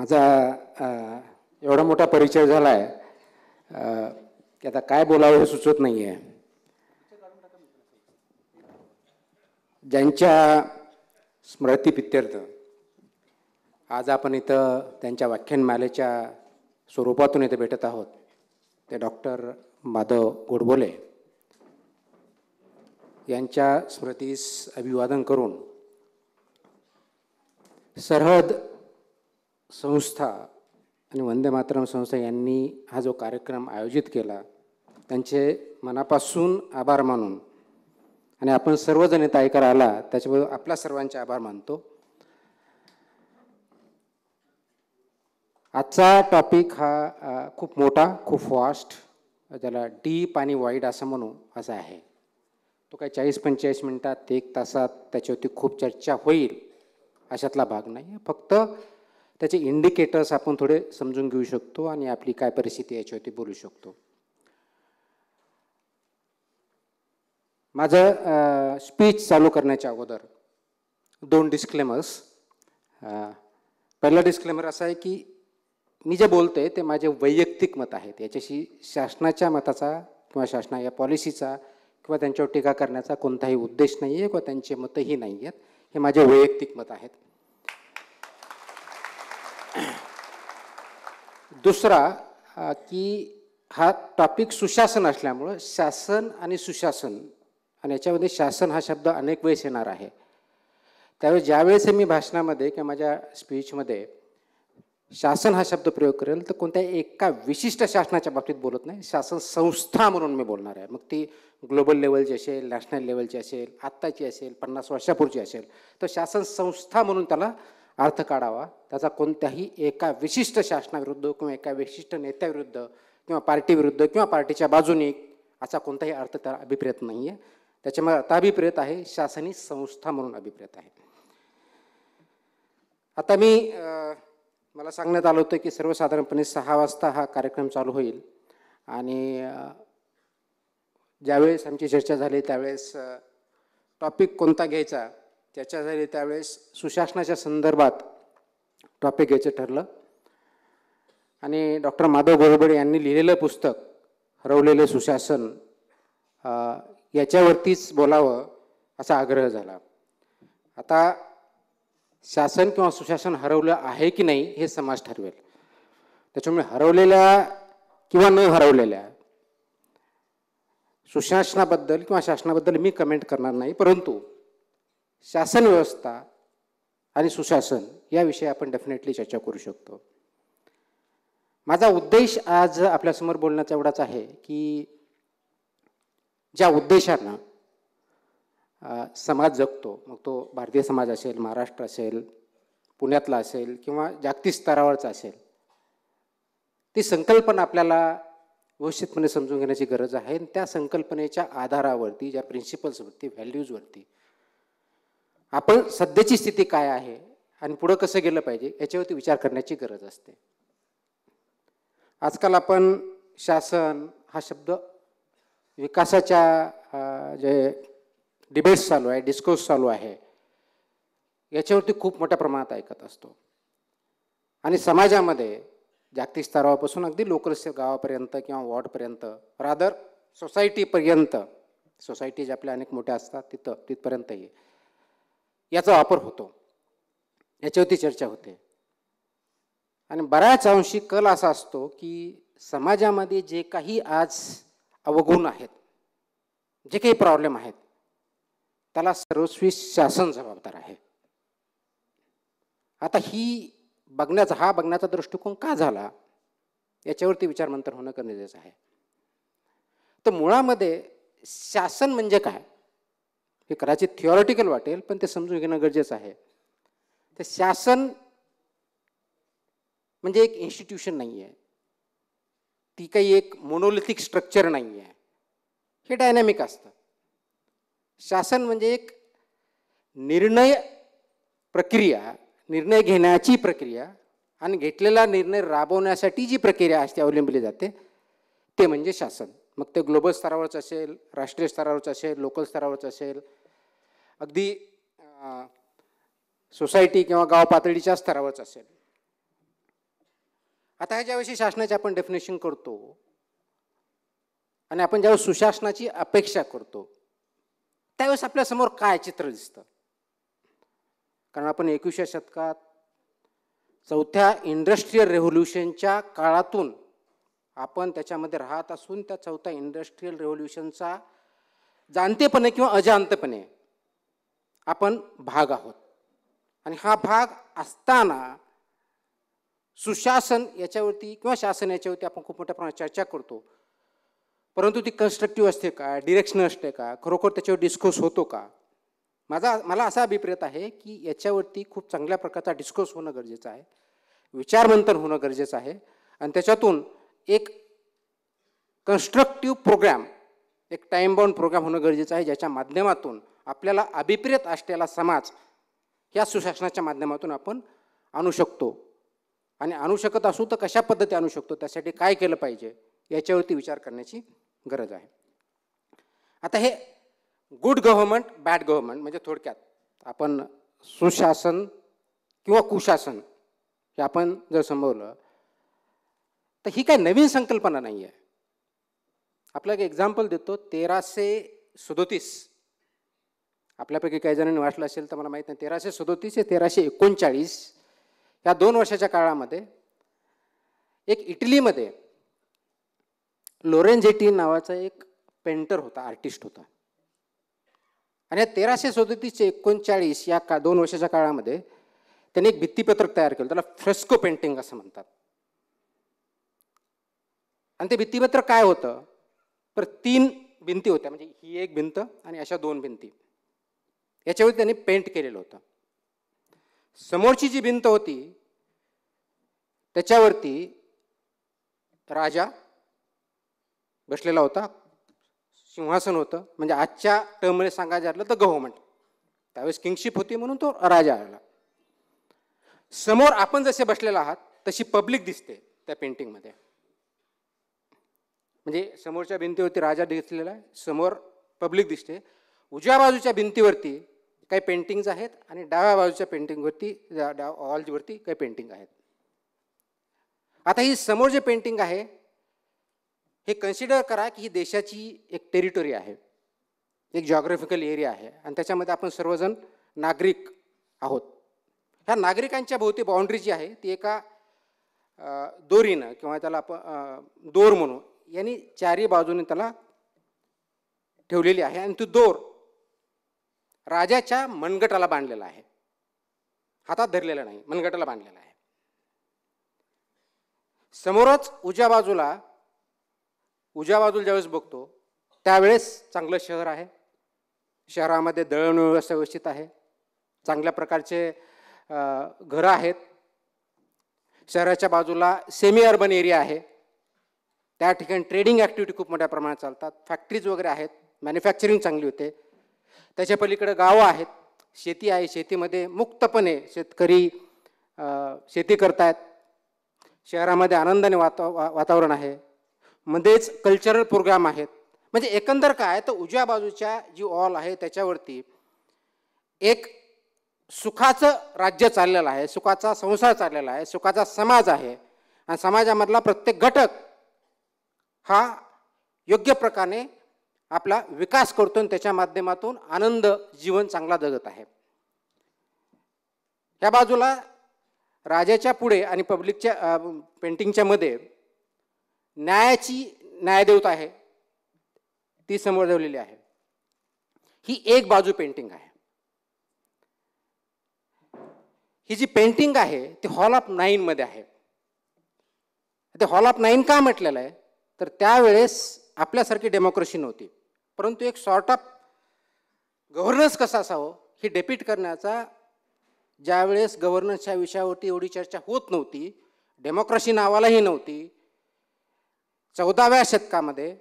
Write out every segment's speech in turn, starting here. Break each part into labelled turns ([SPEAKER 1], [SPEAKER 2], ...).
[SPEAKER 1] माझा एवढा मोठा परिचय झाला आहे की आता काय बोलावं हे सुचत नाही आहे. ज्यांच्या स्मृतिप्रित्यर्थ आज आपण इथं त्यांच्या व्याख्यानमालेच्या स्वरूपातून इथे भेटत आहोत ते डॉक्टर माधव गोडबोले यांच्या स्मृतीस अभिवादन करून सरहद संस्था आणि वंदे मातरम संस्था यांनी हा जो कार्यक्रम आयोजित केला त्यांचे मनापासून आभार मानून आणि आपण सर्वजण इथं ऐकायला आला त्याच्याबरोबर आपल्या सर्वांचे आभार मानतो. आजचा टॉपिक हा खूप मोठा, खूप वास्ट, त्याला डीप आणि वाईड असं म्हणू असं आहे. तो काही 40-45 मिनिटात 1 तासात त्याच्यावरती खूप चर्चा होईल अशातला भाग नाही. फक्त त्याचे इंडिकेटर्स आपण थोडे समजून घेऊ शकतो आणि आपली काय परिस्थिती याच्यावरती बोलू शकतो. माझं स्पीच चालू करण्याच्या अगोदर 2 डिस्क्लेमर्स. पहिला डिस्क्लेमर असा आहे की मी जे बोलते ते माझे वैयक्तिक मत आहेत. याच्याशी शासनाच्या मताचा किंवा शासना या पॉलिसीचा किंवा त्यांच्यावर टीका करण्याचा कोणताही उद्देश नाही आहे किंवा त्यांचे मतही नाही आहेत. हे माझे वैयक्तिक मत आहेत. दुसरा की हा टॉपिक सुशासन असल्यामुळं शासन आणि सुशासन आणि याच्यामध्ये शासन हा शब्द अनेक वेळेस येणार आहे. त्यावेळेस ज्यावेळेस मी भाषणामध्ये किंवा माझ्या स्पीचमध्ये शासन हा शब्द प्रयोग करेल तर कोणत्याही एका विशिष्ट शासनाच्या बाबतीत बोलत नाही. शासन संस्था म्हणून मी बोलणार आहे. मग ती ग्लोबल लेवलची असेल, नॅशनल लेवलची असेल, आत्ताची असेल, 50 वर्षापूर्वीची असेल, तर शासन संस्था म्हणून त्याला अर्थ काढावा. त्याचा कोणत्याही एका विशिष्ट शासनाविरुद्ध किंवा एका विशिष्ट नेत्याविरुद्ध किंवा पार्टीविरुद्ध किंवा पार्टीच्या बाजूने असा कोणताही अर्थ त्याला अभिप्रेत नाही आहे. त्याच्यामुळे आता अभिप्रेत आहे शासनी संस्था म्हणून अभिप्रेत आहे. आता मला सांगण्यात आलं होतं की सर्वसाधारणपणे 6 वाजता हा कार्यक्रम चालू होईल आणि ज्यावेळेस आमची चर्चा झाली त्यावेळेस टॉपिक कोणता घ्यायचा चर्चा झाली त्यावेळेस सुशासनाच्या संदर्भात टॉपिक घ्यायचं ठरलं आणि डॉक्टर माधव गोडबोले यांनी लिहिलेलं पुस्तक हरवलेले सुशासन याच्यावरतीच बोलावं असा आग्रह झाला. आता शासन किंवा सुशासन हरवलं आहे की नाही हे समाज ठरवेल. त्याच्यामुळे हरवलेल्या किंवा न हरवलेल्या सुशासनाबद्दल किंवा शासनाबद्दल मी कमेंट करणार नाही. परंतु शासन व्यवस्था आणि सुशासन याविषयी आपण डेफिनेटली चर्चा करू शकतो. माझा उद्देश आज आपल्यासमोर बोलण्याचा एवढाच आहे की ज्या उद्देशानं समाज जगतो, मग तो भारतीय समाज असेल, महाराष्ट्र असेल, पुण्यातला असेल किंवा जागतिक स्तरावरचा असेल, ती संकल्पना आपल्याला व्यवस्थितपणे समजून घेण्याची गरज आहे. त्या संकल्पनेच्या आधारावरती ज्या प्रिन्सिपल्सवरती, व्हॅल्यूजवरती आपण सध्याची स्थिती काय आहे आणि पुढं कसं गेलं पाहिजे याच्यावरती विचार करण्याची गरज असते. आजकाल आपण शासन हा शब्द विकासाच्या जे डिबेट्स चालू आहे, डिस्कोर्स चालू आहे याच्यावरती खूप मोठ्या प्रमाणात ऐकत असतो आणि समाजामध्ये जागतिक स्तरापासून अगदी लोकल गावापर्यंत किंवा वॉर्डपर्यंत, रादर सोसायटीपर्यंत, सोसायटी ज्या आपल्या अनेक मोठ्या असतात तिथपर्यंतही याचा वापर होतो, याच्यावरती चर्चा होते आणि बऱ्याच अंशी कल असा असतो की समाजामध्ये जे काही आज अवगुण आहेत, जे काही प्रॉब्लेम आहेत त्याला सर्वस्वी शासन जबाबदार आहे. आता हा बघण्याचा दृष्टिकोन का झाला याच्यावरती विचारमंथन होणं गरजेचं आहे. तर मुळामध्ये शासन म्हणजे काय हे कदाचित थिओरिटिकल वाटेल पण ते समजून घेणं गरजेचं आहे. तर शासन म्हणजे एक इन्स्टिट्यूशन नाही आहे, ती काही एक मोनोलिथिक स्ट्रक्चर नाही आहे, हे डायनॅमिक असतं. शासन म्हणजे एक निर्णय घेण्याची प्रक्रिया आणि घेतलेला निर्णय राबवण्यासाठी जी प्रक्रिया असते अवलंबली जाते ते म्हणजे शासन. मग ते ग्लोबल स्तरावरचं असेल, राष्ट्रीय स्तरावरचं असेल, लोकल स्तरावरचं असेल, अगदी सोसायटी किंवा गाव पातळीच्या स्तरावरचं असेल. आता ह्या ज्यावेळी शासनाची आपण डेफिनेशन करतो आणि आपण ज्यावेळेस सुशासनाची अपेक्षा करतो त्यावेळेस आपल्यासमोर काय चित्र दिसतं? कारण आपण 21व्या शतकात चौथ्या इंडस्ट्रियल रेव्होल्यूशनच्या काळातून आपण त्याच्यामध्ये राहत असून त्या चौथ्या इंडस्ट्रियल रेव्होल्यूशनचा जाणतेपणे किंवा अजाणतेपणे आपण भाग आहोत. आणि हा भाग असताना सुशासन याच्यावरती किंवा शासन याच्यावरती आपण खूप मोठ्या प्रमाणात चर्चा करतो, परंतु ती कन्स्ट्रक्टिव्ह असते का, डिरेक्शन असते का, खरोखर त्याच्यावर डिस्कोर्स होतो का? मला असा अभिप्राय आहे की याच्यावरती खूप चांगल्या प्रकारचा डिस्कोर्स होणं गरजेचं आहे, विचारमंथन होणं गरजेचं आहे आणि त्याच्यातून एक कन्स्ट्रक्टिव्ह प्रोग्राम, एक टाईम बाउंड प्रोग्राम होणं गरजेचं आहे, ज्याच्या माध्यमातून आपल्याला अभिप्रेत असलेला समाज या सुशासनाच्या माध्यमातून आपण आणू शकतो. आणि आणू शकत असू तर कशा पद्धती आणू शकतो, त्यासाठी काय केलं पाहिजे याच्यावरती विचार करण्याची गरज आहे. आता हे गुड गव्हर्नमेंट, बॅड गव्हर्नमेंट म्हणजे थोडक्यात आपण सुशासन किंवा कुशासन हे आपण जर समजलं तर ही काही नवीन संकल्पना नाही आहे. आपल्याला एक एक्झाम्पल देतो. 1337 आपल्यापैकी काही जणांनी वाचलं असेल तर मला माहीत नाही. 1337 ते 1339 या 2 वर्षाच्या काळामध्ये एक इटलीमध्ये लोरेंझेटी नावाचा एक पेंटर होता, आर्टिस्ट होता. आणि या 1337 ते 39 या 2 वर्षाच्या काळामध्ये त्याने एक भित्तीपत्रक तयार केलं, त्याला फ्रेस्को पेंटिंग असं म्हणतात. आणि ते भित्तीपत्रक काय होतं तर 3 भिंती होत्या, म्हणजे ही एक भिंत आणि अशा 2 भिंती, याच्यावरती त्यांनी पेंट केलेलं होतं. समोरची जी भिंत होती त्याच्यावरती राजा बसलेला होता, सिंहासन होतं, म्हणजे आजच्या टर्ममध्ये सांगायचं झालं तर गव्हर्नमेंट, त्यावेळेस किंगशिप होती म्हणून तो राजा आला. समोर आपण जसे बसलेला आहात तशी पब्लिक दिसते त्या पेंटिंगमध्ये. म्हणजे समोरच्या भिंतीवरती राजा दिसलेला आहे, समोर पब्लिक दिसते. उजव्या बाजूच्या भिंतीवरती काही पेंटिंग्ज आहेत आणि डाव्या बाजूच्या पेंटिंगवरती वॉलवरती काही पेंटिंग आहेत. आता ही समोर जे पेंटिंग आहे हे कन्सिडर करा की ही देशाची एक टेरिटरी आहे, एक जॉग्राफिकल एरिया आहे आणि त्याच्यामध्ये आपण सर्वजण नागरिक आहोत. ह्या नागरिकांच्या भोवती बाउंड्री जी आहे ती एका दोरीनं किंवा त्याला आपण दोर म्हणू यांनी चारी बाजूने त्याला ठेवलेली आहे आणि ती दोर राजाच्या मनगटाला बांधलेला आहे, हातात धरलेला नाही, मनगटाला बांधलेला आहे. समोरच उजव्या बाजूला ज्यावेळेस बघतो त्यावेळेस चांगलं शहर आहे, शहरामध्ये दळण व्यवस्था व्यवस्थित आहे, चांगल्या प्रकारचे घरं आहेत. शहराच्या बाजूला सेमी अर्बन एरिया आहे, त्या ठिकाणी ट्रेडिंग ॲक्टिव्हिटी खूप मोठ्या प्रमाणात चालतात, फॅक्टरीज वगैरे आहेत, मॅन्युफॅक्चरिंग चांगली होते. त्याच्या पलीकडे गावं आहेत, शेती आहे, शेतीमध्ये मुक्तपणे शेतकरी शेती करतायत. शहरामध्ये आनंदाने वातावरण आहे, मध्येच कल्चरल प्रोग्राम आहेत. म्हणजे एकंदर काय तर उजव्या बाजूच्या जी वॉल आहे त्याच्यावरती एक सुखाचं राज्य चाललेलं आहे, सुखाचा संसार चाललेला आहे, सुखाचा समाज आहे आणि समाजामधला प्रत्येक घटक हा योग्य प्रकारे आपला विकास करतो आणि त्याच्या माध्यमातून आनंद जीवन चांगला जगत आहे. या बाजूला राजाच्या पुढे आणि पब्लिकच्या पेंटिंगच्या मध्ये न्यायाची न्यायदेवता आहे, ती समोर ठेवलेली आहे. ही एक बाजू पेंटिंग आहे. ही जी पेंटिंग आहे ती हॉल ऑफ 9 मध्ये आहे. ते हॉल ऑफ 9 का म्हटलेलं आहे तर त्यावेळेस आपल्यासारखी डेमोक्रेसी नव्हती, परंतु एक सॉर्ट ऑफ गव्हर्नन्स कसं असावं हे डेपिट करण्याचा, ज्यावेळेस गव्हर्नन्सच्या विषयावरती एवढी चर्चा होत नव्हती, डेमोक्रेसी नावालाही नव्हती, 14व्या शतकामध्ये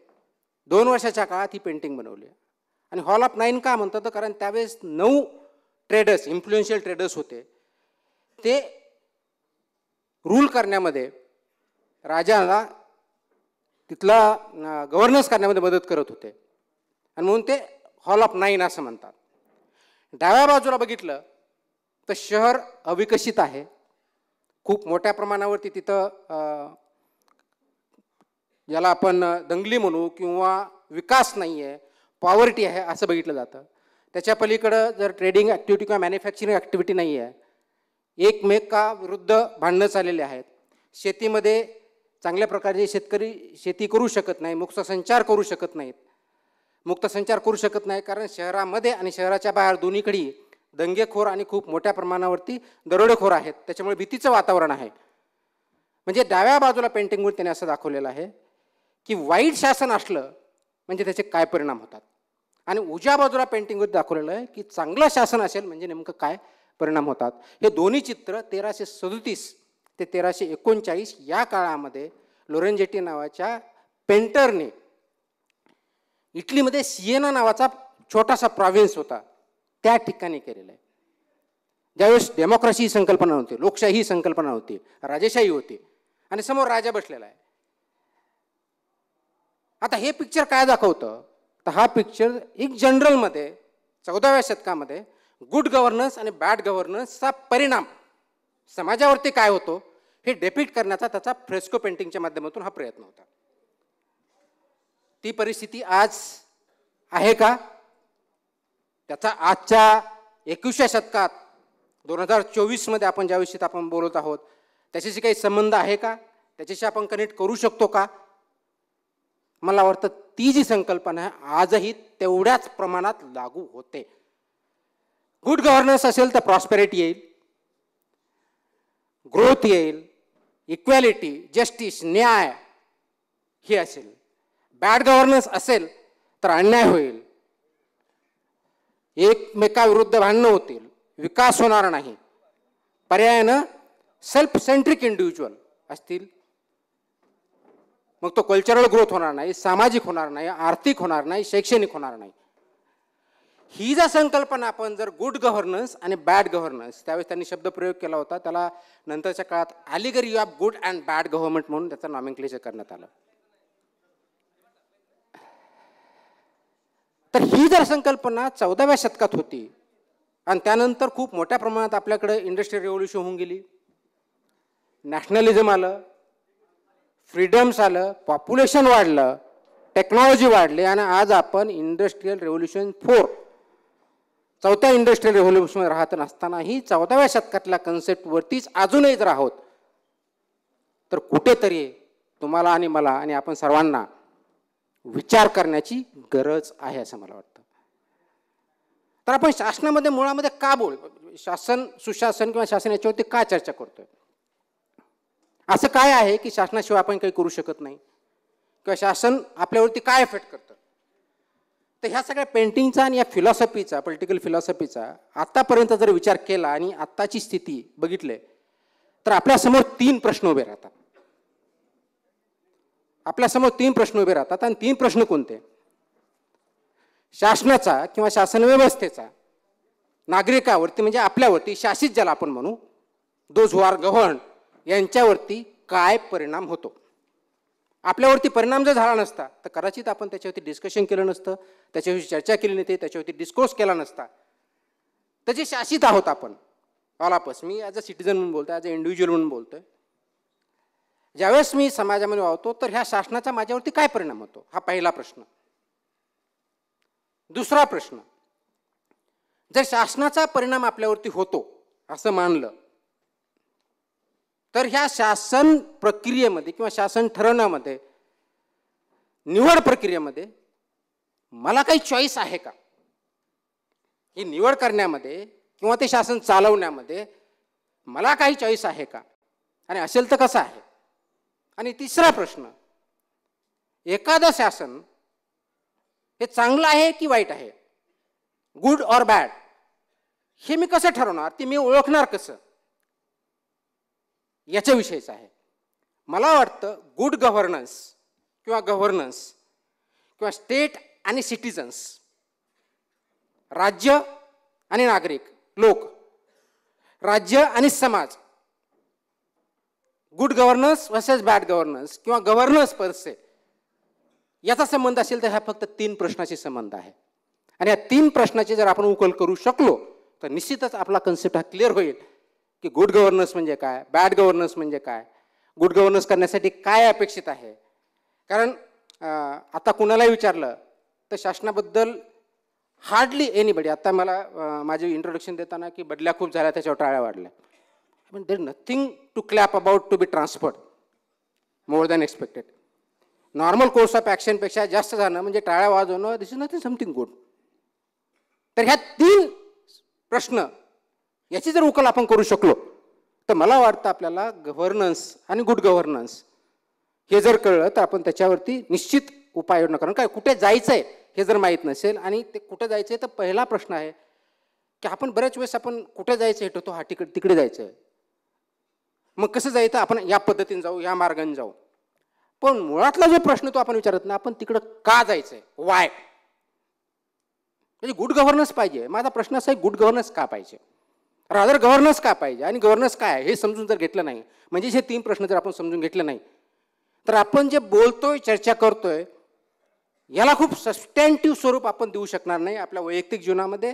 [SPEAKER 1] 2 वर्षाच्या काळात ही पेंटिंग बनवली. आणि हॉल ऑफ 9 का म्हणतात तर कारण त्यावेळेस 9 ट्रेडर्स, इन्फ्लुएन्शियल ट्रेडर्स होते, ते रूल करण्यामध्ये राजाला तिथला गव्हर्नन्स करण्यामध्ये मदत करत होते आणि म्हणून ते हॉल ऑफ 9 असं म्हणतात. डाव्या बाजूला बघितलं तर शहर अविकसित आहे, खूप मोठ्या प्रमाणावरती तिथं ज्याला आपण दंगली म्हणू किंवा विकास नाही आहे, पॉवर्टी आहे असं बघितलं जातं. त्याच्या पलीकडं जर ट्रेडिंग ॲक्टिव्हिटी किंवा मॅन्युफॅक्चरिंग ॲक्टिव्हिटी नाही आहे, एकमेकाविरुद्ध भांडणं चाललेली आहेत. शेतीमध्ये चांगल्या प्रकारे शेतकरी शेती करू शकत नाही, मुक्त संचार करू शकत नाहीत. मुक्त संचार करू शकत नाही कारण शहरामध्ये आणि शहराच्या बाहेर दोन्हीकडे दंगेखोर आणि खूप मोठ्या प्रमाणावरती दरोडेखोर आहेत. त्याच्यामुळे भीतीचं वातावरण आहे. म्हणजे डाव्या बाजूला पेंटिंगवर त्याने असं दाखवलेलं आहे की वाईट शासन असलं म्हणजे त्याचे काय परिणाम होतात, आणि उजव्या बाजूला पेंटिंगवर दाखवलेलं आहे की चांगलं शासन असेल म्हणजे नेमकं काय परिणाम होतात. हे दोन्ही चित्र 1337 ते 1339 या काळामध्ये लोरेंजेटी नावाच्या पेंटरने इटलीमध्ये सिएना नावाचा छोटासा प्रॉव्हिन्स होता त्या ठिकाणी केलेलं आहे. ज्यावेळेस डेमोक्रेसी ही संकल्पना नव्हती, लोकशाही ही संकल्पना होती, राजेशाही होती, आणि समोर राजा बसलेला आहे. आता हे पिक्चर काय दाखवतं, तर हा पिक्चर एक जनरलमध्ये 14व्या शतकामध्ये गुड गव्हर्नन्स आणि बॅड गव्हर्नन्सचा परिणाम समाजावरती काय होतो हे डेपिक्ट करण्याचा त्याचा फ्रेस्को पेंटिंगच्या माध्यमातून हा प्रयत्न होता. ती परिस्थिती आज आहे का? त्याचा आजच्या 21व्या शतकात 2024 आपण ज्या विषयी आपण बोलत आहोत त्याच्याशी काही संबंध आहे का? त्याच्याशी आपण कनेक्ट करू शकतो का? मला वाटतं ती जी संकल्पना आहे आजही तेवढ्याच प्रमाणात लागू होते. गुड गव्हर्नन्स असेल तर प्रॉस्पेरिटी येईल, ग्रोथ येईल, इक्वॅलिटी, जस्टिस, न्याय हे असेल. बॅड गव्हर्नन्स असेल तर अन्याय होईल, एकमेकाविरुद्ध भांडणं होतील, विकास होणार नाही, पर्यायानं सेल्फ सेंट्रिक इंडिव्हिज्युअल असतील, मग तो कल्चरल ग्रोथ होणार नाही, सामाजिक होणार नाही, आर्थिक होणार नाही, शैक्षणिक होणार नाही. ही जर संकल्पना आपण जर गुड गव्हर्नन्स आणि बॅड गव्हर्नन्स, त्यावेळेस त्यांनी शब्द प्रयोग केला होता, त्याला नंतरच्या काळात allegory of good and bad government म्हणून त्याचं नॉमेनक्लेचर करण्यात आलं. तर ही जर संकल्पना 14व्या शतकात होती आणि त्यानंतर खूप मोठ्या प्रमाणात आपल्याकडे इंडस्ट्रियल रेव्होल्यूशन होऊन गेली, नॅशनलिझम आलं, फ्रीडम्स आलं, पॉप्युलेशन वाढलं, टेक्नॉलॉजी वाढली, आणि आज आपण इंडस्ट्रियल रेव्होल्यूशन 4 चौथ्या इंडस्ट्रियल रेव्होल्यूशन राहत नसतानाही 14व्या शतकातल्या कन्सेप्टवरतीच अजूनही जर आहोत, तर कुठेतरी तुम्हाला आणि मला आणि आपण सर्वांना विचार करण्याची गरज आहे असं मला वाटतं. तर आपण शासनामध्ये मुळामध्ये का शासन, सुशासन किंवा शासन याच्यावरती का चर्चा करतोय? असं काय आहे की शासनाशिवाय आपण काही करू शकत नाही, किंवा शासन आपल्यावरती काय इफेक्ट करतं? तर ह्या सगळ्या पेंटिंगचा आणि या फिलॉसॉफीचा, पॉलिटिकल फिलॉसॉफीचा आतापर्यंत जर विचार केला आणि आत्ताची स्थिती बघितली तर आपल्यासमोर 3 प्रश्न उभे राहतात. आपल्यासमोर 3 प्रश्न उभे राहतात. आणि 3 प्रश्न कोणते? शासनाचा किंवा शासन व्यवस्थेचा नागरिकावरती म्हणजे आपल्यावरती, शासित ज्याला आपण म्हणू, दोज हू आर गव्हर्न्ड, यांच्यावरती काय परिणाम होतो? आपल्यावरती परिणाम जर झाला नसता तर कदाचित आपण त्याच्यावरती डिस्कशन केलं नसतं, त्याच्याविषयी चर्चा केली नसती, त्याच्यावरती डिस्कोर्स केला नसता. तर जे शासित आहोत आपण all of us, me as a citizen म्हणून बोलतोय, ॲज अ इंडिव्हिज्युअल म्हणून बोलतोय, ज्यावेळेस मी समाजामध्ये वावरतो तर ह्या शासनाचा माझ्यावरती काय परिणाम होतो? हा पहिला प्रश्न. दुसरा प्रश्न, जर शासनाचा परिणाम आपल्यावरती होतो असं मानलं तर ह्या शासन प्रक्रियेमध्ये किंवा शासन ठरवण्यामध्ये, निवड प्रक्रियेमध्ये मला काही चॉईस आहे का? ही निवड करण्यामध्ये किंवा ते शासन चालवण्यामध्ये मला काही चॉईस आहे का? आणि असेल तर कसं आहे? आणि तिसरा प्रश्न, एखादं शासन हे चांगलं आहे की वाईट आहे, गुड ऑर बॅड, हे मी कसं ठरवणार? ते मी ओळखणार कसं? याच्याविषयीचं आहे. मला वाटतं गुड गव्हर्नन्स किंवा स्टेट आणि सिटिझन्स, राज्य आणि नागरिक, लोक, राज्य आणि समाज, good governance versus bad governance किंवा गव्हर्नन्स पर से, याचा संबंध असेल तर ह्या फक्त 3 प्रश्नाशी संबंध आहे. आणि या 3 प्रश्नाचे जर आपण उकल करू शकलो तर निश्चितच आपला कन्सेप्ट हा क्लिअर होईल की गुड गव्हर्नन्स म्हणजे काय, बॅड गव्हर्नन्स म्हणजे काय, गुड गव्हर्नन्स करण्यासाठी काय अपेक्षित आहे. कारण आता कुणालाही विचारलं तर शासनाबद्दल हार्डली एनीबडी, आता मला माझे इंट्रोडक्शन देताना की बदल्या खूप झाल्या त्याच्यावर टाळ्या वाढल्या, पण there nothing to clap about to be transferred more than expected. Normal course of ॲक्शनपेक्षा जास्त जाणं म्हणजे टाळ्या वाजवणं, this is nothing something good. तर ह्या 3 प्रश्न याची जर उकल आपण करू शकलो तर मला वाटतं आपल्याला गव्हर्नन्स आणि गुड गव्हर्नन्स हे जर कळलं तर आपण त्याच्यावरती निश्चित उपाययोजना करू. काय कुठे जायचं आहे हे जर माहीत नसेल आणि ते कुठे जायचं आहे तर पहिला प्रश्न आहे की आपण बऱ्याच वेळेस आपण कुठे जायचं हे ठरवतो, हा तिकडे जायचं आहे, मग कसं जायचं, आपण या पद्धतीने जाऊ, या मार्गाने जाऊ, पण मुळातला जो प्रश्न तो आपण विचारत नाही, आपण तिकडं का जायचं आहे, वाय. म्हणजे गुड गव्हर्नन्स पाहिजे. माझा प्रश्न असा आहे, गुड गव्हर्नन्स का पाहिजे, रादर गव्हर्नन्स का पाहिजे आणि गव्हर्नन्स काय आहे हे समजून जर घेतलं नाही, म्हणजे हे 3 प्रश्न जर आपण समजून घेतले नाही तर आपण जे बोलतोय, चर्चा करतोय याला खूप सबस्टँटिव्ह स्वरूप आपण देऊ शकणार नाही आपल्या वैयक्तिक जीवनामध्ये,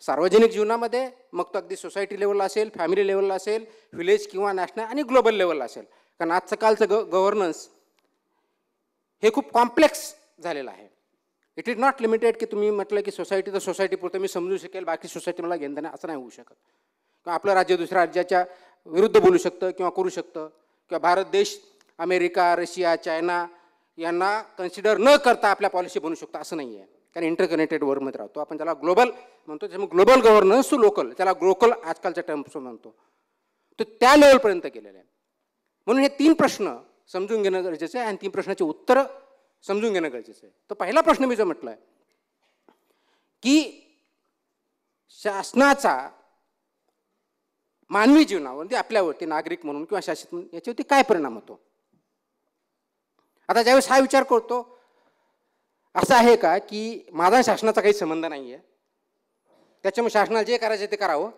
[SPEAKER 1] सार्वजनिक जीवनामध्ये, मग तो अगदी सोसायटी लेवलला असेल, फॅमिली लेवलला असेल, व्हिलेज किंवा नॅशनल आणि ग्लोबल लेवलला असेल. कारण आजचं कालचं गव्हर्नन्स हे खूप कॉम्प्लेक्स झालेलं आहे. इट इज नॉट लिमिटेड की तुम्ही म्हटलं की सोसायटी तर सोसायटीपुरतं मी समजू शकेल, बाकी सोसायटी मला घेणं देणं असं नाही होऊ शकत. किंवा आपलं राज्य दुसऱ्या राज्याच्या विरुद्ध बोलू शकतं किंवा करू शकतं, किंवा भारत देश अमेरिका, रशिया, चायना यांना कन्सिडर न करता आपल्या पॉलिसी बनवू शकतो असं नाही आहे. कारण इंटरकनेक्टेड वर्ल्डमध्ये राहतो आपण, त्याला ग्लोबल म्हणतो. त्यामुळे ग्लोबल गव्हर्नन्स टू लोकल, त्याला ग्लोकल आजकालच्या टर्म्स म्हणतो, तो त्या लेवलपर्यंत गेलेला आहे. म्हणून हे 3 प्रश्न समजून घेणं गरजेचं आहे आणि 3 प्रश्नाची उत्तरं समजून घेणं गरजेचं आहे. तर पहिला प्रश्न मी जो म्हटलं आहे की शासनाचा मानवी जीवनावरती, आपल्यावरती नागरिक म्हणून किंवा शासित म्हणून याच्यावरती काय परिणाम होतो. आता ज्यावेळेस हा विचार करतो, असं आहे का की माझा शासनाचा काही संबंध नाही आहे, त्याच्यामुळे शासनाला जे करायचं ते करावं,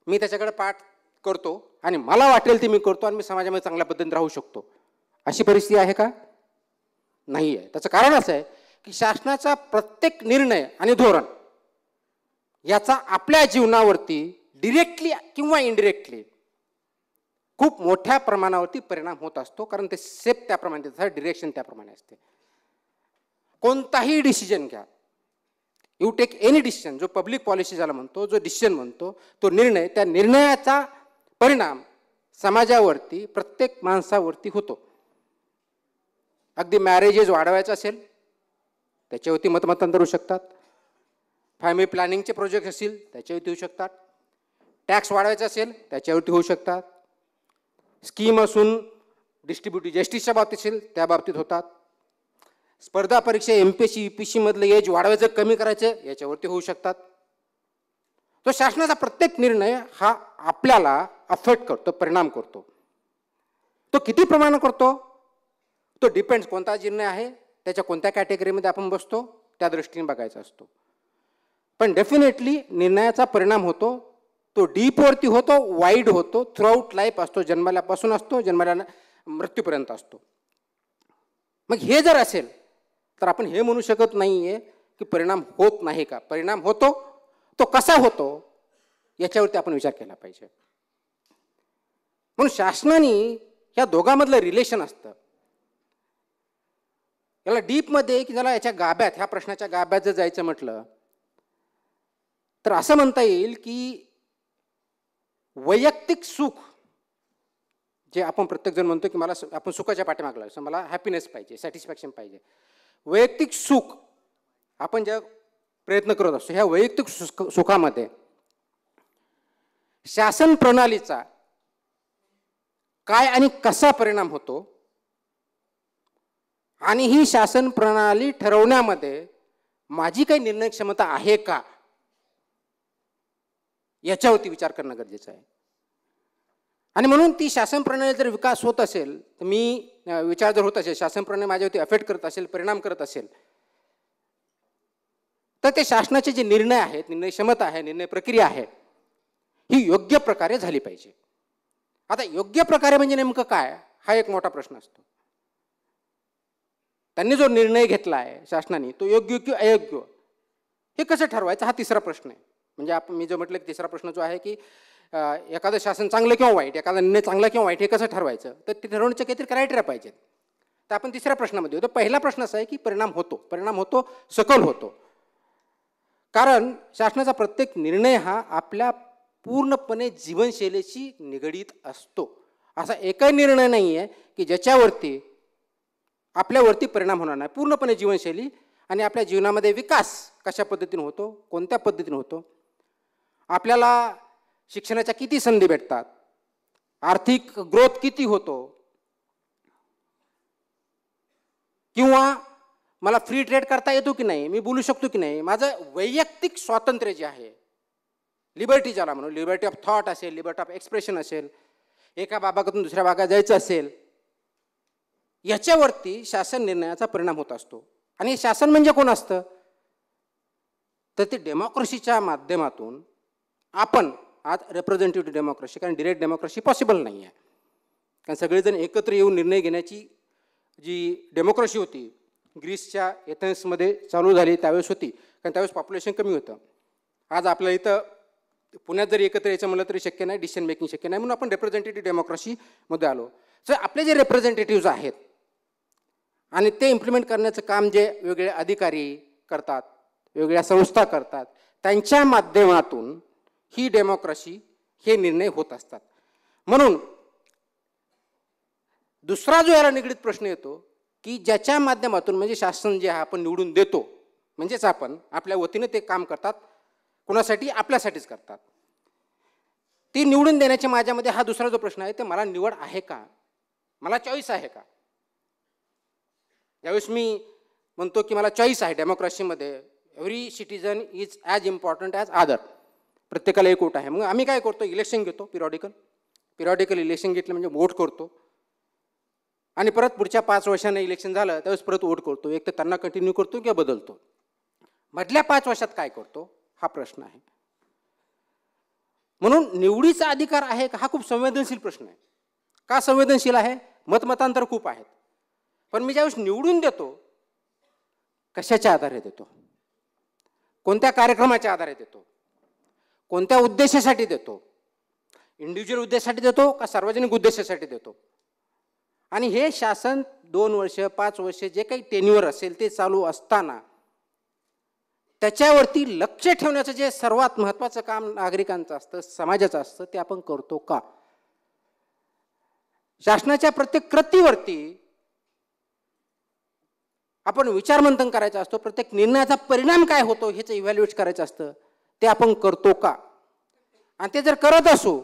[SPEAKER 1] मी त्याच्याकडे पाठ करतो आणि मला वाटेल ते मी करतो आणि मी समाजामध्ये चांगल्या पद्धतीने राहू शकतो, अशी परिस्थिती आहे का? नाही आहे. त्याचं कारण असं आहे की शासनाचा प्रत्येक निर्णय आणि धोरण याचा आपल्या जीवनावरती डिरेक्टली किंवा इनडिरेक्टली खूप मोठ्या प्रमाणावरती परिणाम होत असतो. कारण ते सेप त्याप्रमाणे, त्याचं डिरेक्शन त्याप्रमाणे असते. कोणताही डिसिजन घ्या, यू टेक एनी डिसिजन, जो पब्लिक पॉलिसी ज्याला म्हणतो, जो डिसिजन म्हणतो, तो निर्णय, त्या निर्णयाचा परिणाम समाजावरती, प्रत्येक माणसावरती होतो. अगदी मॅरेजेस वाढवायचं असेल त्याच्यावरती मतमतांतर होऊ शकतात, फॅमिली प्लॅनिंगचे प्रोजेक्ट असतील त्याच्यावरती होऊ शकतात, टॅक्स वाढवायचा असेल त्याच्यावरती होऊ शकतात, स्कीम असून डिस्ट्रीब्युटिव्ह जस्टिसच्या बाबतीत असेल त्या बाबतीत होतात, स्पर्धा परीक्षा MPSC UPSC मधलं एज वाढवायचं कमी करायचं याच्यावरती होऊ शकतात. तो शासनाचा प्रत्येक निर्णय हा आपल्याला अफेक्ट करतो, परिणाम करतो. तो किती प्रमाणात करतो तो डिपेंड्स, कोणता निर्णय आहे त्याच्या कोणत्या कॅटेगरीमध्ये आपण बसतो त्या दृष्टीने बघायचा असतो. पण डेफिनेटली निर्णयाचा परिणाम होतो, तो डीपवरती होतो, वाईड होतो, थ्रूआउट लाईफ असतो, जन्मल्यापासून असतो, जन्माला मृत्यूपर्यंत असतो. मग हे जर असेल तर आपण हे म्हणू शकत नाही आहे की परिणाम होत नाही का. परिणाम होतो, तो कसा होतो याच्यावरती आपण विचार केला पाहिजे. म्हणून शासनाने ह्या दोघांमधलं रिलेशन असतं, याला डीपमध्ये की ज्याला याच्या गाभ्यात, ह्या प्रश्नाच्या गाभ्यात जर जायचं म्हटलं तर असं म्हणता येईल की वैयक्तिक सुख जे आपण प्रत्येकजण म्हणतो की मला आपण सुखाच्या पाठीमागे लागतो, मला हॅपीनेस पाहिजे, सॅटिस्फॅक्शन पाहिजे. वैयक्तिक सुख आपण ज्या प्रयत्न करत असतो, ह्या वैयक्तिक सुखामध्ये शासन प्रणालीचा काय आणि कसा परिणाम होतो आणि ही शासन प्रणाली ठरवण्यामध्ये माझी काही निर्णय क्षमता आहे का याच्यावरती विचार करणं गरजेचं आहे. आणि म्हणून ती शासन प्रणाली जर विकास होत असेल तर मी विचार जर होत असेल, शासन प्रणाली माझ्यावरती अफेक्ट करत असेल, परिणाम करत असेल, तर ते शासनाचे जे निर्णय आहेत, निर्णय क्षमता आहे, निर्णय प्रक्रिया आहे, ही योग्य प्रकारे झाली पाहिजे. आता योग्य प्रकारे म्हणजे नेमकं काय हा एक मोठा प्रश्न असतो. त्यांनी जो निर्णय घेतला आहे शासनाने तो योग्य की अयोग्य हे कसं ठरवायचं हा तिसरा प्रश्न आहे. म्हणजे आपण मी जो म्हटलं की तिसरा प्रश्न जो आहे की एखादं शासन चांगलं किंवा वाईट, एखादा निर्णय चांगला किंवा वाईट हे कसं ठरवायचं, तर ते ठरवण्याचे काहीतरी क्रायटेरिया पाहिजेत. तर आपण तिसऱ्या प्रश्नामध्ये होतो. पहिला प्रश्न असा आहे की परिणाम होतो, सखोल होतो. कारण शासनाचा प्रत्येक निर्णय हा आपल्या पूर्णपणे जीवनशैलीशी निगडीत असतो. असा एकही निर्णय नाही आहे की ज्याच्यावरती आपल्यावरती परिणाम होणार नाही. पूर्णपणे जीवनशैली आणि आपल्या जीवनामध्ये विकास कशा पद्धतीने होतो, कोणत्या पद्धतीने होतो, आपल्याला शिक्षणाच्या किती संधी भेटतात, आर्थिक ग्रोथ किती होतो, किंवा मला फ्री ट्रेड करता येतो की नाही, मी बोलू शकतो की नाही, माझं वैयक्तिक स्वातंत्र्य जे आहे, लिबर्टी ज्याला म्हणून, लिबर्टी ऑफ थॉट असेल, लिबर्टी ऑफ एक्सप्रेशन असेल, एका भागातून दुसऱ्या भागात जायचं असेल, याच्यावरती शासन निर्णयाचा परिणाम होत असतो. आणि शासन म्हणजे कोण असतं, तर ते डेमोक्रेसीच्या माध्यमातून आपण आज रिप्रेझेंटेटिव्ह डेमोक्रेसी, कारण डिरेक्ट डेमोक्रेसी पॉसिबल नाही आहे, कारण सगळेजण एकत्र येऊन निर्णय घेण्याची जी डेमोक्रेसी होती ग्रीसच्या एथेन्समध्ये चालू झाली त्यावेळेस होती, कारण त्यावेळेस पॉप्युलेशन कमी होतं. आज आपल्या इथं पुण्यात जरी एकत्र यायचं म्हणलं तरी शक्य नाही, डिसिजन मेकिंग शक्य नाही, म्हणून आपण रिप्रेझेंटेटिव्ह डेमोक्रेसीमध्ये आलो. तर आपले जे रिप्रेझेंटेटिव्ह आहेत आणि ते इम्प्लिमेंट करण्याचं काम जे वेगवेगळे अधिकारी करतात, वेगवेगळ्या संस्था करतात, त्यांच्या माध्यमातून ही डेमोक्रेसी, हे निर्णय होत असतात. म्हणून दुसरा जो याला निगडीत प्रश्न येतो की ज्याच्या माध्यमातून, म्हणजे शासन जे आपण निवडून देतो, म्हणजेच आपण आपल्या वतीनं ते काम करतात, कोणासाठी, आपल्यासाठीच करतात. ती निवडून देण्याच्या माझ्यामध्ये हा दुसरा जो प्रश्न आहे, ते मला निवड आहे का, मला चॉईस आहे का. ज्यावेळेस मी म्हणतो की मला चॉईस आहे डेमोक्रेसीमध्ये, every citizen is as important as other, प्रत्येकाला एक वोट आहे. मग आम्ही काय करतो, इलेक्शन घेतो, पिरियॉडिकल इलेक्शन घेतलं म्हणजे वोट करतो, आणि परत पुढच्या 5 वर्षांनी इलेक्शन झालं त्यावेळेस परत वोट करतो. एक तर त्यांना कंटिन्यू करतो किंवा बदलतो. मधल्या 5 वर्षात काय करतो हा प्रश्न आहे. म्हणून निवडीचा अधिकार आहे का, हा खूप संवेदनशील प्रश्न आहे. का संवेदनशील आहे, मतमतांतर खूप आहेत, पण मी ज्यावेळेस निवडून देतो, कशाच्या आधारे देतो, कोणत्या कार्यक्रमाच्या आधारे देतो, कोणत्या उद्देशासाठी देतो, इंडिव्हिज्युअल उद्देशासाठी देतो का सार्वजनिक उद्देशासाठी देतो. आणि हे शासन 2 वर्ष 5 वर्ष जे काही टेन्युअर असेल ते चालू असताना त्याच्यावरती लक्ष ठेवण्याचं जे सर्वात महत्त्वाचं काम नागरिकांचं असतं, समाजाचं असतं, ते आपण करतो का. शासनाच्या प्रत्येक कृतीवरती आपण विचारमंथन करायचं असतो, प्रत्येक निर्णयाचा परिणाम काय होतो ह्याचं इव्हॅल्युएट करायचं असतं, ते आपण करतो का. आणि ते जर करत असू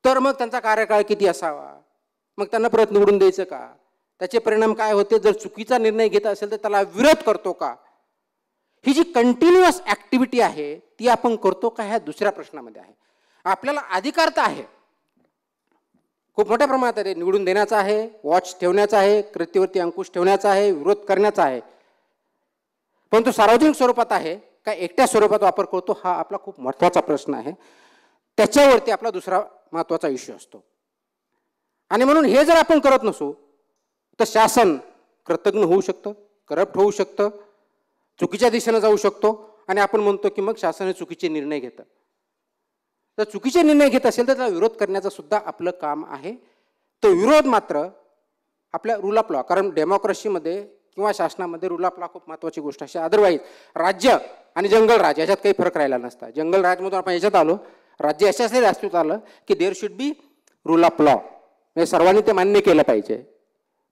[SPEAKER 1] तर मग त्यांचा कार्यकाळ किती असावा, मग त्यांना परत निवडून द्यायचं का, त्याचे परिणाम काय होते, जर चुकीचा निर्णय घेत असेल तर त्याला विरोध करतो का. ही जी कंटिन्युअस ॲक्टिव्हिटी आहे ती आपण करतो का, ह्या दुसऱ्या प्रश्नामध्ये आहे. आपल्याला अधिकार तर आहे, खूप मोठ्या प्रमाणात आहे, निवडून देण्याचा आहे, वॉच ठेवण्याचा आहे, कृतीवरती अंकुश ठेवण्याचा आहे, विरोध करण्याचा आहे, परंतु सार्वजनिक स्वरूपात आहे का एकट्या स्वरूपात वापर करतो, हा आपला खूप महत्त्वाचा प्रश्न आहे. त्याच्यावरती आपला दुसरा महत्त्वाचा इश्यू असतो. आणि म्हणून हे जर आपण करत नसू तर शासन कृतज्ञ होऊ शकतं, करप्ट होऊ शकतं, चुकीच्या दिशेनं जाऊ शकतो, आणि आपण म्हणतो की मग शासन हे चुकीचे निर्णय घेतं. तर चुकीचे निर्णय घेत असेल तर त्याला विरोध करण्याचं सुद्धा आपलं काम आहे. तो विरोध मात्र आपल्या रूल ऑफ लॉ, कारण डेमोक्रेसीमध्ये किंवा शासनामध्ये रूल ऑफ लॉ खूप महत्त्वाची गोष्ट अशी. अदरवाईज राज्य आणि जंगल राज याच्यात काही फरक राहिला नसता. जंगल राजमधून आपण याच्यात आलो, राज्य अशासाठी अस्तित्वात आलं की there should be rule of law, म्हणजे सर्वांनी ते मान्य केलं पाहिजे.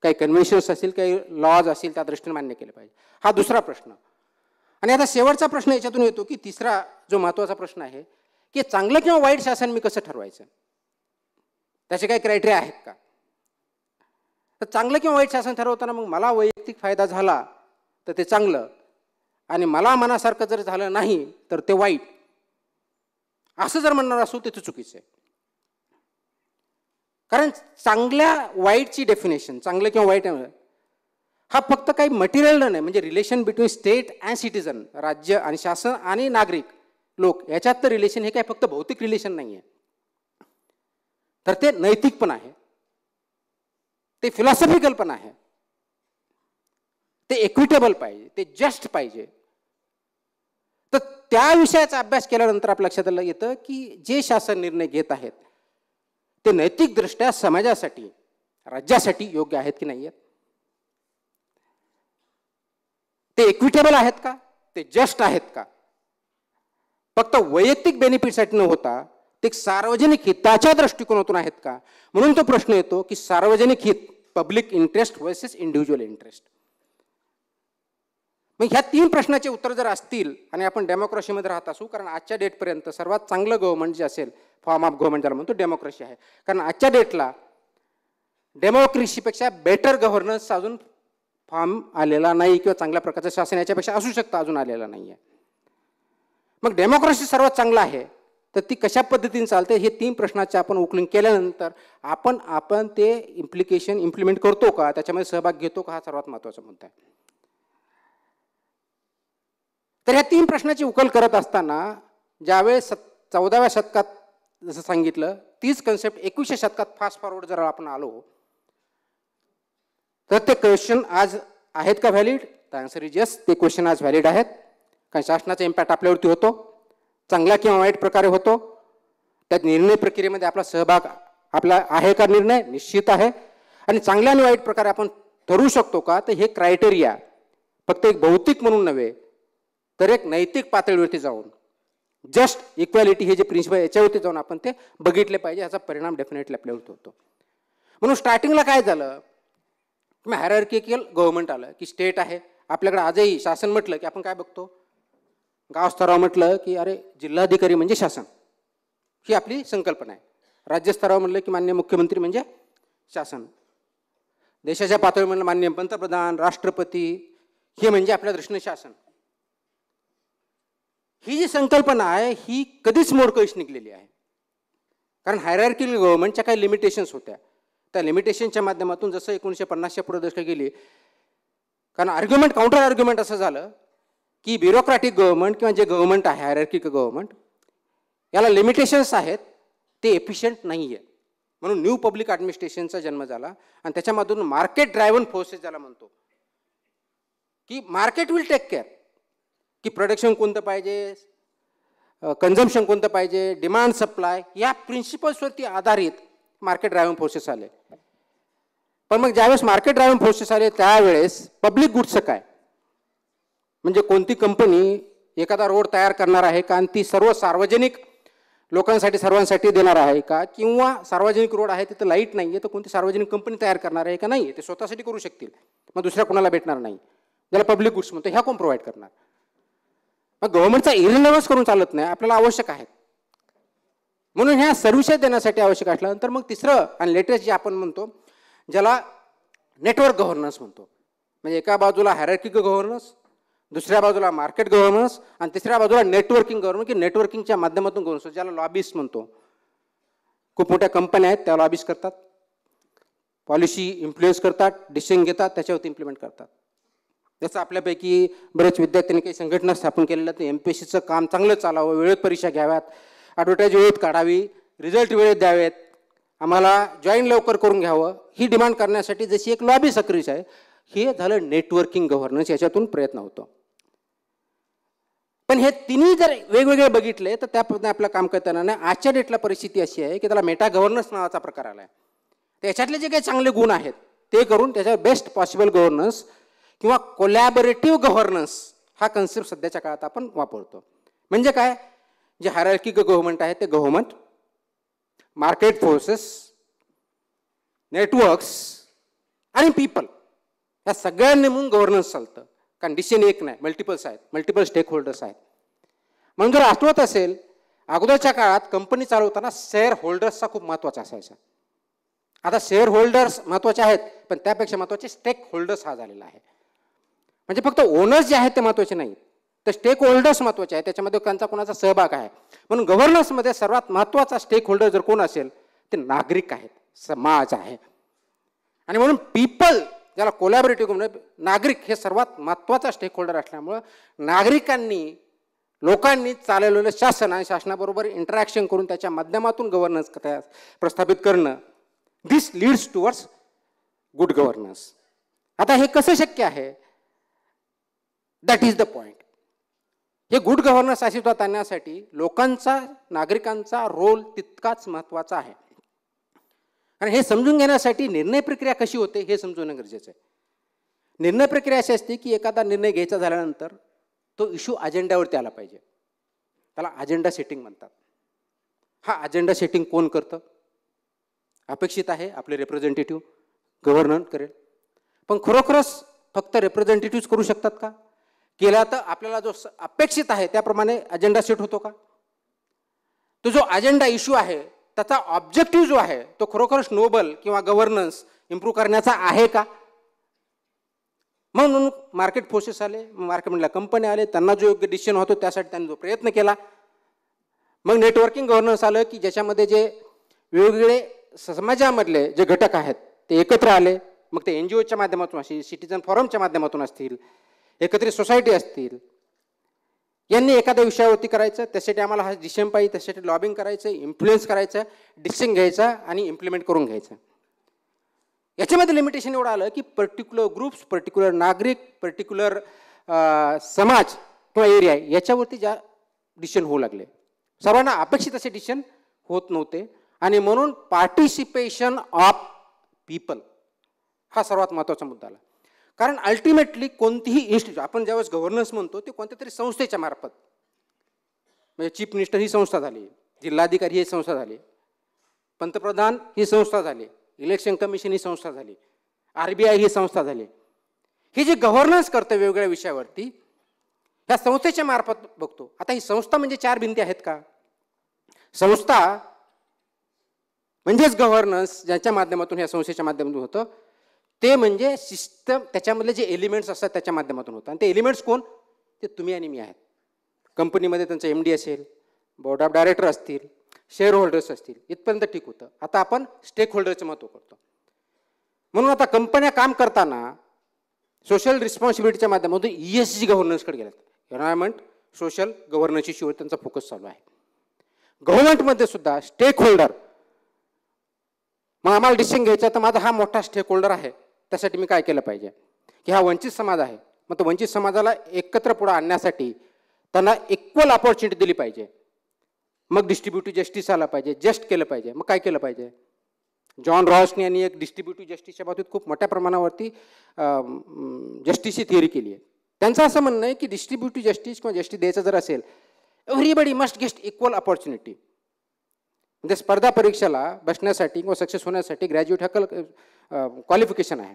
[SPEAKER 1] काही कन्व्हेन्शन्स असतील, काही लॉज असतील, त्या दृष्टीने मान्य केलं पाहिजे. हा दुसरा प्रश्न. आणि आता शेवटचा प्रश्न याच्यातून येतो की तिसरा जो महत्त्वाचा प्रश्न आहे की चांगलं किंवा वाईट शासन मी कसं ठरवायचं, त्याचे काही क्रायटेरिया आहेत का. तर चांगलं किंवा वाईट शासन ठरवताना मग मला वैयक्तिक फायदा झाला तर ते चांगलं, आणि मला मनासारखं जर झालं नाही तर ते वाईट, असं जर म्हणणार असू तर ते चुकीचं आहे. कारण चांगल्या वाईटची डेफिनेशन, चांगलं किंवा वाईट हा फक्त काही मटेरियल नाही, म्हणजे relation between state and citizen, राज्य आणि शासन आणि नागरिक लोक याच्यात तर रिलेशन हे काही फक्त भौतिक रिलेशन नाही आहे, तर ते नैतिक पण आहे, ते फिलॉसॉफिकल पण आहे, ते इक्विटेबल पाहिजे, ते जस्ट पाहिजे. तर त्या विषयाचा अभ्यास केल्यानंतर आपल्या लक्षात येतं की जे शासन निर्णय घेत आहेत ते नैतिकदृष्ट्या समाजासाठी, राज्यासाठी योग्य आहेत की नाही आहेत, ते इक्विटेबल आहेत का, ते जस्ट आहेत का, फक्त वैयक्तिक बेनिफिटसाठी न होता ते सार्वजनिक हिताच्या दृष्टिकोनातून आहेत का. म्हणून तो प्रश्न येतो की सार्वजनिक हित, public interest versus individual interest. मग ह्या 3 प्रश्नाचे उत्तर जर असतील आणि आपण डेमोक्रेसीमध्ये राहत असू, कारण आजच्या डेटपर्यंत सर्वात चांगलं गव्हर्नमेंट जे असेल, फॉर्म ऑफ गव्हर्नमेंट ज्याला म्हणतो, डेमोक्रेसी आहे. कारण आजच्या डेटला डेमोक्रेसीपेक्षा बेटर गव्हर्नन्स अजून फॉर्म आलेला नाही, किंवा चांगल्या प्रकारचं शासन याच्यापेक्षा असू शकतं अजून आलेला नाही आहे. मग डेमोक्रेसी सर्वात चांगलं आहे तर ती कशा पद्धतीने चालते, हे 3 प्रश्नाचे आपण उकलिंग केल्यानंतर आपण ते इम्प्लिमेंट करतो का, त्याच्यामध्ये सहभाग घेतो का, हा सर्वात महत्त्वाचा मुद्दा आहे. तर ह्या 3 प्रश्नाची उकल करत असताना ज्यावेळेस 14व्या शतकात जसं सांगितलं, तीच कन्सेप्ट 21व्या शतकात फास्ट फॉरवर्ड जर आपण आलो तर ते क्वेश्चन आज आहेत का व्हॅलिड. तर आन्सर इज यस, ते क्वेश्चन आज व्हॅलिड आहेत. कारण शासनाचा इम्पॅक्ट आपल्यावरती होतो, चांगला किंवा वाईट प्रकारे होतो. त्यात निर्णय प्रक्रियेमध्ये आपला सहभाग आपला आहे का, निर्णय निश्चित आहे. आणि चांगल्या आणि वाईट प्रकारे आपण ठरवू शकतो का, तर हे क्रायटेरिया फक्त एक भौतिक म्हणून नव्हे तर एक नैतिक पातळीवरती जाऊन, जस्ट इक्वॅलिटी हे जे प्रिन्सिपल याच्यावरती जाऊन आपण ते बघितले पाहिजे. याचा परिणाम डेफिनेटली आपल्यावरती होतो. म्हणून स्टार्टिंगला काय झालं, मग हायरार्किकल गव्हर्नमेंट आलं की स्टेट आहे. आपल्याकडे आजही शासन म्हटलं की आपण काय बघतो, गाव स्तरावर म्हटलं की अरे जिल्हाधिकारी म्हणजे शासन, ही आपली संकल्पना आहे. राज्य स्तरावर म्हटलं की माननीय मुख्यमंत्री म्हणजे शासन. देशाच्या पातळीवर म्हणलं माननीय पंतप्रधान, राष्ट्रपती, हे म्हणजे आपल्या दृष्टीने शासन. ही जी संकल्पना आहे ही कधीच मोडकळीस निघलेली आहे. कारण हायरार्किकल गव्हर्नमेंटच्या काही लिमिटेशन्स होत्या. त्या लिमिटेशनच्या माध्यमातून जसं 1950च्या पुढे दशक गेली, कारण आर्ग्युमेंट काउंटर आर्ग्युमेंट असं झालं की ब्युरोक्रॅटिक गव्हर्नमेंट किंवा जे गव्हर्नमेंट आहे हायरार्किकल गव्हर्नमेंट, याला लिमिटेशन्स आहेत, ते एफिशियंट नाही आहे. म्हणून न्यू पब्लिक ॲडमिनिस्ट्रेशनचा जन्म झाला आणि त्याच्यामधून मार्केट ड्रायव्हन फोर्सेस ज्याला म्हणतो की मार्केट विल टेक केअर की प्रोडक्शन कोणतं पाहिजे, कन्झम्पशन कोणतं पाहिजे, डिमांड सप्लाय, या प्रिन्सिपल्सवरती आधारित मार्केट ड्रायव्हन फोर्सेस आले. पण मग ज्यावेळेस मार्केट ड्रायव्हन फोर्सेस आले त्यावेळेस पब्लिक गुड्सचं काय, म्हणजे कोणती कंपनी एखादा रोड तयार करणार आहे का आणि ती सर्व सार्वजनिक लोकांसाठी सर्वांसाठी देणार आहे का, किंवा सार्वजनिक रोड आहे तिथं लाईट नाही आहे तर कोणती सार्वजनिक कंपनी तयार करणार आहे का, नाही ते स्वतःसाठी करू शकतील, मग दुसऱ्या कोणाला भेटणार नाही, ज्याला पब्लिक गुड्स म्हणतो, ह्या कोण प्रोव्हाइड करणार. मग गव्हर्नमेंटचा इरिलेव्हन्स करून चालत नाही, आपल्याला आवश्यक आहे. म्हणून ह्या सर्व्हिसेस देण्यासाठी आवश्यक असल्यानंतर मग तिसरं आणि लेटेस्ट जे आपण म्हणतो ज्याला नेटवर्क गव्हर्नन्स म्हणतो, म्हणजे एका बाजूला हायरार्किकल गव्हर्नन्स, दुसऱ्या बाजूला मार्केट गव्हर्नन्स आणि तिसऱ्या बाजूला नेटवर्किंग गव्हर्नन्स, की नेटवर्किंगच्या माध्यमातून गव्हर्नन्स, ज्याला लॉबिस्ट म्हणतो. खूप मोठ्या कंपन्या आहेत त्या लॉबिस्ट करतात, पॉलिसी इन्फ्लुएन्स करतात, डिसिजन घेतात, त्याच्यावरती इम्प्लिमेंट करतात. जसं आपल्यापैकी बरेच विद्यार्थ्यांनी काही संघटना स्थापन केलेल्या, तर MPSCचं काम चांगलं चालावं, वेळेत परीक्षा घ्याव्यात, ॲडव्हर्टाईज वेळेत काढावी, रिझल्ट वेळेत द्यावेत, आम्हाला जॉईन लवकर करून घ्यावं, ही डिमांड करण्यासाठी जशी एक लॉबी सक्रिय आहे, हे झालं नेटवर्किंग गव्हर्नन्स, याच्यातून प्रयत्न होतो. पण हे तिन्ही जर वेगवेगळे बघितले तर त्या पद्धतीने आपलं काम करताना नाही. आजच्या डेटला परिस्थिती अशी आहे की त्याला मेटा गव्हर्नन्स नावाचा प्रकार आला आहे. त्याच्यातले जे काही चांगले गुण आहेत ते करून त्याच्यावर बेस्ट पॉसिबल गव्हर्नन्स किंवा कोलॅबोरेटिव्ह गव्हर्नन्स हा कन्सेप्ट सध्याच्या काळात आपण वापरतो. म्हणजे काय, जे हायरार्किकल गव्हर्नमेंट आहे ते गव्हर्नमेंट, मार्केट फोर्सेस, नेटवर्क्स आणि पीपल, या सगळ्यांनी म्हणून गव्हर्नन्स चालतं. कारण डिसिजन एक नाही, मल्टिपल्स आहेत, मल्टिपल स्टेक होल्डर्स आहेत. म्हणून जर आठवत असेल अगोदरच्या काळात कंपनी चालवताना शेअर होल्डर्सचा खूप महत्त्वाचा असायचा. आता शेअर होल्डर्स महत्त्वाचे आहेत पण त्यापेक्षा महत्त्वाचे स्टेक होल्डर्स हा झालेला आहे. म्हणजे फक्त ओनर्स जे आहेत ते महत्त्वाचे नाही, तर स्टेक होल्डर्स महत्त्वाचे आहेत, त्याच्यामध्ये त्यांचा कोणाचा सहभाग आहे. म्हणून गव्हर्नन्समध्ये सर्वात महत्त्वाचा स्टेक होल्डर जर कोण असेल ते नागरिक आहेत, समाज आहे. आणि म्हणून पीपल ज्याला कोलॅबोरेटिव्ह म्हणजे नागरिक हे सर्वात महत्त्वाचा स्टेक होल्डर असल्यामुळं नागरिकांनी लोकांनी चालवलेलं शासन आणि शासनाबरोबर इंटरॅक्शन करून त्याच्या माध्यमातून गव्हर्नन्स प्रस्थापित करणं, this leads towards good governance. आता हे कसं शक्य आहे, दॅट इज द पॉइंट. हे गुड गव्हर्नन्स अस्तित्वात आणण्यासाठी लोकांचा, नागरिकांचा रोल तितकाच महत्त्वाचा आहे. आणि हे समजून घेण्यासाठी निर्णय प्रक्रिया कशी होते हे समजवणं गरजेचं आहे. निर्णय प्रक्रिया अशी असते की एखादा निर्णय घ्यायचा झाल्यानंतर तो इश्यू अजेंड्यावरती आला पाहिजे. त्याला अजेंडा सेटिंग म्हणतात. हा अजेंडा सेटिंग कोण करतं? अपेक्षित आहे आपले रिप्रेझेंटेटिव्ह गव्हर्नर करेल. पण खरोखरच फक्त रिप्रेझेंटेटिव्ह करू शकतात का? केला तर आपल्याला जो अपेक्षित आहे त्याप्रमाणे अजेंडा सेट होतो का? तो जो अजेंडा इश्यू आहे त्याचा ऑब्जेक्टिव्ह जो आहे तो खरोखरच नोबल किंवा गव्हर्नन्स इम्प्रूव्ह करण्याचा आहे का? म्हणून मार्केट फोर्सेस आले, मार्केटमधल्या कंपन्या आले, त्यांना जो योग्य डिसिजन होतो त्यासाठी त्यांनी जो प्रयत्न केला. मग नेटवर्किंग गव्हर्नन्स आलं की ज्याच्यामध्ये जे वेगवेगळे समाजामधले जे घटक आहेत ते एकत्र आले. मग ते NGOच्या माध्यमातून असतील, सिटीजन फॉरमच्या माध्यमातून असतील, एकत्रित सोसायटी असतील, यांनी एखाद्या विषयावरती करायचं. त्यासाठी आम्हाला हा डिसिजन पाहिजे, त्यासाठी लॉबिंग करायचं, इन्फ्लुएन्स करायचं, डिसिजन घ्यायचा आणि इम्प्लिमेंट करून घ्यायचं. याच्यामध्ये लिमिटेशन एवढं आलं की पर्टिक्युलर ग्रुप्स, पर्टिक्युलर नागरिक, पर्टिक्युलर समाज किंवा एरिया याच्यावरती ज्या डिसिजन होऊ लागले, सर्वांना अपेक्षित असे डिसिजन होत नव्हते. आणि म्हणून पार्टिसिपेशन ऑफ पीपल हा सर्वात महत्त्वाचा मुद्दा आला. कारण अल्टिमेटली कोणतीही इन्स्टिट्यूट, आपण ज्यावेळेस गव्हर्नन्स म्हणतो ते कोणत्या तरी संस्थेच्या मार्फत, म्हणजे चीफ मिनिस्टर ही संस्था झाली, जिल्हाधिकारी ही संस्था झाली, पंतप्रधान ही संस्था झाली, इलेक्शन कमिशन ही संस्था झाली, RBI ही संस्था झाली. ही जी गव्हर्नन्स करतं वेगवेगळ्या विषयावरती ह्या संस्थेच्या मार्फत बघतो. आता ही संस्था म्हणजे चार भिंती आहेत का? संस्था म्हणजेच गव्हर्नन्स ज्याच्या माध्यमातून ह्या संस्थेच्या माध्यमातून होतं ते म्हणजे सिस्टम, त्याच्यामधले जे एलिमेंट्स असतात त्याच्या माध्यमातून होतं. आणि ते एलिमेंट्स कोण? ते तुम्ही आणि मी आहेत. कंपनीमध्ये त्यांचं MD असेल, बोर्ड ऑफ डायरेक्टर असतील, शेअर होल्डर्स असतील, इथपर्यंत ठीक होतं. आता आपण स्टेक होल्डरचं महत्त्व करतो. म्हणून आता कंपन्या काम करताना सोशल रिस्पॉन्सिबिलिटीच्या माध्यमातून ESG गव्हर्नन्सकडे गेल्यात. एन्व्हायरमेंट सोशल गव्हर्नन्स इश्यूवर त्यांचा फोकस चालू आहे. गव्हर्नमेंटमध्ये सुद्धा स्टेक होल्डर, मग आम्हाला डिसिजन घ्यायचा तर माझा हा मोठा स्टेक होल्डर आहे, त्यासाठी मी काय केलं पाहिजे की हा वंचित समाज आहे, मग तो वंचित समाजाला एकत्र पुढे आणण्यासाठी त्यांना इक्वल अपॉर्च्युनिटी दिली पाहिजे. मग डिस्ट्रीब्युटिव्ह जस्टिस आला पाहिजे, जस्ट केलं पाहिजे. मग काय केलं पाहिजे? जॉन रॉसने यांनी एक डिस्ट्रीब्युटिव्ह जस्टिसच्या बाबतीत खूप मोठ्या प्रमाणावरती जस्टिसची थिअरी केली आहे. त्यांचं असं म्हणणं आहे की डिस्ट्रीब्युटिव्ह जस्टिस किंवा जस्टिस द्यायचं जर असेल, everybody must get equal opportunity. म्हणजे स्पर्धा परीक्षेला बसण्यासाठी किंवा सक्सेस होण्यासाठी ग्रॅज्युएट हा क्वालिफिकेशन आहे.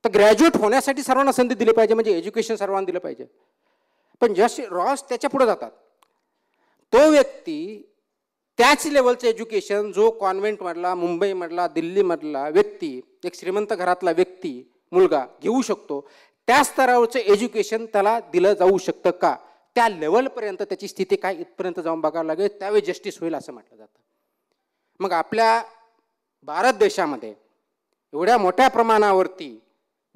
[SPEAKER 1] तर ग्रॅज्युएट होण्यासाठी सर्वांना संधी दिली पाहिजे, म्हणजे एज्युकेशन सर्वांना दिलं पाहिजे. पण जस्ट रॉस त्याच्या पुढे जातात. तो व्यक्ती त्याच लेवलचं एज्युकेशन जो कॉन्व्हेंटमधला, मुंबईमधला, दिल्लीमधला व्यक्ती, एक श्रीमंत घरातला व्यक्ती, मुलगा घेऊ शकतो, त्या स्तरावरचं एज्युकेशन त्याला दिलं जाऊ शकतं का? त्या लेवलपर्यंत त्याची स्थिती काय इथपर्यंत जाऊन बघावं लागेल, त्यावेळी जस्टिस होईल असं म्हटलं जातं. मग आपल्या भारत देशामध्ये एवढ्या मोठ्या प्रमाणावरती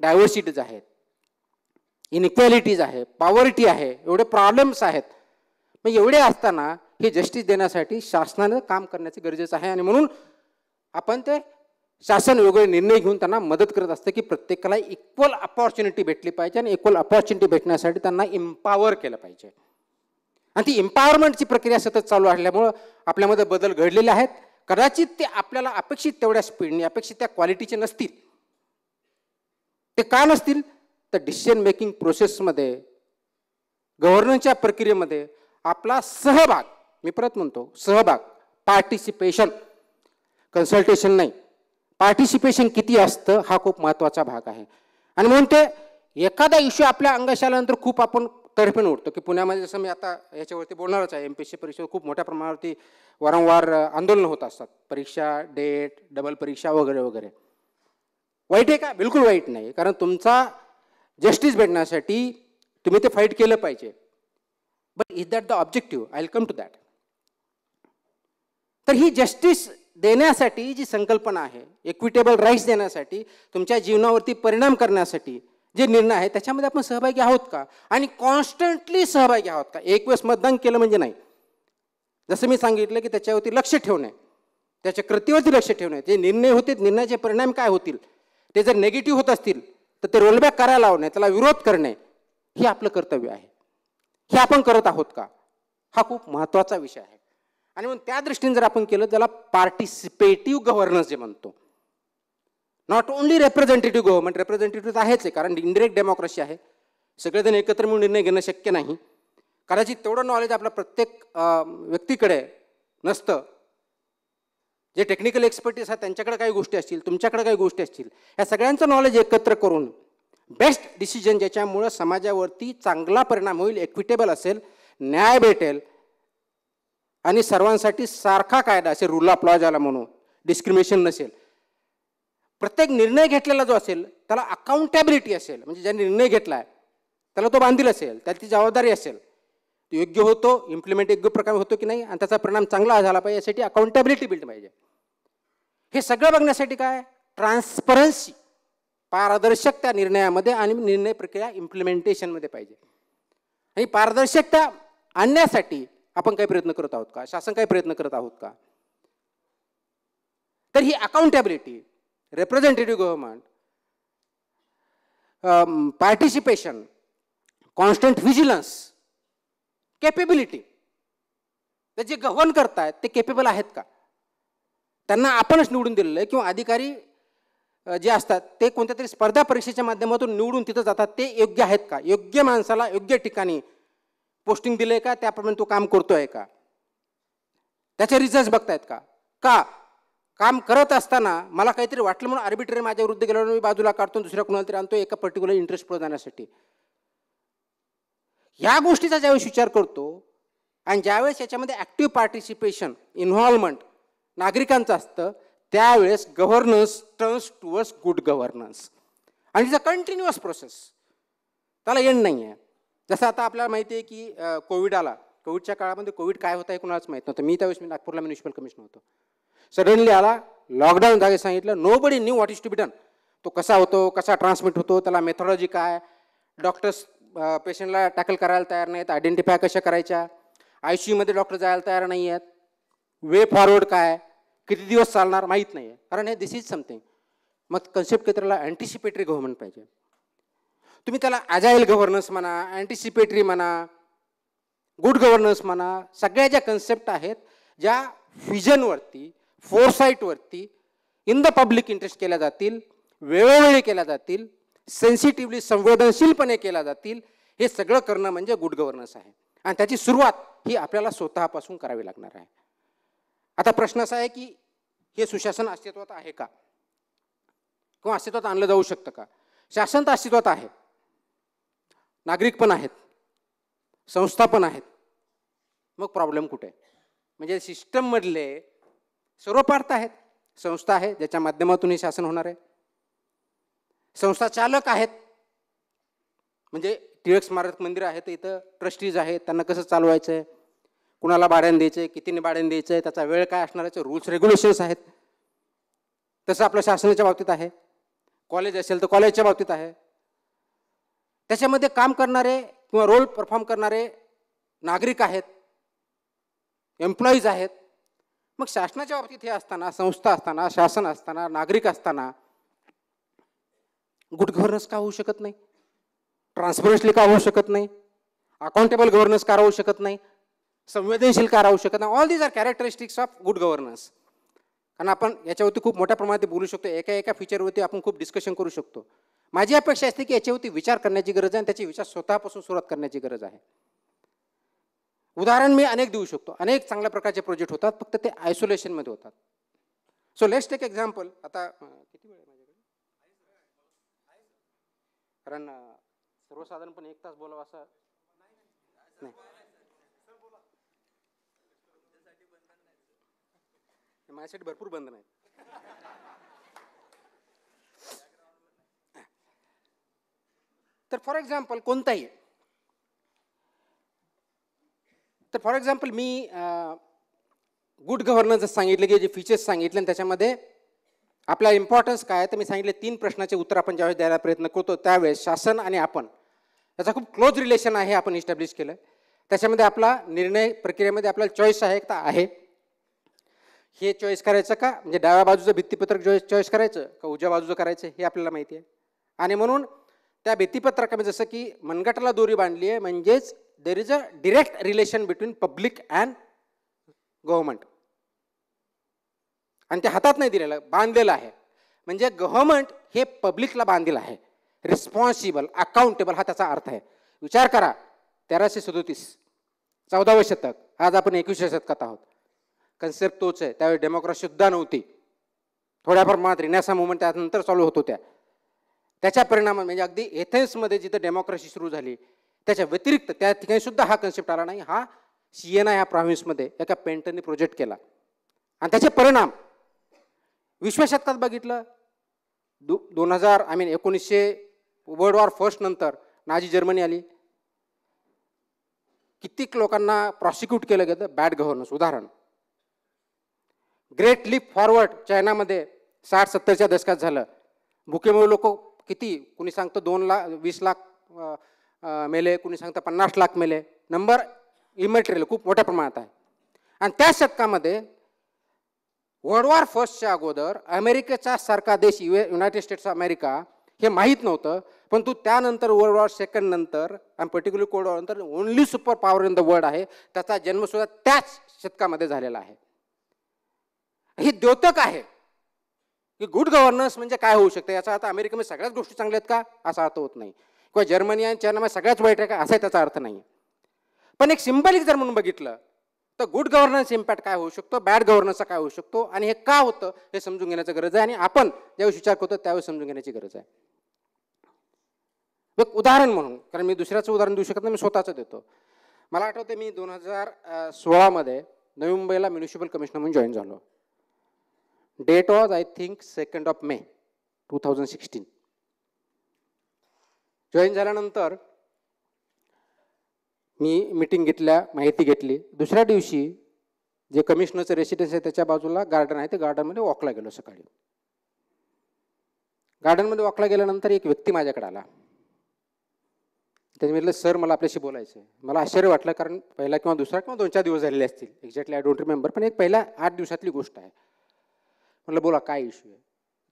[SPEAKER 1] डायव्हर्सिटीज आहेत, इनइक्वॅलिटीज आहे, पॉवर्टी आहे, एवढे प्रॉब्लेम्स आहेत. मग एवढे असताना हे जस्टिस देण्यासाठी शासनानं काम करण्याचे गरजेचं आहे. आणि म्हणून आपण ते शासन वेगवेगळे निर्णय घेऊन त्यांना मदत करत असतं की प्रत्येकाला इक्वल अपॉर्च्युनिटी भेटली पाहिजे. आणि इक्वल अपॉर्च्युनिटी भेटण्यासाठी त्यांना इम्पावर केलं पाहिजे. आणि ती इम्पॉवरमेंटची प्रक्रिया सतत चालू असल्यामुळं आपल्यामध्ये बदल घडलेले आहेत. कदाचित ते आपल्याला अपेक्षित तेवढ्या स्पीडने, अपेक्षित त्या क्वालिटीचे नसतील. ते का नसतील? तर डिसिजन मेकिंग प्रोसेसमध्ये, गव्हर्नन्सच्या प्रक्रियेमध्ये आपला सहभाग, मी परत म्हणतो सहभाग, पार्टिसिपेशन, कन्सल्टेशन नाही, पार्टिसिपेशन किती असतं हा खूप महत्त्वाचा भाग आहे. आणि म्हणून ते एखादा इश्यू आपल्या अंगाशी आल्यानंतर खूप आपण तडफेन उठतो की पुण्यामध्ये जसं मी आता याच्यावरती बोलणारच आहे, MPSC परीक्षेवर खूप मोठ्या प्रमाणावरती वारंवार आंदोलन होत असतात. परीक्षा, डेट, डबल परीक्षा वगैरे वगैरे. वाईट आहे का? बिलकुल वाईट नाही. कारण तुमचा जस्टिस भेटण्यासाठी तुम्ही ते फाईट केलं पाहिजे. But is that the objective? I will come to that. तर ही जस्टिस देण्यासाठी जी संकल्पना आहे, इक्विटेबल राईट्स देण्यासाठी, तुमच्या जीवनावरती परिणाम करण्यासाठी जे निर्णय आहे त्याच्यामध्ये आपण सहभागी आहोत का? आणि कॉन्स्टंटली सहभागी आहोत का? एक वेळेस मतदान केलं म्हणजे नाही. जसं मी सांगितलं की त्याच्यावरती लक्ष ठेवणे, त्याच्या कृतीवरती लक्ष ठेवणे, जे निर्णय होतील, निर्णयाचे परिणाम काय होतील, ते जर निगेटिव्ह होत असतील तर ते रोलबॅक करायला लावणे, त्याला विरोध करणे, हे आपलं कर्तव्य आहे. हे आपण करत आहोत का, हा खूप महत्त्वाचा विषय आहे. आणि म्हणून त्या दृष्टीने जर आपण केलं त्याला पार्टिसिपेटिव्ह गव्हर्नन्स जे म्हणतो, not only representative government, representative आहेच आहे कारण इनडिरेक्ट डेमोक्रेसी आहे, सगळेजण एकत्र मिळून निर्णय घेणं शक्य नाही, कदाचित तेवढं नॉलेज आपल्या प्रत्येक व्यक्तीकडे नसतं, जे टेक्निकल एक्सपर्टीज आहेत त्यांच्याकडे काही गोष्टी असतील, तुमच्याकडे काही गोष्टी असतील, या सगळ्यांचं नॉलेज एकत्र करून बेस्ट डिसिजन ज्याच्यामुळं समाजावरती चांगला परिणाम होईल, इक्विटेबल असेल, न्याय भेटेल आणि सर्वांसाठी सारखा कायदा असेल, रूल ऑफ लॉ ज्याला म्हणू, डिस्क्रिमिनेशन नसेल, प्रत्येक निर्णय घेतलेला जो असेल त्याला अकाउंटेबिलिटी असेल, म्हणजे ज्याने निर्णय घेतला आहे त्याला तो बांधील असेल, त्याची जबाबदारी असेल, तो योग्य होतो, इम्प्लिमेंट योग्य प्रकारे होतो की नाही आणि त्याचा परिणाम चांगला झाला पाहिजे, यासाठी अकाउंटेबिलिटी बिल्ड पाहिजे. हे सगळं बघण्यासाठी काय, ट्रान्सपरन्सी, पारदर्शकता निर्णयामध्ये आणि निर्णय प्रक्रिया इम्प्लिमेंटेशनमध्ये पाहिजे. आणि पारदर्शकता आणण्यासाठी आपण काही प्रयत्न करत आहोत का, शासन काही प्रयत्न करत आहोत का. तर ही accountability, representative government, participation, constant vigilance, capability, ते जे गव्हर्न करतायत ते केपेबल आहेत का, त्यांना आपणच निवडून दिलेलं आहे किंवा अधिकारी जे असतात ते कोणत्या तरी स्पर्धा परीक्षेच्या माध्यमातून निवडून तिथं जातात, ते योग्य आहेत का, योग्य माणसाला योग्य ठिकाणी पोस्टिंग दिले का, त्याप्रमाणे तो काम करतोय का, त्याचे रिझल्ट बघतायत का. का काम करत असताना मला काहीतरी वाटलं म्हणून आर्बिट्ररी माझ्या विरुद्ध गेल्यावर मी बाजूला काढतो, दुसऱ्या कुणाला तरी आणतो एका पर्टिक्युलर इंटरेस्ट पुढे जाण्यासाठी. या गोष्टीचा ज्यावेळेस विचार करतो आणि ज्यावेळेस याच्यामध्ये ॲक्टिव्ह पार्टिसिपेशन, इन्व्हॉल्वमेंट नागरिकांचं असतं, त्यावेळेस governance turns towards good governance. आणि इट्स अ कंटिन्युअस प्रोसेस, त्याला एंड नाही आहे. जसं आता आपल्याला माहिती आहे की कोविड आला, कोविडच्या काळामध्ये कोविड काय होतं हे कुणालाच माहीत नव्हतं. मी त्यावेळेस नागपूरला म्युनिसिपल कमिशनर होतो. सडनली आला, लॉकडाऊन जागे सांगितलं, nobody knew what is to be done. तो कसा होतो, कसा ट्रान्समिट होतो, त्याला मेथॉडॉलॉजी काय, डॉक्टर्स पेशंटला टॅकल करायला तयार नाहीत, आयडेंटिफाय कशा करायच्या, ICUमध्ये डॉक्टर जायला तयार नाही आहेत, वे फॉरवर्ड काय, किती दिवस चालणार माहीत नाही आहे, कारण हे दिस इज समथिंग. मग कन्सेप्ट त्याला अँटिसिपेटरी गव्हर्नमेंट पाहिजे. तुम्ही त्याला अजाईल गव्हर्नन्स म्हणा, अँटिसिपेटरी म्हणा, गुड गव्हर्नन्स म्हणा, सगळ्या ज्या कन्सेप्ट आहेत ज्या व्हिजनवरती, फोरसाईटवरती, इन द पब्लिक इंटरेस्ट केल्या जातील, वेळोवेळी केल्या जातील, सेन्सिटिव्हली संवेदनशीलपणे केल्या जातील, हे सगळं करणं म्हणजे गुड गव्हर्नन्स आहे. आणि त्याची सुरुवात ही आपल्याला स्वतःपासून करावी लागणार आहे. आता प्रश्न असा आहे की हे सुशासन अस्तित्वात आहे का, किंवा अस्तित्वात आणलं जाऊ शकतं का. शासन तर अस्तित्वात आहे, नागरिक पण आहेत, संस्था पण आहेत, मग प्रॉब्लेम कुठे. म्हणजे सिस्टममधले सर्व पार्ट आहेत. संस्था आहे ज्याच्या माध्यमातून हे शासन होणार आहे, संस्था चालक आहेत, म्हणजे टिळक स्मारक मंदिर आहे तर इथं ट्रस्टीज आहेत, त्यांना कसं चालवायचं आहे, कुणाला भाड्याने द्यायचं आहे, कितीने भाड्याने द्यायचं आहे, त्याचा वेळ काय असणार आहे, रूल्स रेग्युलेशन्स आहेत. तसं आपल्या शासनाच्या बाबतीत आहे. कॉलेज असेल तर कॉलेजच्या बाबतीत आहे. त्याच्यामध्ये काम करणारे किंवा रोल परफॉर्म करणारे नागरिक आहेत, एम्प्लॉईज आहेत. मग शासनाच्या बाबतीत हे असताना, संस्था असताना, शासन असताना, नागरिक असताना गुड गव्हर्नन्स का होऊ शकत नाही, ट्रान्सपरन्सली का होऊ शकत नाही, अकाउंटेबल गव्हर्नन्स का राहू शकत नाही, संवेदनशील का राहू शकत नाही. All these are characteristics of good governance. कारण आपण याच्यावरती खूप मोठ्या प्रमाणात बोलू शकतो, एका फीचरवरती आपण खूप डिस्कशन करू शकतो. माझी अपेक्षा असते की याच्यावरती विचार करण्याची गरज आहे आणि त्याची विचार स्वतःपासून सुरुवात करण्याची गरज आहे. उदाहरण मी अनेक देऊ शकतो, अनेक चांगल्या प्रकारचे प्रोजेक्ट होतात, फक्त ते आयसोलेशनमध्ये होतात. So let's take example. आता किती वेळ आहे माझ्याकडे, कारण सर्वसाधारणपणे 1 तास बोलावं असं नाही. माझ्यासाठी भरपूर बंधन आहेत. तर फॉर एक्झाम्पल कोणताही, तर for example me good governance सांगितलं की जे फीचर्स सांगितले आणि त्याच्यामध्ये आपला इम्पॉर्टन्स काय आहे, तर मी सांगितले 3 प्रश्नाचे उत्तर आपण ज्यावेळेस द्यायला प्रयत्न करतो त्यावेळेस शासन आणि आपण त्याचा खूप क्लोज रिलेशन आहे आपण इस्टॅब्लिश केलं. त्याच्यामध्ये आपला निर्णय प्रक्रियेमध्ये आपल्याला चॉईस आहे का, आहे हे चॉईस करायचं का, म्हणजे डाव्या बाजूचं भित्तीपत्रक चॉईस करायचं का उजव्या बाजूचं करायचं हे आपल्याला माहिती आहे. आणि म्हणून त्या भित्तीपत्रकामध्ये जसं की मनगटाला दोरी बांधली आहे, म्हणजेच there is a direct relation between public and government. आणि ते हातात नाही दिलेलं, बांधलेलं आहे. म्हणजे गव्हर्नमेंट हे पब्लिकला बांधलेलं आहे. रिस्पॉन्सिबल, अकाउंटेबल हा त्याचा अर्थ आहे. विचार करा, 1337, 14वे शतक, आज आपण 21व्या शतकात आहोत. कन्सेप्ट तोच आहे. त्यावेळी डेमोक्रेसी सुद्धा नव्हती. थोड्या प्रमाणात रिनेसा मुवमेंट त्यानंतर चालू होत होत्या. त्याच्या परिणामात म्हणजे अगदी एथेन्समध्ये जिथं डेमोक्रेसी सुरू झाली त्याच्या व्यतिरिक्त त्या ठिकाणी सुद्धा हा कन्सेप्ट आला नाही. हा सिएना ह्या प्रॉव्हिन्समध्ये एका पेंटरने प्रोजेक्ट केला आणि त्याचे परिणाम 20व्या शतकात बघितलं. 1900 वर्ल्ड वॉर फर्स्ट नंतर नाझी जर्मनी आली. कित्येक लोकांना प्रॉसिक्यूट केलं गेलं बॅड गव्हर्नन्स. उदाहरण, ग्रेट लीप फॉरवर्ड चायनामध्ये 60-70च्या दशकात झालं. भुकेमुळे लोक किती, कुणी सांगतं 20 लाख मेले, कुणी सांगतं 50 लाख मेले. नंबर इमॅटेरियल खूप मोठ्या प्रमाणात आहे. आणि त्या शतकामध्ये वर्ल्ड वॉर फर्स्टच्या अगोदर अमेरिकेचा सारखा देश, युनायटेड स्टेट्स ऑफ अमेरिका, हे माहीत नव्हतं. परंतु त्यानंतर वर्ल्ड वॉर सेकंड नंतर आणि पर्टिक्युलर कोल्ड वॉर नंतर only super power in the world आहे. त्याचा जन्मसुद्धा त्याच शतकामध्ये झालेला आहे. हे द्योतक आहे की गुड गव्हर्नन्स म्हणजे काय होऊ शकते. याचा अर्थ अमेरिकेमध्ये सगळ्याच गोष्टी चांगल्या आहेत का, असा अर्थ होत नाही. किंवा जर्मनी आणि चायनामध्ये सगळ्याच वाईट आहे का, असा त्याचा अर्थ नाही. पण एक सिंबॉलिक जर म्हणून बघितलं तर गुड गव्हर्नन्स इम्पॅक्ट काय होऊ शकतो, बॅड गव्हर्नन्सचा काय होऊ शकतो आणि हे का होतं हे समजून घेण्याची गरज आहे. आणि आपण ज्यावेळी विचार करतो त्यावेळी समजून घेण्याची गरज आहे. एक उदाहरण म्हणून, कारण मी दुसऱ्याचं उदाहरण देऊ शकत नाही, मी स्वतःचं देतो. मला आठवते मी 2016 नवी मुंबईला म्युनिसिपल कमिशनर म्हणून जॉईन झालो. Date was I think 2 May 2016. Join झाल्यानंतर मी मीटिंग घेतल्या, माहिती घेतली. दुसऱ्या दिवशी जे कमिशनरचं रेसिडेन्स आहे त्याच्या बाजूला गार्डन आहे, ते गार्डनमध्ये वॉकला गेलो. सकाळी गार्डनमध्ये वॉकला गेल्यानंतर एक व्यक्ती माझ्याकडे आला. त्याने म्हटलं, सर मला आपल्याशी बोलायचं आहे. मला आश्चर्य वाटलं, कारण पहिला किंवा दुसरा किंवा 2-4 दिवस झालेले असतील, एक्झॅक्टली आय डोंट रिमेंबर, पण एक पहिल्या 8 दिवसातली गोष्ट आहे. म्हटलं बोला काय इश्यू आहे.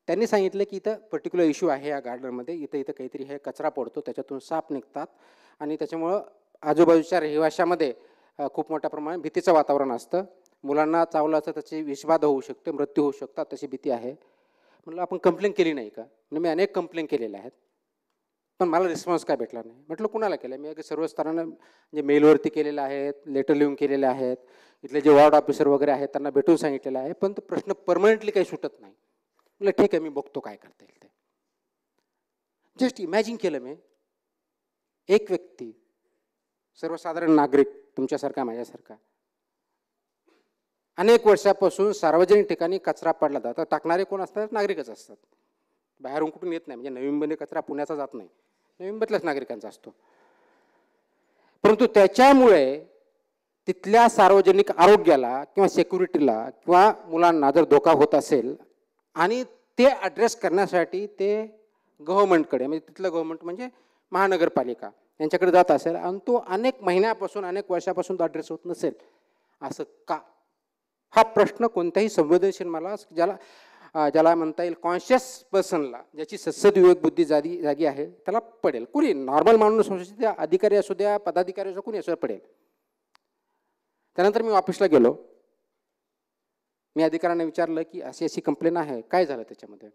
[SPEAKER 1] त्यांनी सांगितलं की इथं पर्टिक्युलर इश्यू आहे या गार्डनमध्ये, इथं काहीतरी हे कचरा पडतो, त्याच्यातून साप निघतात आणि त्याच्यामुळं आजूबाजूच्या रहिवाशामध्ये खूप मोठ्या प्रमाणात भीतीचं वातावरण असतं. मुलांना चावलं असतं त्याची विषबाधा होऊ शकते, मृत्यू होऊ शकतात, तशी भीती आहे. म्हटलं आपण कंप्लेन केली नाही का. म्हणजे मी अनेक कंप्लेन केलेल्या आहेत पण मला रिस्पॉन्स काय भेटला नाही. म्हटलं कुणाला केलं. मी सर्व स्तरांना म्हणजे मेलवरती केलेलं आहेत, लेटर लिहून केलेले आहेत, इथले जे वॉर्ड ऑफिसर वगैरे आहेत त्यांना भेटून सांगितलेलं आहे, पण तो प्रश्न परमनंटली काही सुटत नाही. म्हटलं ठीक आहे, मी बघतो काय करता येईल ते. जस्ट इमॅजिन केलं मी, एक व्यक्ती, सर्वसाधारण नागरिक तुमच्यासारखा माझ्यासारखा, अनेक वर्षापासून सार्वजनिक ठिकाणी कचरा पडला जातो. टाकणारे कोण असतात, नागरिकच असतात. बाहेरून कुठून येत नाही. म्हणजे नवी मुंबईमध्ये कचरा पुण्याचा जात नाही, नवी मुंबईतल्याच नागरिकांचा असतो. परंतु त्याच्यामुळे तिथल्या सार्वजनिक आरोग्याला किंवा सिक्युरिटीला किंवा मुलांना जर धोका होत असेल आणि ते ॲड्रेस करण्यासाठी ते गव्हर्नमेंटकडे, म्हणजे तिथलं गव्हर्नमेंट म्हणजे महानगरपालिका यांच्याकडे जात असेल आणि तो अनेक महिन्यापासून अनेक वर्षापासून तो ॲड्रेस होत नसेल, असं का. हा प्रश्न कोणत्याही संवेदनशील मला ज्याला म्हणता येईल कॉन्शियस पर्सनला, ज्याची सद्विवेक बुद्धी जागी आहे त्याला पडेल. कुणी नॉर्मल माणूस असू द्या, अधिकारी असू द्या, पदाधिकारी असू, कुणी असू पडेल. त्यानंतर मी ऑफिसला गेलो. मी अधिकाऱ्यांना विचारलं की अशी अशी कंप्लेन आहे, काय झालं त्याच्यामध्ये.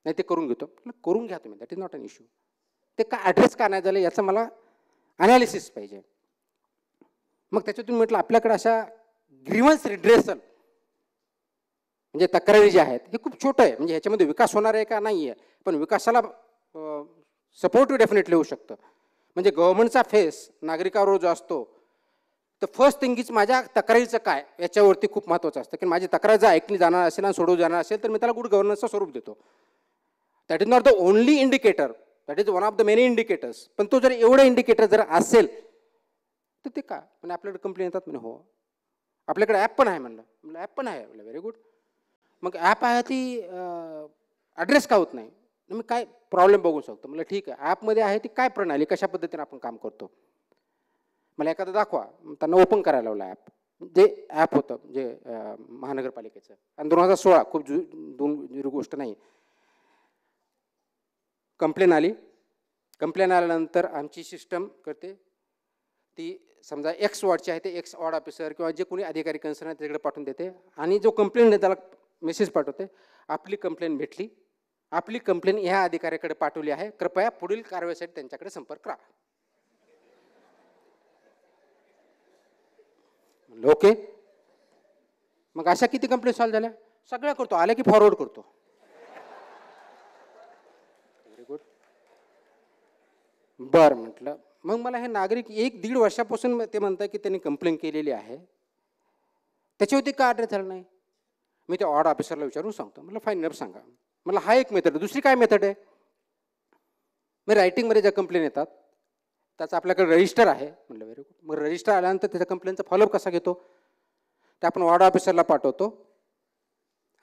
[SPEAKER 1] नाही ते करून घेतो. करून घ्या तुम्ही, that is not an issue. ते का ॲड्रेस का नाही झालं याचं मला ॲनालिसिस पाहिजे. मग त्याच्यातून म्हटलं आपल्याकडे अशा ग्रीव्हन्स रिड्रेसल म्हणजे तक्रारी ज्या आहेत हे खूप छोटं आहे. म्हणजे ह्याच्यामध्ये विकास होणार आहे का नाही आहे, पण विकासाला सपोर्टिव्ह डेफिनेटली होऊ शकतं. म्हणजे गव्हर्नमेंटचा फेस नागरिकावर जो असतो तर फर्स्ट थिंग इज माझ्या तक्रारीचं काय याच्यावरती खूप महत्त्वाचं असतं. की माझी तक्रार जर ऐकली जाणार असेल आणि सोडवली जाणार असेल तर मी त्याला गुड गव्हर्नन्सचं स्वरूप देतो. That is not the only indicator, that is one of the many indicators. पण तो जर एवढं इंडिकेटर जर असेल तर ते का. म्हणजे आपल्याकडे कंप्लेन येतात म्हणे, हो आपल्याकडे ॲप पण आहे. म्हणलं ॲप पण आहे. Very good. मग ॲप आहे ती ॲड्रेस का होत नाही. मी काय प्रॉब्लेम बघू शकतो. म्हटलं ठीक आहे, ॲपमध्ये आहे ती काय प्रणाली, कशा पद्धतीने आपण काम करतो, मला एखादं दाखवा. त्यांना ओपन करायला लावलं ॲप. जे ॲप होतं जे महानगरपालिकेचं, आणि 2016 खूप जुनी गोष्ट नाही. कंप्लेन आली. कंप्लेन आल्यानंतर आमची सिस्टम करते ती समजा एक्स वॉर्डचे आहे ते एक्स वॉर्ड ऑफिसर किंवा जे कोणी अधिकारी कन्सर्न आहे त्याच्याकडे पाठवून देते आणि जो कंप्लेंट आहे त्याला मेसेज पाठवते, आपली कंप्लेंट भेटली, आपली कंप्लेंट ह्या अधिकाऱ्याकडे पाठवली आहे, कृपया पुढील कारवाईसाठी त्यांच्याकडे संपर्क करा. ओके, मग अशा किती कंप्लेंट सॉल्व्ह झाल्या? सगळ्या करतो, आल्या की फॉरवर्ड करतो. Very good. बरं म्हटलं, मग मला हे नागरिक 1-1.5 वर्षापासून ते म्हणतात की त्यांनी कंप्लेंट केलेली आहे, त्याच्यावरती का अड्रेस झालं नाही? मी त्या वॉर्ड ऑफिसरला विचारून सांगतो. म्हटलं फाईन सांगा. मला हा एक मेथड आहे, दुसरी काय मेथड आहे? मी रायटिंगमध्ये ज्या कंप्लेंट येतात त्याचा आपल्याकडे रजिस्टर आहे. म्हटलं व्हेरी गुड. मग रजिस्टर आल्यानंतर त्याच्या कंप्लेंटचा फॉलोअप कसा घेतो? ते आपण वॉर्ड ऑफिसरला पाठवतो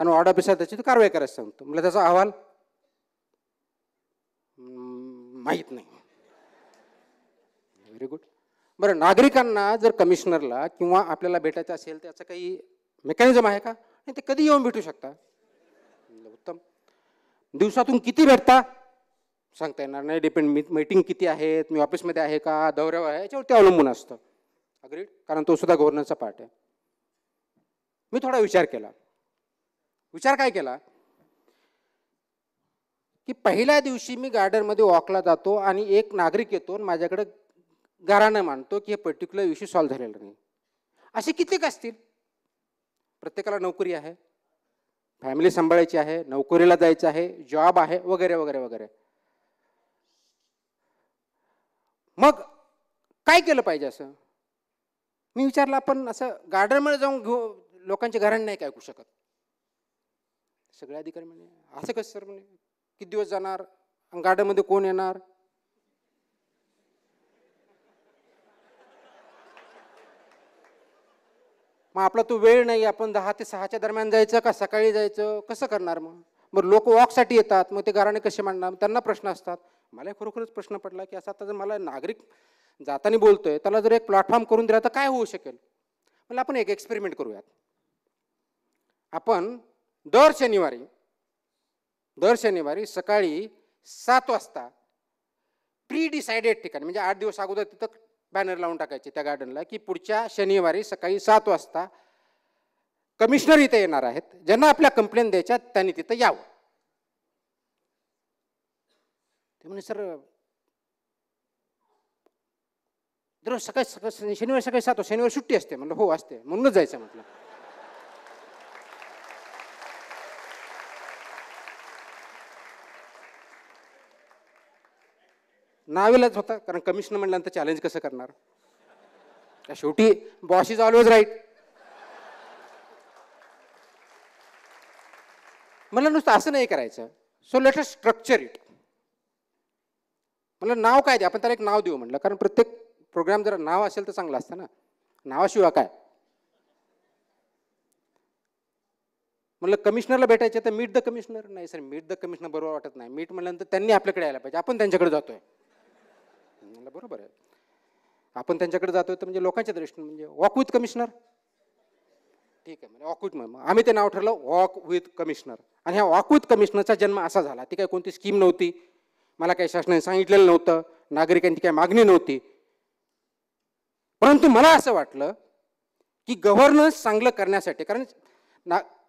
[SPEAKER 1] आणि वॉर्ड ऑफिसर त्याची कारवाई करायला सांगतो. म्हटलं त्याचा अहवाल माहीत नाही. Very good. बरं, नागरिकांना जर कमिशनरला किंवा आपल्याला भेटायचं असेल त्याचं काही मेकॅनिझम आहे का? नाही, ते कधी येऊन भेटू शकता. उत्तम. दिवसातून किती भेटता? सांगता येणार नाही, डिपेंड. मीटिंग किती आहेत, मी ऑफिसमध्ये आहे का, दौऱ्यावर आहे, याच्यावरती अवलंबून असतं. अग्रीड, कारण तो सुद्धा गव्हर्नन्सचा पार्ट आहे. मी थोडा विचार केला. विचार काय केला की पहिल्या दिवशी मी गार्डनमध्ये वॉकला जातो आणि एक नागरिक येतो आणि माझ्याकडे गाऱ्हाणं मांडतो की हे पर्टिक्युलर इश्यू सॉल्व्ह झालेला नाही. असे कित्येक असतील. प्रत्येकाला नोकरी आहे, फॅमिली सांभाळायची आहे, नोकरीला जायचं आहे, जॉब आहे, वगैरे वगैरे वगैरे. मग काय केलं पाहिजे? असं मी विचारलं. आपण असं गार्डनमध्ये जाऊन लोकांचे घराणे नाही काय ऐकू शकत? सगळे अधिकारी म्हणे असं कसं सर? म्हणे किती दिवस जाणार, गार्डनमध्ये कोण येणार? मग आपला तो वेळ नाही, आपण 10 ते 6च्या दरम्यान जायचं का सकाळी जायचं, कसं करणार? मग लोक वॉकसाठी येतात, मग ते घराणे कसे मांडणार? त्यांना प्रश्न असतात. मला खरोखरच प्रश्न पडला की असा आता जर मला नागरिक जाताना बोलतोय, त्याला जर एक प्लॅटफॉर्म करून दिला तर काय होऊ शकेल? मला आपण एक एक्सपेरिमेंट करूयात. आपण दर शनिवारी सकाळी 7 वाजता प्री डिसाइडेड ठिकाणी, म्हणजे 8 दिवस अगोदर तिथं बॅनर लावून टाकायचे त्या गार्डनला की पुढच्या शनिवारी सकाळी 7 वाजता कमिशनर इथे येणार आहेत, ज्यांना आपल्या कंप्लेंट द्यायच्या त्यांनी तिथं यावं. ते म्हणे सर दररोज सकाळी शनिवारी सकाळी 7 शनिवारी सुट्टी असते. म्हणलं हो असते, म्हणूनच जायचं. म्हटलं नावेलाच होता, कारण कमिशनर म्हणल्यानंतर चॅलेंज कसं करणार? शेवटी बॉस इज ऑलवेज राईट. मला नुसतं असं नाही करायचं. So let us structure it. म्हणलं नाव काय द्या? आपण त्याला एक नाव देऊ म्हटलं, कारण प्रत्येक प्रोग्राम जर नाव असेल तर चांगलं असतं ना. नावाशिवाय काय? म्हणलं कमिशनरला भेटायचे तर मीट द कमिशनर. नाही सर, मीट द कमिशनर बरोबर वाटत नाही. मीट म्हटल्यानंतर त्यांनी आपल्याकडे यायला पाहिजे, आपण त्यांच्याकडे जातोय. म्हणलं बरोबर आहे, आपण त्यांच्याकडे जातोय तर म्हणजे लोकांच्या दृष्टीने म्हणजे वॉक विथ कमिशनर. ठीक आहे, म्हणजे वॉक विथ. आम्ही ते नाव ठरलं वॉक विथ कमिशनर. आणि ह्या वॉक विथ कमिशनरचा जन्म असा झाला, ती काही कोणती स्कीम नव्हती, मला काही शासनाने सांगितलेलं नव्हतं, नागरिकांची काही मागणी नव्हती. परंतु मला असं वाटलं की गव्हर्नन्स चांगलं करण्यासाठी, कारण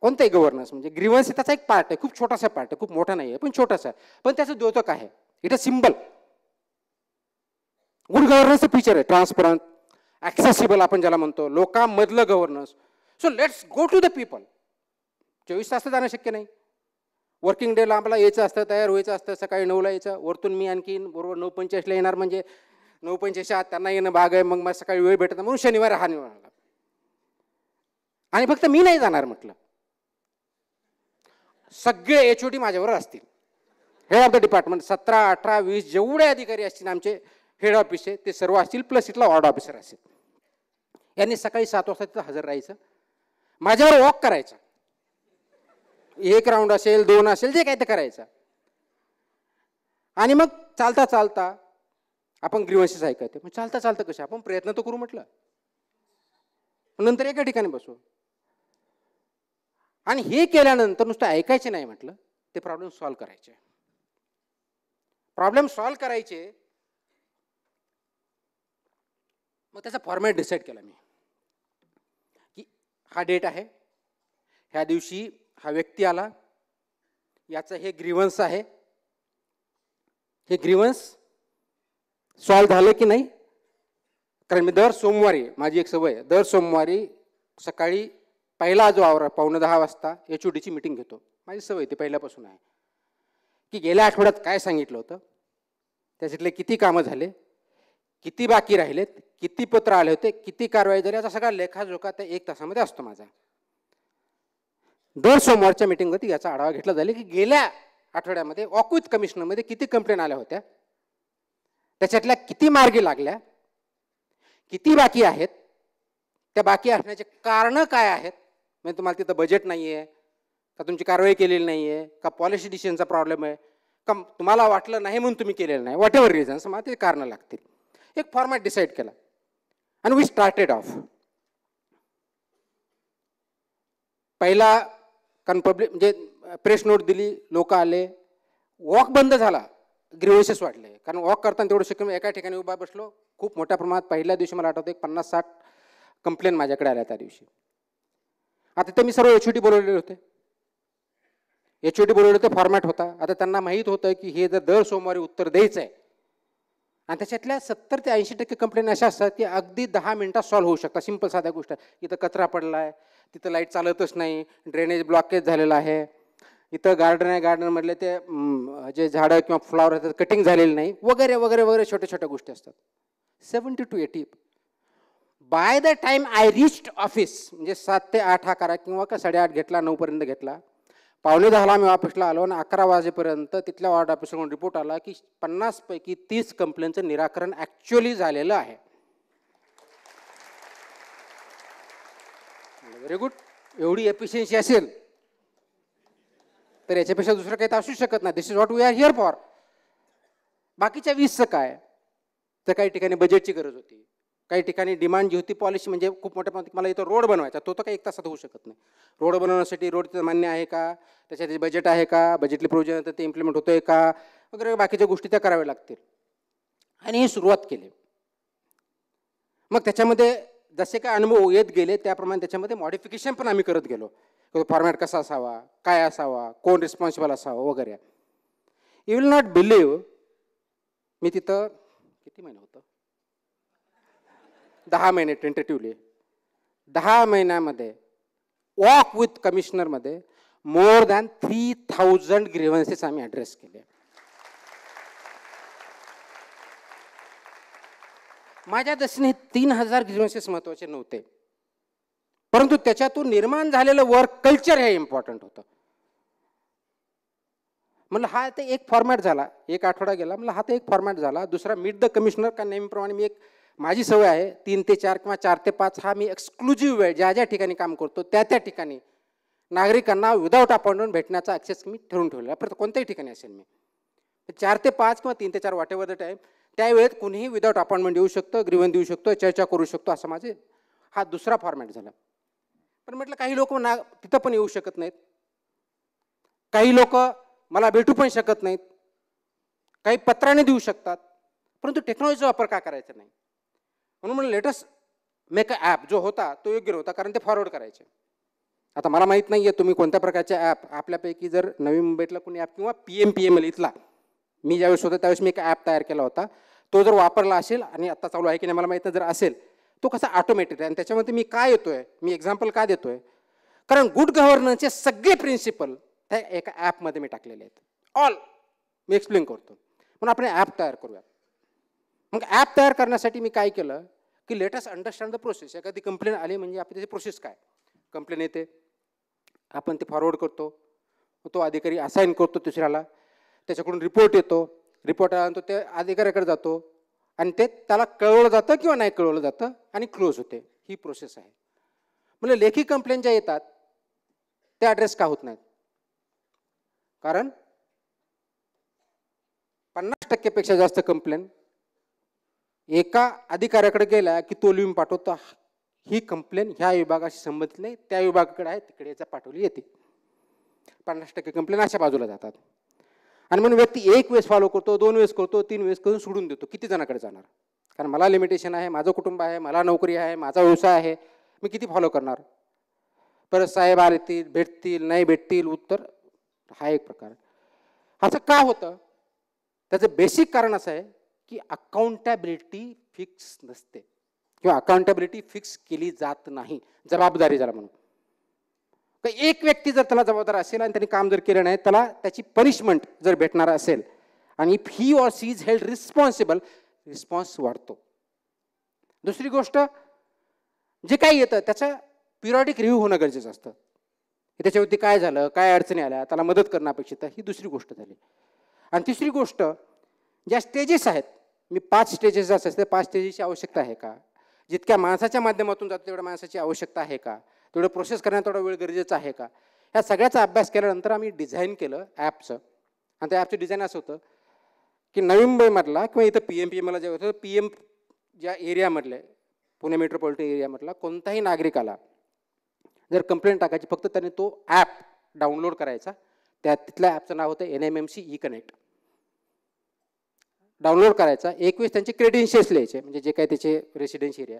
[SPEAKER 1] कोणताही गव्हर्नन्स म्हणजे ग्रीव्हन्स त्याचा एक पार्ट आहे, खूप छोटासा पार्ट आहे, खूप मोठा नाही आहे पण छोटासा आहे, पण त्याचं द्योतक आहे. It a symbol. गुड गव्हर्नन्सचं फीचर आहे ट्रान्सपरंट, ॲक्सेसिबल आपण ज्याला म्हणतो, लोकांमधलं governance. So let's go to the people. 24 तास जाणं शक्य नाही. वर्किंग डेला आम्हाला यायचं असतं, तयार व्हायचं असतं, सकाळी 9ला यायचं, वरतून मी आणखीन बरोबर 9:45ला येणार, म्हणजे 9:45च्या आत त्यांना येणं भाग आहे, मग मला सकाळी वेळ भेटत म्हणून शनिवारी हा निवडला. आणि फक्त मी नाही जाणार म्हटलं, सगळे HOD माझ्याबरोबर असतील, हेड ऑफ द डिपार्टमेंट, 17, 18, 20 जेवढे अधिकारी असतील आमचे हेड ऑफिसचे ते सर्व असतील, प्लस इथला वॉर्ड ऑफिसर असेल. यांनी सकाळी 7 वाजता तिथं हजर राहायचं, माझ्यावर वॉक करायचं, 1 राऊंड असेल 2 असेल जे काय ते करायचं. आणि मग चालता चालता आपण ग्रीव्हन्सेस ऐकायचे. मग चालता चालता कसे आपण प्रयत्न तर करू म्हटलं, नंतर एका ठिकाणी बसू. आणि हे केल्यानंतर नुसतं ऐकायचे नाही म्हटलं, ते प्रॉब्लेम सॉल्व्ह करायचे. प्रॉब्लेम सॉल्व्ह करायचे मग त्याचा फॉर्मॅट डिसाईड केला मी की हा डेट आहे, ह्या दिवशी हा व्यक्ती आला, याचं हे ग्रीवन्स आहे, हे ग्रीवन्स सॉल्व्ह झालं की नाही. कारण मी दर सोमवारी, माझी एक सवय आहे, दर सोमवारी सकाळी पहिला जो आवर 9:45 वाजता HODची मीटिंग घेतो. माझी सवय ती पहिल्यापासून आहे की गेल्या आठवड्यात काय सांगितलं होतं, त्याच्यातले किती कामं झाले, किती बाकी राहिलेत, किती पत्र आले होते, किती कारवाई झाली, याचा सगळा लेखाजोखा त्या 1 तासामध्ये असतो माझा. दर सोमवारच्या मीटिंगवरती याचा आढावा घेतला जाईल की गेल्या आठवड्यामध्ये वॉक विथ कमिशनरमध्ये किती कंप्लेंट आल्या होत्या, त्याच्यातल्या किती मार्गी लागल्या, किती बाकी आहेत, त्या बाकी असण्याचे कारणं काय आहेत. म्हणजे तुम्हाला तिथं बजेट नाही आहे का, तुमची कारवाई केलेली नाही आहे का, पॉलिसी डिसिजनचा प्रॉब्लेम आहे का, तुम्हाला वाटलं नाही म्हणून तुम्ही केलेलं नाही, व्हॉट एव्हर रिझन्स, मला ते कारणं लागतील. एक फॉर्मॅट डिसाईड केला आणि वी स्टार्टेड ऑफ. पहिला कारण पब्लिक म्हणजे प्रेस नोट दिली, लोक आले, वॉक बंद झाला, ग्रीव्हन्सेस वाढले. कारण वॉक करताना तेवढं शिकून एका ठिकाणी उभा बसलो, खूप मोठ्या प्रमाणात पहिल्या दिवशी मला आठवतं 50-60 कंप्लेंट माझ्याकडे आल्या त्या दिवशी. आता ते मी सर्व HOD बोलवलेले होते, HOD बोलवले होते, फॉर्मॅट होता. आता त्यांना माहीत होतं की हे जर दर सोमवारी उत्तर द्यायचं आहे आणि त्याच्यातल्या 70 ते 80% कंप्लेंट अशा असतात की अगदी 10 मिनिटात सॉल्व्ह होऊ शकतात. सिंपल साध्या गोष्ट, इथं कचरा पडला आहे, तिथं लाईट चालतच नाही, ड्रेनेज ब्लॉकेज झालेला आहे, इथं गार्डन आहे, गार्डनमधले ते जे झाडं किंवा फ्लॉवर आहेत कटिंग झालेलं नाही, वगैरे वगैरे वगैरे छोट्या छोट्या गोष्टी असतात. 70 to 80. By the time I reached office, म्हणजे 7 ते 8 हा करा किंवा का 8:30 घेतला, 9पर्यंत घेतला, 9:45 मी ऑफिसला आलो आणि 11 वाजेपर्यंत तिथल्या वॉर्ड ऑफिसकडून रिपोर्ट आला की 50 पैकी 30 कंप्लेंटचं निराकरण ॲक्च्युअली झालेलं आहे. Very good. एवढी एफिशियन्सी असेल तर याच्यापेक्षा दुसरं काही तर असू शकत नाही. This is what we are here for. बाकीच्या 20चं काय, तर काही ठिकाणी बजेटची गरज होती, काही ठिकाणी डिमांड जी होती पॉलिसी, म्हणजे खूप मोठ्या प्रमाणात मला इथं रोड बनवायचा, तो तर काही 1 तासात होऊ शकत नाही. रोड बनवण्यासाठी रोड तिथं मान्य आहे का, त्याच्यात बजेट आहे का, बजेटली प्रोविजन ते इम्प्लिमेंट होतोय का, वगैरे बाकीच्या गोष्टी त्या कराव्या लागतील. आणि ही सुरुवात केली. मग त्याच्यामध्ये जसे काय अनुभव येत गेले त्याप्रमाणे त्याच्यामध्ये मॉडिफिकेशन पण आम्ही करत गेलो. फॉर्मॅट कसा असावा, काय असावा, कोण रिस्पॉन्सिबल असावं वगैरे. यू विल नॉट बिलीव्ह, मी तिथं किती महिने होतं, 10 महिने टेंटेटिव्हली. 10 महिन्यामध्ये walk with कमिशनरमध्ये more than 3000 grievances आम्ही ॲड्रेस केले. माझ्या दृष्टीने 3000 ग्रीव्हन्सेस महत्त्वाचे नव्हते, परंतु त्याच्यातून निर्माण झालेलं वर्क कल्चर हे इम्पॉर्टंट होतं. म्हणलं हा ते एक फॉर्मॅट झाला, 1 आठवडा गेला, म्हणलं हा ते एक फॉर्मॅट झाला. दुसरा मीट द कमिशनर, का नेहमीप्रमाणे मी माझी सवय आहे 3 ते 4 किंवा 4 ते 5 हा मी एक्सक्लुझिव्ह वेळ ज्या ज्या ठिकाणी काम करतो त्या ठिकाणी नागरिकांना विदाऊट अपॉइंटमेंट भेटण्याचा ॲक्सेस मी ठरवून ठेवलेला. परत कोणत्याही ठिकाणी असेल मी 4 ते 5 किंवा 3 ते 4 वॉटेवर द टाईम, त्यावेळेत कुणीही विदाऊट अपॉइंटमेंट येऊ शकतं, ग्रीव्हन्स देऊ शकतो, चर्चा करू शकतो, असं माझे हा दुसरा फॉर्मॅट झाला. पण म्हटलं काही लोक तिथं पण येऊ शकत नाहीत, काही लोक मला भेटू पण शकत नाहीत, काही पत्राने देऊ शकतात, परंतु टेक्नॉलॉजीचा वापर का करायचा नाही. म्हणून म्हणलं लेटस मेक अ ॲप. जो होता तो योग्य होता, कारण ते फॉरवर्ड करायचे. आता मला माहीत नाही आहे तुम्ही कोणत्या प्रकारचे ॲप, आपल्यापैकी जर नवी मुंबईतला कोणी ॲप किंवा PMPML इथला, मी ज्यावेळेस होतो त्यावेळेस मी एक ॲप तयार केला होता, तो जर वापरला असेल आणि आत्ता चालू आहे की नाही मला माहीत नाही, जर असेल तो कसा ऑटोमॅटिक आहे. आणि त्याच्यामध्ये मी काय येतोय, मी एक्झाम्पल का देतोय, कारण गुड गव्हर्नन्सचे सगळे प्रिन्सिपल त्या एका ॲपमध्ये मी टाकलेले आहेत. ऑल मी एक्सप्लेन करतो. म्हणून आपण ॲप तयार करूया. मग ॲप तयार करण्यासाठी मी काय केलं की लेटस अंडरस्टँड द प्रोसेस. एखादी कंप्लेंट आली म्हणजे आपली त्याची प्रोसेस काय, कंप्लेंट येते, आपण ते फॉरवर्ड करतो, तो अधिकारी असाइन करतो दुसऱ्याला, त्याच्याकडून रिपोर्ट येतो, रिपोर्ट आल्यानंतर ते अधिकाऱ्याकडे जातो आणि ते त्याला कळवलं जातं किंवा नाही कळवलं जातं आणि क्लोज होते. ही प्रोसेस आहे. म्हणजे लेखी कंप्लेंट ज्या येतात त्या ॲड्रेस का होत नाहीत, कारण 50% पेक्षा जास्त कंप्लेंट एका अधिकाऱ्याकडे गेला की तो लिहून पाठवतो, ही कंप्लेंट ह्या विभागाशी संबंधित नाही, त्या विभागाकडे आहे, तिकडे याचा पाठवली येते. 50% कंप्लेंट अशा बाजूला जातात. आणि म्हणून व्यक्ती 1 वेळेस फॉलो करतो, 2 वेळेस करतो, 3 वेळेस करून सोडून देतो. किती जणांकडे जाणार. कारण मला लिमिटेशन आहे, माझं कुटुंब आहे, मला नोकरी आहे, माझा व्यवसाय आहे, मी किती फॉलो करणार. परत साहेब आलेतील, भेटतील, नाही भेटतील, उत्तर. हा एक प्रकार. असं का होतं? त्याचं बेसिक कारण असं आहे की अकाउंटेबिलिटी फिक्स नसते किंवा अकाउंटेबिलिटी फिक्स केली जात नाही. जबाबदारी ज्याला म्हणून. एक व्यक्ती जर त्याला जबाबदार असेल आणि त्यांनी काम जर केलं नाही, त्याला त्याची पनिशमेंट जर भेटणार असेल आणि if he or she is held responsible, response वाढतो. दुसरी गोष्ट, जे काही येतं त्याचं पिरियॉडिक रिव्ह्यू होणं गरजेचं असतं. त्याच्यावरती काय झालं, काय अडचणी आल्या, त्याला मदत करणं अपेक्षित आहे, ही दुसरी गोष्ट झाली. आणि तिसरी गोष्ट, ज्या स्टेजेस आहेत, मी 5 स्टेजेस असते, 5 स्टेजेसची आवश्यकता आहे का? जितक्या माणसाच्या माध्यमातून जातो तेवढ्या माणसाची आवश्यकता आहे का? तेवढं प्रोसेस करण्यात तेवढा वेळ गरजेचा आहे का? ह्या सगळ्याचा अभ्यास केल्यानंतर आम्ही डिझाईन केलं ॲपचं. आणि त्या ॲपचं डिझाईन असं होतं की नवी मुंबईमधला किंवा इथं PMPMला जे होतं, PM ज्या एरियामधले, पुणे मेट्रोपॉलिटन एरियामधला कोणताही नागरिकाला जर कंप्लेंट टाकायची, फक्त त्याने तो ॲप डाउनलोड करायचा. तिथल्या ॲपचं नाव होतं NMMC E-Connect. डाउनलोड करायचा. 21 त्यांचे क्रेडेन्शियल्स लिहायचे, म्हणजे जे काही त्याचे रेसिडेन्सी एरिया,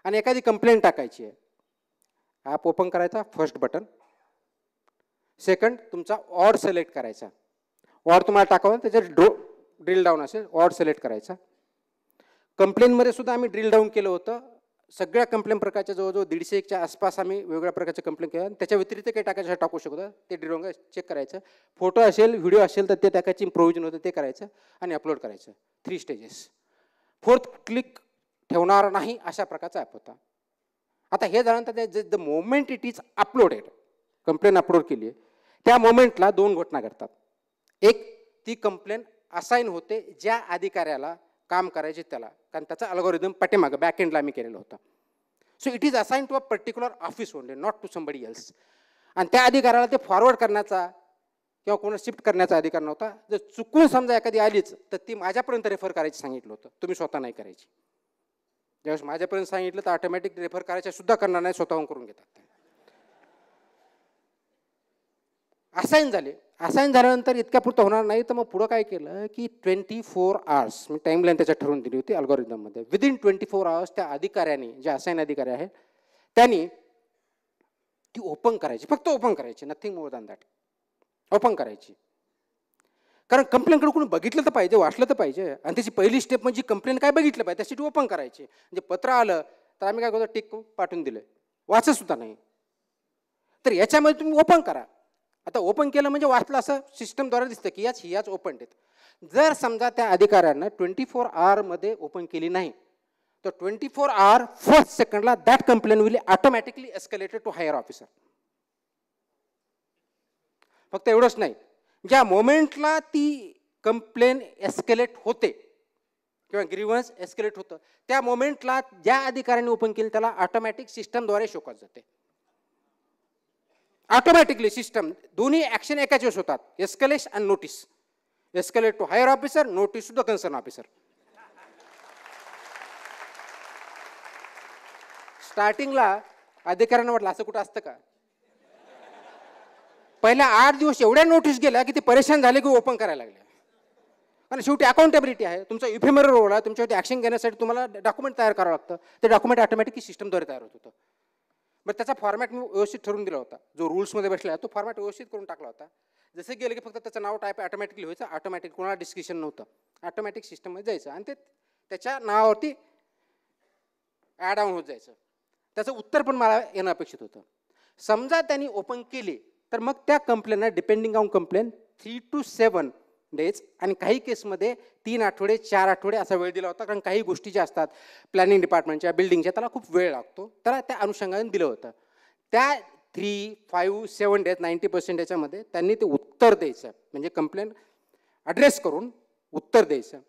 [SPEAKER 1] आणि एखादी कंप्लेंट टाकायची आहे. ॲप ओपन करायचा, फर्स्ट बटन. सेकंड, तुमचा ऑड सिलेक्ट करायचा. ऑड तुम्हाला टाकावं, त्याच्यात ड्रिल डाऊन असेल, ऑड सिलेक्ट करायचा. कंप्लेंटमध्ये सुद्धा आम्ही ड्रिल डाऊन केलं होतं. सगळ्या कंप्लेंट प्रकारच्या जवळजवळ 150च्या आसपास आम्ही वेगवेगळ्या प्रकारचे कंप्लेंट केल्या. त्याच्या व्यतिरिक्त काही टाकायचं टाकू शकतो, ते ड्रिल चेक करायचं. फोटो असेल, व्हिडिओ असेल तर ते टाकायची प्रोव्हिजन होतं, ते करायचं आणि अपलोड करायचं. 3 स्टेजेस. 4th क्लिक ठेवणार नाही अशा प्रकारचा ॲप होता. आता हे झाल्यानंतर the moment it is uploaded, complaint upload केली आहे, त्या मोमेंटला 2 घटना घडतात. एक, ती कंप्लेंट असाइन होते ज्या अधिकाऱ्याला काम करायचे त्याला, कारण त्याचा अल्गोरिदम पाठीमागं बॅक एंडला आम्ही केलेलं होतं. So it is assign to a particular office only, not to somebody else. आणि त्या अधिकाऱ्याला ते फॉरवर्ड करण्याचा किंवा कोणा शिफ्ट करण्याचा अधिकार नव्हता. जर चुकून समजा एखादी आलीच तर ती माझ्यापर्यंत रेफर करायची सांगितलं होतं, तुम्ही स्वतः नाही करायची. ज्यावेळेस माझ्यापर्यंत सांगितलं तर ऑटोमॅटिक रेफर करायच्या सुद्धा करणार नाही, स्वतःहून करून घेतात. असाइन झाले. असाइन झाल्यानंतर इतक्या पुरतं होणार नाही, तर मग पुढं काय केलं की 24 आवर्स मी टाईमलाईन त्याच्यात ठरवून दिली होती अल्गोरिदममध्ये. विदिन 24 आवर्स त्या अधिकाऱ्याने, जे असाइन अधिकारी आहेत त्यांनी ती ओपन करायची, फक्त ओपन करायची, nothing more than that. Open करायची. कारण कंप्लेंटकडे कोणी बघितलं तर पाहिजे, वाचलं तर पाहिजे. आणि त्याची पहिली स्टेप म्हणजे कंप्लेंट काय बघितलं पाहिजे, त्यासाठी ओपन करायची. म्हणजे पत्र आलं तर आम्ही काय करतो, टिक पाठवून दिलं, वाचत सुद्धा नाही. तर याच्यामध्ये तुम्ही ओपन करा. आता ओपन केलं म्हणजे वाचलं असं सिस्टमद्वारे दिसतं की याच ओपन डेत. जर समजा त्या अधिकाऱ्यानं 24 आवरमध्ये ओपन केली नाही तर 24 आवर फर्स्ट सेकंडला that complaint will automatically escalated to higher officer. फक्त एवढंच नाही, ज्या मोमेंटला ती कंप्लेंट एस्केलेट होते किंवा ग्रीव्हन्स एस्केलेट होतं, त्या मोमेंटला ज्या अधिकाऱ्याने ओपन केली त्याला ऑटोमॅटिक सिस्टमद्वारे शोकत जाते. ऑटोमॅटिकली सिस्टम, दोन्ही ऍक्शन एकाच वेळेस होतात, एस्केलेश आणि notice. Escalate to higher officer, notice to the concern officer. स्टार्टिंगला अधिकाऱ्यांना वाटलं असं कुठं असतं का. पहिल्या 8 दिवस एवढ्या नोटीस गेल्या की ते परेशान झाले की ओपन करायला लागले. कारण शेवटी अकाउंटेबिलिटी आहे, तुमचा इफेमेरल रोल आहे, तुमच्यावरती ऍक्शन घेण्यासाठी तुम्हाला डॉक्युमेंट तयार करावं लागतं. ते डॉक्युमेंट ऑटोमॅटिकली सिस्टमद्वारे तयार होत होतं. बट त्याचा फॉर्मॅट मी व्यवस्थित ठरवून दिला होता, जो रूल्समध्ये बसला आहे तो फॉर्मॅट व्यवस्थित करून टाकला होता. जसे गेले की फक्त त्याचं नाव टाईप ऑटोमॅटिकली व्हायचं, ऑटोमॅटिक कोणाला डिस्क्रिप्शन नव्हतं, ऑटोमॅटिक सिस्टममध्ये जायचं आणि ते त्याच्या नावावरती ॲड ऑन होत जायचं. त्याचं उत्तर पण मला येणं अपेक्षित होतं. समजा त्यांनी ओपन केली तर मग त्या कंप्लेंटला depending on complaint 3 to 7 days आणि काही केसमध्ये 3 आठवडे 4 आठवडे असा वेळ दिला होता. कारण काही गोष्टी ज्या असतात प्लॅनिंग डिपार्टमेंटच्या, बिल्डिंगच्या, त्याला खूप वेळ लागतो, त्याला त्या अनुषंगाने दिलं होतं. त्या 3, 5, 7 डेज 90% याच्यामध्ये त्यांनी ते उत्तर द्यायचं, म्हणजे कंप्लेंट ॲड्रेस करून उत्तर द्यायचं.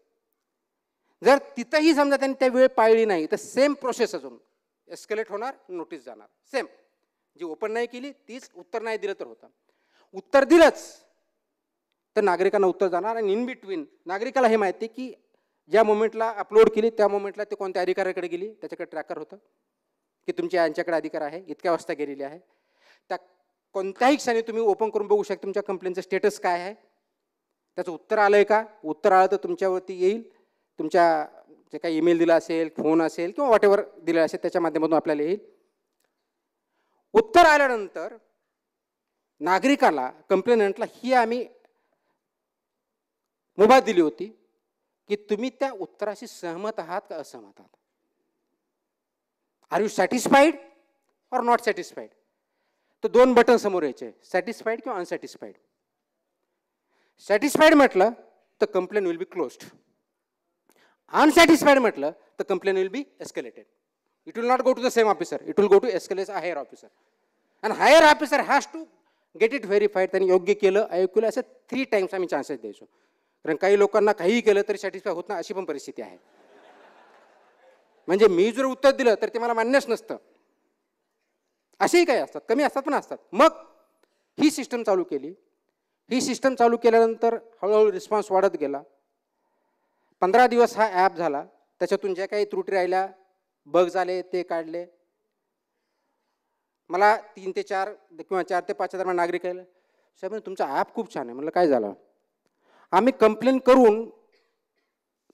[SPEAKER 1] जर तिथंही समजा त्यांनी त्या वेळ पाळली नाही तर सेम प्रोसेस अजून एस्केलेट होणार, नोटीस जाणार. सेम जी ओपन नाही केली तीच, उत्तर नाही दिलं तर होतं. उत्तर दिलंच तर नागरिकांना उत्तर जाणार. आणि इन बिटवीन नागरिकाला हे माहिती की ज्या मोमेंटला अपलोड केली त्या मोमेंटला ते कोणत्या अधिकाऱ्याकडे गेली, त्याच्याकडे ट्रॅकर होतं की तुमच्या यांच्याकडे अधिकार आहे, इतक्या वाजता गेलेली आहे. त्या कोणत्याही क्षणी तुम्ही ओपन करून बघू शकता तुमच्या कंप्लेंटचं स्टेटस काय आहे, त्याचं उत्तर आलं आहे का. उत्तर आलं तर तुमच्यावरती येईल, तुमच्या जे काही ईमेल दिला असेल, फोन असेल किंवा वॉट एव्हर दिलं असेल त्याच्या माध्यमातून आपल्याला येईल. उत्तर आल्यानंतर नागरिकाला, कंप्लेनंटला ही आम्ही मुभा दिली होती की तुम्ही त्या उत्तराशी सहमत आहात का असहमत आहात. आर यू सॅटिस्फाईड और नॉट सॅटिस्फाईड. तर 2 बटन समोर यायचे, सॅटिस्फाईड किंवा अनसॅटिस्फाईड. सॅटिस्फाईड म्हटलं तर complain will be closed. Unsatisfied म्हटलं तर complain will be escalated. It will not go to the same officer, it will go to escalate higher officer. आणि higher officer has to get it verified. त्यांनी योग्य केलं, अयोग्य केलं, असं 3 times आम्ही चान्सेस द्यायचो. कारण काही लोकांना काहीही केलं तरी सॅटिस्फाय होत नाही, अशी पण परिस्थिती आहे. म्हणजे मी जर उत्तर दिलं तर ते मला मान्यच नसतं. असेही काही असतात, कमी असतात पण असतात. मग ही सिस्टम चालू केली. ही सिस्टम चालू केल्यानंतर हळूहळू रिस्पॉन्स वाढत गेला. 15 दिवस हा ॲप झाला. त्याच्यातून ज्या काही त्रुटी राहिल्या, बग्स आले, ते काढले. मला 3 ते 4 किंवा 4 ते 5 दरम्यान नागरिक आले, साहेब तुमचा ॲप खूप छान आहे. म्हणलं काय झालं. आम्ही कंप्लेन करून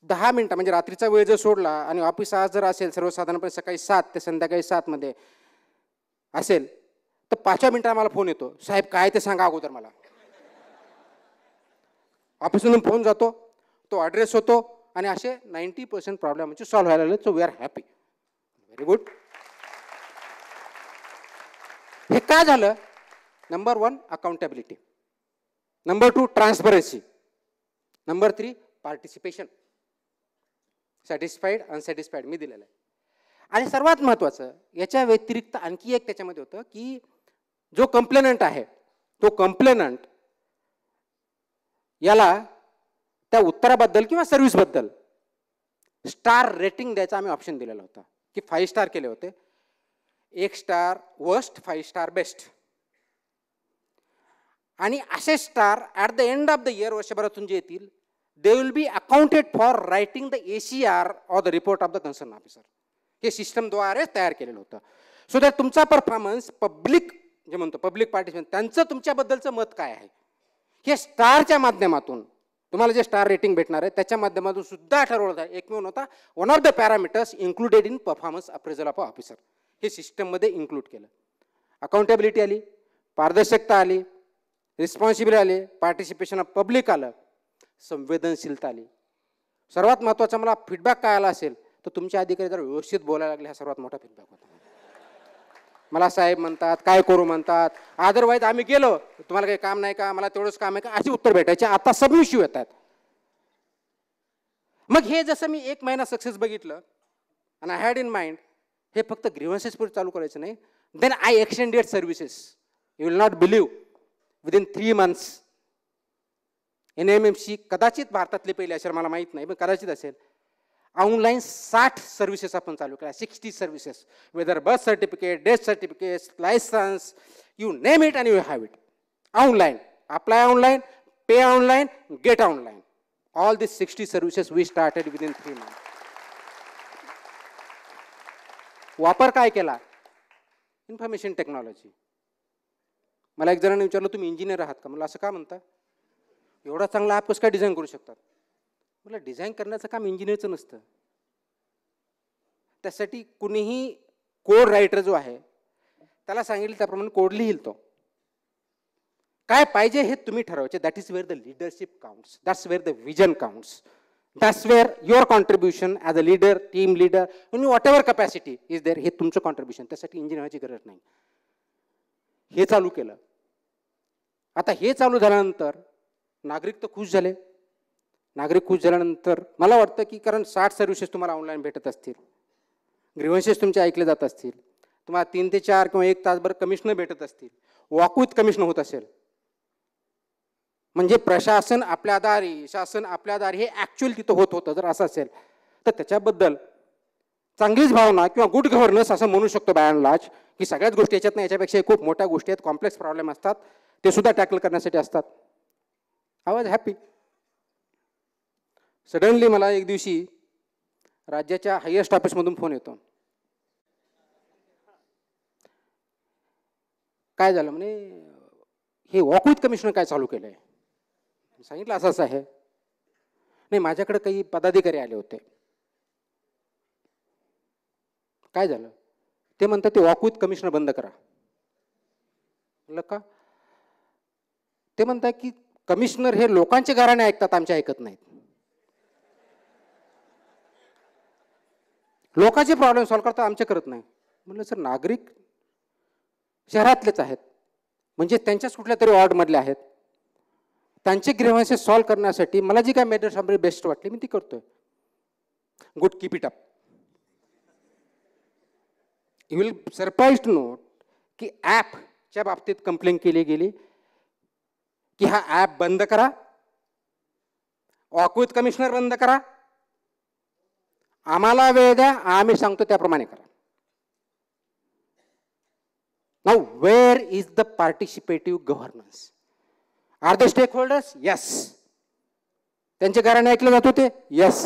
[SPEAKER 1] 10 मिनटं म्हणजे रात्रीचा वेळ जर सोडला आणि ऑफिस आज जर असेल सर्वसाधारणपणे सकाळी 7 ते संध्याकाळी 7 मध्ये असेल तर 5 मिनिटात मला फोन येतो, साहेब काय ते सांगा अगोदर मला. ऑफिसमधून फोन जातो, तो ॲड्रेस होतो आणि असे 90% प्रॉब्लेम म्हणजे सॉल्व्ह व्हायला लागले. So we are happy. Very good. हे काय झालं. Number 1 accountability, number 2 transparency, number 3 participation. Satisfied unsatisfied मी दिलेलं आहे. आणि सर्वात महत्त्वाचं याच्या व्यतिरिक्त आणखी एक त्याच्यामध्ये होतं की जो कंप्लेनंट आहे तो कंप्लेनंट याला त्या उत्तराबद्दल किंवा सर्व्हिसबद्दल स्टार रेटिंग द्यायचा आम्ही ऑप्शन दिलेला होता की 5 स्टार केले होते. 1 स्टार वर्स्ट, 5 स्टार बेस्ट. आणि असे star at the end of the year वर्षभरातून जे येतील they will be accounted for writing the ACR or the report of the concern officer. हे सिस्टमद्वारे तयार केलेलं होतं. सो दॅट तुमचा परफॉर्मन्स पब्लिक जे म्हणतो पब्लिक पार्टिसिपेंट त्यांचं तुमच्याबद्दलचं मत काय आहे हे स्टारच्या माध्यमातून तुम्हाला जे स्टार रेटिंग भेटणार आहे त्याच्या माध्यमातून सुद्धा ठरवलं आहे. एकमेव होता one of the parameters included in performance appraisal of officer. हे सिस्टममध्ये इन्क्लूड केलं. अकाउंटेबिलिटी आली, पारदर्शकता आली, रिस्पॉन्सिबिलिटी आली, पार्टिसिपेशन ऑफ पब्लिक आलं, संवेदनशीलता आली. सर्वात महत्त्वाचा मला फीडबॅक काय आला असेल तर तुमचे अधिकारी जर व्यवस्थित बोलायला लागले, हा सर्वात मोठा फीडबॅक होता. मला साहेब म्हणतात, काय करू म्हणतात, अदरवाईज आम्ही गेलो तुम्हाला काही काम नाही का, मला तेवढंच काम आहे का, अशी उत्तर भेटायचे. आता सबमिशिव्ह येतात. मग हे जसं मी 1 महिना सक्सेस बघितलं आणि आय हॅड इन माइंड हे फक्त ग्रीव्हन्सेस पुढे चालू करायचं नाही. Then I extended services. You will not believe, within 3 months NMMC कदाचित भारतातले पहिले असेल, मला माहीत नाही पण कदाचित असेल, ऑनलाईन 60 सर्व्हिसेस आपण चालू केल्या. 60 services, whether birth certificate, death certificate, licence, you name it and you have it. Online, apply online, pay online, get online. All this 60 services we started within 3 months. वापर काय केला? Information technology. मला एक जणांनी विचारलं तुम्ही इंजिनियर आहात का? मला असं का म्हणता? एवढा चांगला ॲप कसं काय डिझाईन करू शकतात? मला डिझाईन करण्याचं काम इंजिनियरचं नसतं. त्यासाठी कुणीही कोड रायटर जो आहे त्याला सांगितलं त्याप्रमाणे कोड लिहिल. तो काय पाहिजे हे तुम्ही ठरवायचे. That is where the leadership counts, that's where the vision counts, that's where your contribution as a leader, team leader, in whatever capacity is there. हे तुमचं कॉन्ट्रीब्युशन. त्यासाठी इंजिनियरची गरज नाही. हे चालू केलं. आता हे चालू झाल्यानंतर नागरिक तर खुश झाले. नागरिक खुश झाल्यानंतर मला वाटतं की कारण 60 सर्व्हिसेस तुम्हाला ऑनलाईन भेटत असतील, ग्रीव्हन्सेस तुमचे ऐकले जात असतील, तुम्हाला 3 ते 4 किंवा 1 तासभर कमिशनर भेटत असतील, वॉकविथ कमिशन होत असेल, म्हणजे प्रशासन आपल्या दारी, शासन आपल्या दारी हे ॲक्च्युअली तिथं होत होतं. जर असं असेल तर त्याच्याबद्दल चांगलीच भावना किंवा गुड गव्हर्नन्स असं म्हणू शकतो बाय अँड लार्ज. की सगळ्याच गोष्टी याच्यात नाही, याच्यापेक्षा खूप मोठ्या गोष्टी आहेत, कॉम्प्लेक्स प्रॉब्लेम असतात, ते सुद्धा टॅकल करण्यासाठी असतात. I was happy. सडनली मला एक दिवशी राज्याच्या हायेस्ट ऑफिसमधून फोन येतो. काय झालं म्हणे, हे वॉक विथ कमिशनर काय चालू केलं आहे? सांगितलं असं असं आहे. नाही, माझ्याकडे काही पदाधिकारी आले होते काय झालं? ते म्हणतात ते वॉक विथ कमिशनर बंद करा. म्हणलं का? ते म्हणतात की कमिशनर हे लोकांचे घराणे ऐकतात, आमचे ऐकत नाहीत. लोकांचे प्रॉब्लेम सॉल्व्ह करतात, आमचे करत नाही. म्हणलं सर, नागरिक शहरातलेच आहेत, म्हणजे त्यांच्याच कुठल्या तरी वॉर्डमधले आहेत, त्यांचे ग्रीव्हन्सेस सॉल्व्ह करण्यासाठी मला जी काय मेथड बेस्ट वाटली मी ती करतोय. Good, keep it up. You will surprise to note की ॲपच्या बाबतीत कंप्लेंट केली गेली की हा ॲप बंद करा, वॉक विथ कमिशनर बंद करा, आम्हाला वेळ द्या, आम्ही सांगतो त्याप्रमाणे करा. Now where is the participative governance? Are the stakeholders? Yes. त्यांचे घराणे ऐकले जात होते? यस.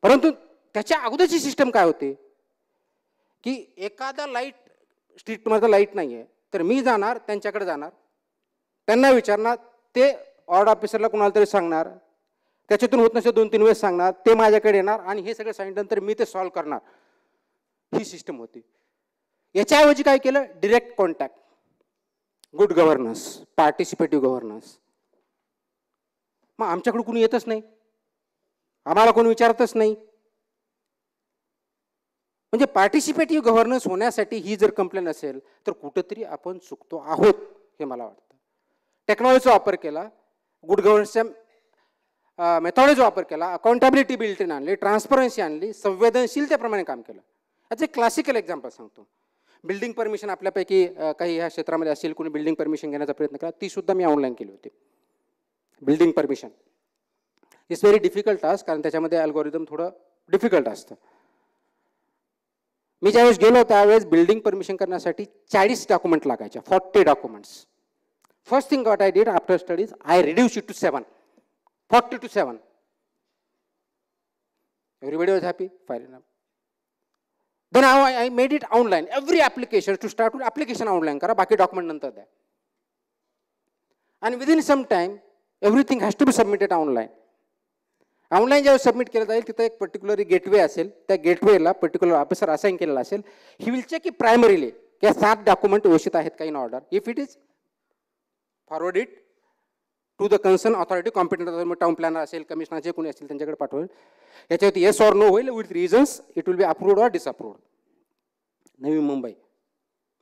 [SPEAKER 1] परंतु त्याच्या अगोदरची सिस्टम काय होती की एखादा लाईट स्ट्रीटमध्ये लाईट नाही आहे तर मी जाणार, त्यांच्याकडे जाणार, त्यांना विचारणार, ते वॉर्ड ऑफिसरला कुणाला तरी सांगणार, त्याच्यातून होत नसेल 2-3 वेळेस सांगणार, ते माझ्याकडे येणार आणि हे सगळं सांगितल्यानंतर मी ते सॉल्व्ह करणार. ही सिस्टम होती. याच्याऐवजी काय केलं? Direct contact, good governance, participative governance. मग आमच्याकडे कोणी येतच नाही, आम्हाला कोणी विचारतच नाही. म्हणजे पार्टिसिपेटिव्ह गव्हर्नन्स होण्यासाठी ही जर कंप्लेंट असेल तर कुठंतरी आपण चुकतो आहोत हे मला वाटतं. टेक्नॉलॉजीचा वापर केला, गुड गव्हर्नन्सच्या मेथॉडॉलॉजीचा वापर केला, अकाउंटेबिलिटी बिल्ट इन आणली, ट्रान्सपरन्सी आणली, संवेदनशीलतेप्रमाणे काम केलं. याचं एक क्लासिकल एक्झाम्पल सांगतो. बिल्डिंग परमिशन आपल्यापैकी काही ह्या क्षेत्रामध्ये असेल, कोणी बिल्डिंग परमिशन घेण्याचा प्रयत्न केला, ती सुद्धा मी ऑनलाईन केली होती. Building permission it's very difficult task, कारण त्याच्यामध्ये अल्गोरिदम थोडं डिफिकल्ट असतं. मी ज्यावेळेस गेलो त्यावेळेस बिल्डिंग परमिशन करण्यासाठी 40 डॉक्युमेंट लागायचे, 40 documents. First thing what I did after studies, I reduce it to 7, 40 to 7. Everybody was happy, fine enough. Then I made it online. Every application, to start with application online करा, बाकी document नंतर द्या. And within some time, everything has to be submitted online. Online ज्यावेळेस submit केलं जाईल तिथं एक particular gateway असेल, त्या गेटवेला पर्टिक्युलर ऑफिसर असाइन केलेला असेल. ही विल चेक की प्रायमरीली या 7 डॉक्युमेंट व्यवस्थित आहेत का in order. If it is, forward it to the concern authority, competent town planner असेल, कमिशनरचे कोणी असेल त्यांच्याकडे पाठवेल. याच्यावरती येस ऑर नो होईल, with reasons it will be approved or disapproved. Navi Mumbai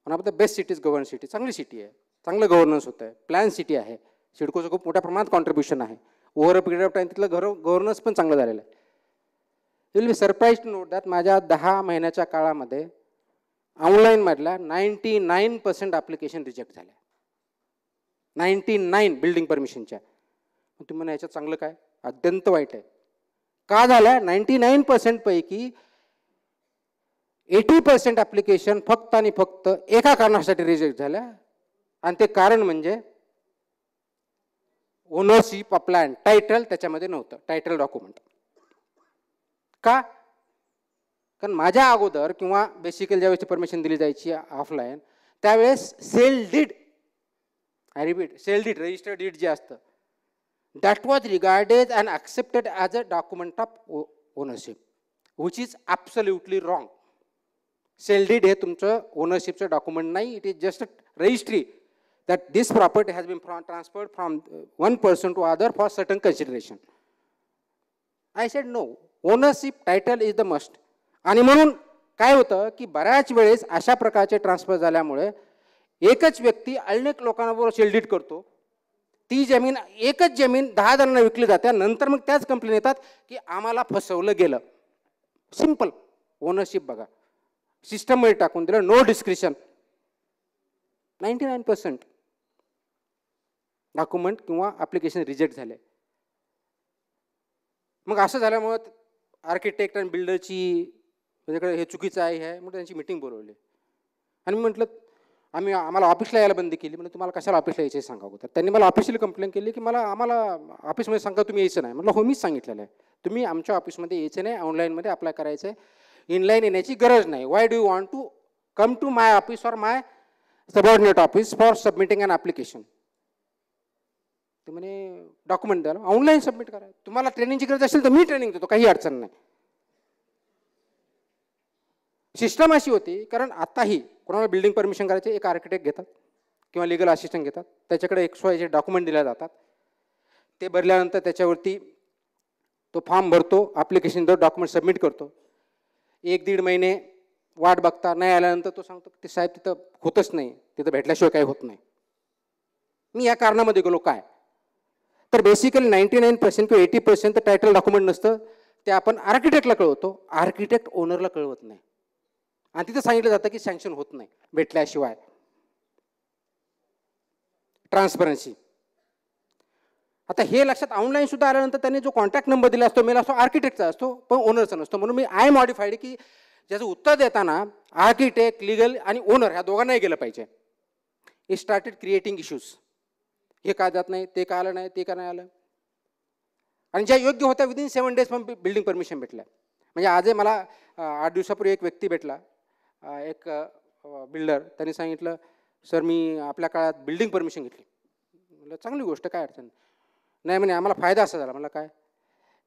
[SPEAKER 1] one of the best cities, govern city, चांगली city आहे, चांगलं गव्हर्नन्स होतं आहे, प्लॅन सिटी आहे, सिडकोचं खूप मोठ्या प्रमाणात कॉन्ट्रीब्युशन आहे. Over a period of time तिथलं गव्हर्नन्स पण चांगलं झालेलं आहे. You will be surprise to note that माझ्या 10 महिन्याच्या काळामध्ये ऑनलाईनमधल्या 99% ॲप्लिकेशन रिजेक्ट झाल्या. 99 बिल्डिंग परमिशनच्या. तुम्ही म्हणा याच्यात चांगलं काय? अत्यंत वाईट आहे. का झालं? 99% पैकी 80% ॲप्लिकेशन फक्त आणि फक्त एका कारणासाठी रिजेक्ट झाल्या, आणि ते कारण म्हणजे ओनरशिप ऑफ लँड, टायटल त्याच्यामध्ये नव्हतं, टायटल डॉक्युमेंट. का? कारण माझ्या अगोदर किंवा बेसिकली ज्यावेळेस परमिशन दिली जायची ऑफलाईन त्यावेळेस sale deed, I repeat, sale deed, registered deed जे असतं, that was regarded and accepted as a document of ownership, which is absolutely wrong. Sale deed हे तुमचं ओनरशिपचं डॉक्युमेंट नाही, it is just a registry that this property has been transferred from one person to other for certain consideration. I said no, ownership title is the must. आणि म्हणून काय होतं की बऱ्याच वेळेस अशा प्रकारचे ट्रान्सफर झाल्यामुळे एकच व्यक्ती अनेक लोकांबरोबर सेल डीड करतो. ती जमीन, एकच जमीन 10 जणांना विकली जाते, नंतर मग त्याच कंप्लेंट येतात की आम्हाला फसवलं गेलं. सिंपल ओनरशिप बघा, सिस्टममध्ये टाकून दिलं, नो डिस्क्रिशन. 99% डॉक्युमेंट किंवा ॲप्लिकेशन रिजेक्ट झाले. मग असं झाल्यामुळं आर्किटेक्ट आणि बिल्डरची माझ्याकडे हे चुकीचं आहे मग त्यांची मीटिंग बोलवली आणि मी म्हटलं आम्हाला ऑफिसला यायला बंदी केली. म्हणजे तुम्हाला कशाला ऑफिसला यायचे सांगा होतं. त्यांनी मला ऑफिशियली कंप्लेंट केली की आम्हाला ऑफिसमध्ये सांगा तुम्ही यायचं नाही. म्हटलं हो मीच सांगितलेलं आहे, तुम्ही आमच्या ऑफिसमध्ये यायचं नाही, ऑनलाईनमध्ये अप्लाय करायचं आहे, इनलाईन येण्याची गरज नाही. Why do you want to come to my office or my subordinate office for submitting an application. ते म्हणे डॉक्युमेंट द्यायला ऑनलाईन सबमिट करा, तुम्हाला ट्रेनिंगची गरज असेल तर मी ट्रेनिंग देतो, काही अडचण नाही. सिस्टम अशी होती, कारण आताही कोणाला बिल्डिंग परमिशन करायचे एक आर्किटेक्ट घेतात किंवा लिगल असिस्टंट घेतात, त्याच्याकडे XYZ डॉक्युमेंट दिले जातात, ते भरल्यानंतर त्याच्यावरती तो फॉर्म भरतो, ॲप्लिकेशन देतो, डॉक्युमेंट सबमिट करतो. 1-1.5 महिने वाट बघता, नाही आल्यानंतर तो सांगतो की साहेब तिथं होतच नाही, तिथं भेटल्याशिवाय काही होत नाही. मी या कारणामध्ये गेलो काय, तर बेसिकली 99% किंवा 80% तर टायटल डॉक्युमेंट नसतं, ते आपण आर्किटेक्टला कळवतो, आर्किटेक्ट ओनरला कळवत नाही, आणि तिथं सांगितलं जातं की सँक्शन होत नाही भेटल्याशिवाय. ट्रान्सपरन्सी. आता हे लक्षात ऑनलाईन सुद्धा आल्यानंतर त्यांनी जो कॉन्टॅक्ट नंबर दिला असतो, मेल असतो, आर्किटेक्टचा असतो, पण ओनरचा नसतो. म्हणून मी मॉडिफाईड की ज्याचं उत्तर देताना आर्किटेक्ट, लिगल आणि ओनर ह्या दोघांनाही गेलं पाहिजे. It started creating issues. हे का जात नाही, ते का आलं नाही, ते का नाही आलं, आणि ज्या योग्य होत्या विदिन 7 days पण बिल्डिंग परमिशन भेटल्या. म्हणजे आजही मला 8 दिवसापूर्वी एक व्यक्ती भेटला, एक बिल्डर. त्यांनी सांगितलं, सर मी आपल्या काळात बिल्डिंग परमिशन घेतली. म्हटलं चांगली गोष्ट, काय अडचण नाही. म्हणे आम्हाला फायदा असा झाला. मला काय,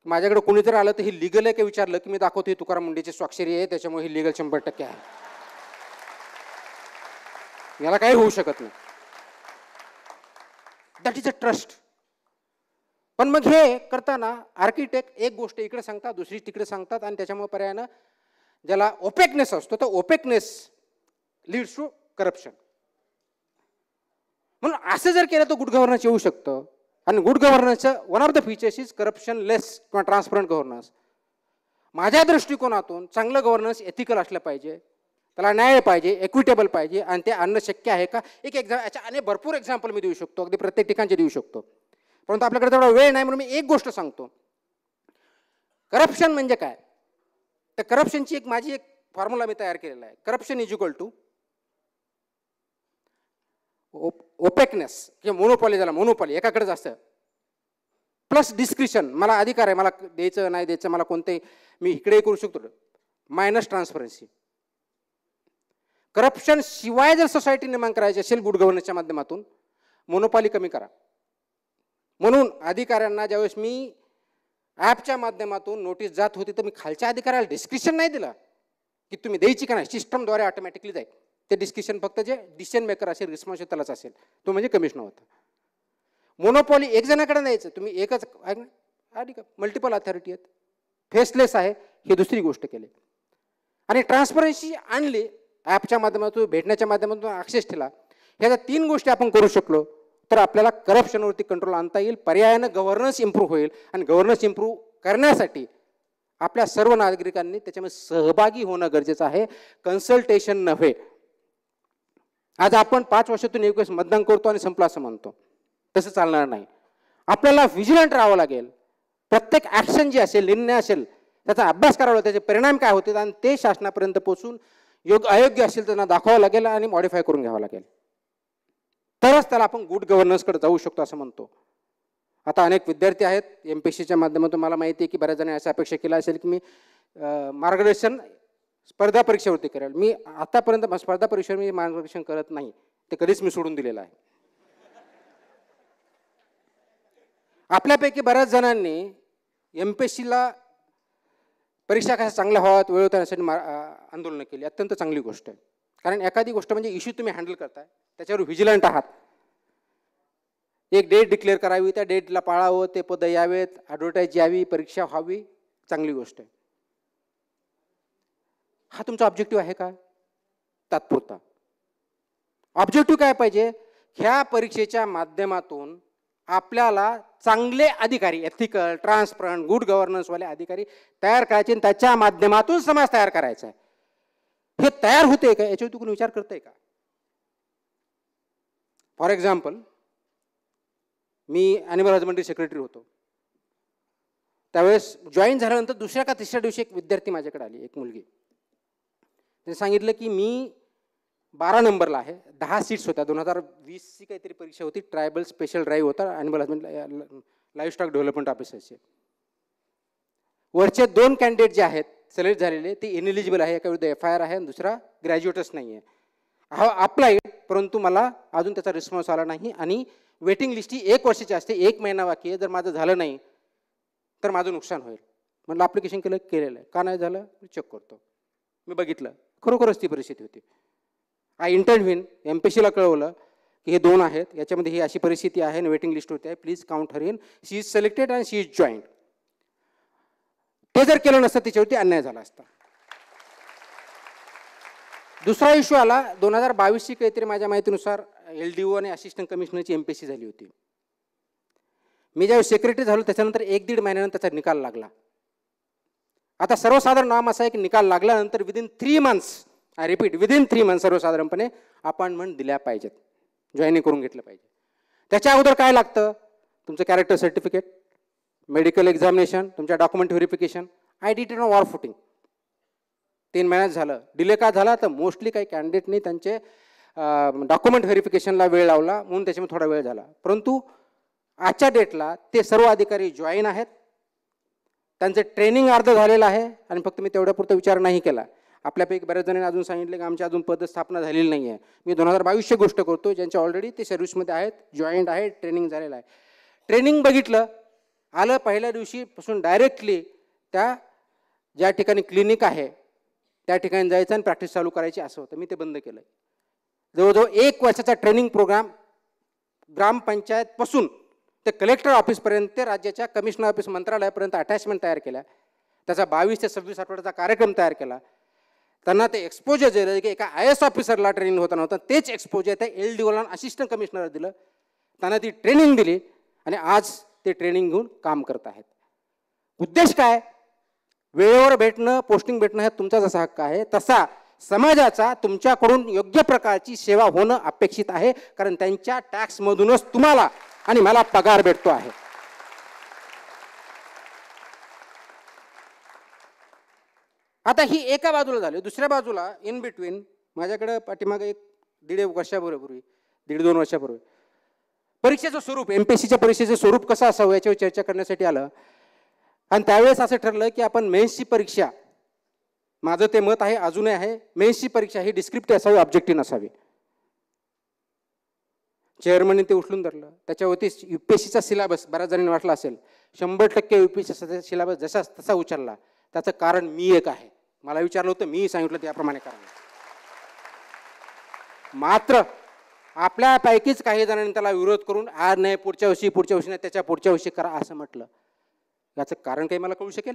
[SPEAKER 1] माझ्याकडे कोणी जर आलं तर हे लिगल आहे का विचारलं की मी दाखवतो ही तुकाराम मुंडेची स्वाक्षरी आहे, त्याच्यामुळे ही लिगल 100% आहे, याला काही होऊ शकत नाही. That is a trust. पण मग हे करताना आर्किटेक्ट एक गोष्ट इकडे सांगतात, दुसरी तिकडे सांगतात, आणि त्याच्यामुळे पर्यायानं ज्याला ओपेकनेस असतो, तर ओपेकनेस लीड्स टू करप्शन. म्हणून असं जर केलं तर गुड गव्हर्नन्स येऊ शकतं. आणि गुड गव्हर्नन्सचं one of the features is corruption less किंवा ट्रान्सपरंट गव्हर्नन्स. माझ्या दृष्टिकोनातून चांगलं गव्हर्नन्स एथिकल असलं पाहिजे, त्याला न्याय पाहिजे, इक्विटेबल पाहिजे, आणि ते आणणं शक्य आहे का. एक याच्या अनेक भरपूर एक्झाम्पल मी देऊ शकतो, अगदी प्रत्येक ठिकाणचे देऊ शकतो, परंतु आपल्याकडे तेवढा वेळ नाही, म्हणून मी एक गोष्ट सांगतो. करप्शन म्हणजे काय, तर करप्शनची माझी एक फॉर्म्युला मी तयार केलेला आहे. Corruption is equal to opaqueness किंवा मोनोपॉली, झाला मोनोपॉली एकाकडेच असतं, प्लस डिस्क्रिशन, मला अधिकार आहे, मला द्यायचं नाही द्यायचं, मला कोणते मी इकडेही करू शकतो, मायनस ट्रान्सपरन्सी. करप्शन शिवाय जर सोसायटी निर्माण करायची असेल गुड गव्हर्नन्सच्या माध्यमातून, मोनोपॉली कमी करा. म्हणून अधिकाऱ्यांना ज्यावेळेस मी ॲपच्या माध्यमातून नोटीस जात होती, तर मी खालच्या अधिकाऱ्याला डिस्क्रिप्शन नाही दिलं की तुम्ही द्यायची का नाही, सिस्टमद्वारे ऑटोमॅटिकली जाईल. ते डिस्कशन फक्त जे डिसिजन मेकर असेल, रिस्पॉन्सिबल त्यालाच असेल, तो म्हणजे कमिशनर होता. मोनोपॉली एक जणाकडे द्यायचं, तुम्ही एकच मल्टिपल अथॉरिटी आहेत, फेसलेस आहे, ही दुसरी गोष्ट केली. आणि ट्रान्सपरन्सी आणली ॲपच्या माध्यमातून, भेटण्याच्या माध्यमातून, ॲक्सेस ठेवला. ह्या 3 गोष्टी आपण करू शकलो तर आपल्याला करप्शनवरती कंट्रोल आणता येईल, पर्यायानं गव्हर्नन्स इम्प्रूव्ह होईल. आणि गव्हर्नन्स इम्प्रूव्ह करण्यासाठी आपल्या सर्व नागरिकांनी त्याच्यामध्ये सहभागी होणं गरजेचं आहे, कन्सल्टेशन नव्हे. आज आपण 5 वर्षातून 1 वेळेस मतदान करतो आणि संपला असं म्हणतो, तसं चालणार नाही. आपल्याला व्हिजिलंट राहावं लागेल. प्रत्येक ॲक्शन जी असेल, निर्णय असेल, त्याचा अभ्यास करावा लागेल, त्याचे परिणाम काय होते, आणि ते शासनापर्यंत पोहोचून अयोग्य असेल त्यांना दाखवावं लागेल आणि मॉडिफाय करून घ्यावं लागेल, तरच त्याला आपण गुड गव्हर्नन्सकडे जाऊ शकतो असं म्हणतो. आता अनेक विद्यार्थी आहेत MPSCच्या माध्यमातून, मला माहिती आहे की बऱ्याच जणांनी अशा अपेक्षा केल्या असेल की मी मार्गदर्शन स्पर्धा परीक्षेवरती करेल. मी आतापर्यंत स्पर्धा परीक्षेवर मी मार्गदर्शन करत नाही, ते कधीच मी सोडून दिलेलं आहे. आपल्यापैकी बऱ्याच जणांनी MPSCला परीक्षा कशा चांगल्या व्हाव्यात, वेळ होण्यासाठी आंदोलनं केली, अत्यंत चांगली गोष्ट आहे. कारण एखादी गोष्ट म्हणजे इश्यू तुम्ही हँडल करताय, त्याच्यावर व्हिजिलंट आहात. एक डेट डिक्लेअर करावी, त्या डेटला पाळावं, ते पद यावेत, ॲडव्हर्टाईज यावी, परीक्षा व्हावी, चांगली गोष्ट आहे. हा तुमचा ऑब्जेक्टिव्ह आहे का, तात्पुरता. ऑब्जेक्टिव्ह काय पाहिजे, ह्या परीक्षेच्या माध्यमातून आपल्याला चांगले अधिकारी, एथिकल, ट्रान्सपरंट, गुड गव्हर्नन्सवाले अधिकारी तयार करायचे, आणि त्याच्या माध्यमातून समाज तयार करायचा आहे. हे तयार होते का, याच्यावर कोणी विचार करतंय का. For example, me animal husbandry secretary होतो, त्यावेळेस जॉईन झाल्यानंतर दुसऱ्या का तिसऱ्या दिवशी एक विद्यार्थी माझ्याकडे आली, एक मुलगी. त्यांनी सांगितलं की मी 12 नंबरला आहे, 10 सीट्स होत्या, 2020ची काहीतरी परीक्षा होती, ट्रायबल स्पेशल ड्राईव्ह होता animal husbandry live stock development ऑफिसरचे. वरचे 2 कॅन्डिडेट जे आहेत सिलेक्ट झालेले, ते इनएलिजिबल आहे, एका विरुद्ध FIR आहे, आणि दुसरा ग्रॅज्युएटच नाही आहे. हा अप्लाय, परंतु मला अजून त्याचा रिस्पॉन्स आला नाही, आणि वेटिंग लिस्ट ही 1 वर्षाची असते, 1 महिना बाकी आहे. जर माझं झालं नाही तर माझं नुकसान होईल. म्हटलं ॲप्लिकेशन केलेलं आहे, का नाही झालं, मी चेक करतो. मी बघितलं खरोखरच ती परिस्थिती होती. आय इंटरव्हीन, एमपीसीला कळवलं की हे 2 आहेत, याच्यामध्ये ही अशी परिस्थिती आहे आणि वेटिंग लिस्ट होती आहे, please count her in, she is selected and she is joined. ते जर केलं नसतं तिच्यावरती अन्याय झाला असता. दुसरा इश्यू आला 2022ची काहीतरी माझ्या माहितीनुसार LDO आणि असिस्टंट कमिशनरची एमपीसी झाली होती. मी ज्यावेळी सेक्रेटरी झालो त्याच्यानंतर 1-1.5 महिन्यानंतर त्याचा निकाल लागला. आता सर्वसाधारण नाम असं आहे की निकाल लागल्यानंतर within 3 months, I repeat within 3 months सर्वसाधारणपणे अपॉइंटमेंट दिल्या पाहिजेत, जॉईनिंग करून घेतलं पाहिजे. त्याच्या अगोदर काय लागतं? तुमचं कॅरेक्टर सर्टिफिकेट, मेडिकल एक्झामिनेशन, तुमच्या document verification. I did it on war footing. 3 महिन्यात झालं. डिले का झाला तर मोस्टली काही कॅन्डिडेटनी त्यांचे डॉक्युमेंट व्हेरिफिकेशनला वेळ लावला म्हणून त्याच्यामुळे थोडा वेळ झाला. परंतु आजच्या डेटला ते सर्व अधिकारी जॉईन आहेत, त्यांचं ट्रेनिंग अर्ध झालेलं आहे आणि फक्त मी तेवढ्यापुरता विचार नाही केला. आपल्यापैकी बऱ्याच जणांनी अजून सांगितले की आमची अजून पदस्थापना झालेली नाही आहे. मी 2022ची गोष्ट करतो, ज्यांच्या ऑलरेडी ते सर्व्हिसमध्ये आहेत, जॉईंट आहेत, ट्रेनिंग झालेलं आहे. ट्रेनिंग बघितलं, आलं पहिल्या दिवशीपासून डायरेक्टली त्या ज्या ठिकाणी क्लिनिक आहे त्या ठिकाणी जायचं आणि प्रॅक्टिस चालू करायची असं होतं. मी ते बंद केलं. जवळजवळ 1 वर्षाचा ट्रेनिंग प्रोग्राम ग्रामपंचायतपासून ते कलेक्टर ऑफिसपर्यंत ते राज्याच्या कमिशनर ऑफिस मंत्रालयापर्यंत अटॅचमेंट तयार केल्या. त्याचा 22 ते 26 आठवड्याचा कार्यक्रम तयार केला. त्यांना ते एक्सपोजर दिलं की एका IAS ऑफिसरला ट्रेनिंग होता नव्हतं, तेच एक्सपोजर त्या LDOला असिस्टंट कमिशनरला दिलं. त्यांना ती ट्रेनिंग दिली आणि आज ते ट्रेनिंग घेऊन काम करत आहेत. उद्देश काय? वेळेवर भेटणं, पोस्टिंग भेटणं हा तुमचा जसा हक्क आहे तसा समाजाचा तुमच्याकडून योग्य प्रकारची सेवा होणं अपेक्षित आहे, कारण त्यांच्या टॅक्समधूनच तुम्हाला आणि मला पगार भेटतो आहे. आता ही एका बाजूला झाली. दुसऱ्या बाजूला इन बिटवीन माझ्याकडे पाठीमागे 1.5 वर्षापूर्वी 1.5-2 वर्षापूर्वी परीक्षेचं स्वरूप, MPSCच्या परीक्षेचं स्वरूप कसं असावं याच्यावर चर्चा करण्यासाठी आलं आणि त्यावेळेस असं ठरलं की आपण मेन्सची परीक्षा, माझं ते मत आहे, अजूनही आहे, मेन्सची परीक्षा ही डिस्क्रिप्टिव्ह असावी, ऑब्जेक्टिव्ह नसावी. चेअरमनने ते उचलून धरलं. त्याच्यावरती UPSCचा सिलेबस बऱ्याच जणांनी वाटला असेल, 100% UPSCचा सिलेबस जसा तसा उचलला. त्याचं कारण मी एक आहे. मला विचारलं होतं, मी सांगितलं त्याप्रमाणे करा. मात्र आपल्यापैकीच काही जणांनी त्याला विरोध करून आज नाही पुढच्या वर्षी नाही त्याच्या पुढच्या वर्षी करा असं म्हटलं. याचं कारण काही मला कळू शकेल?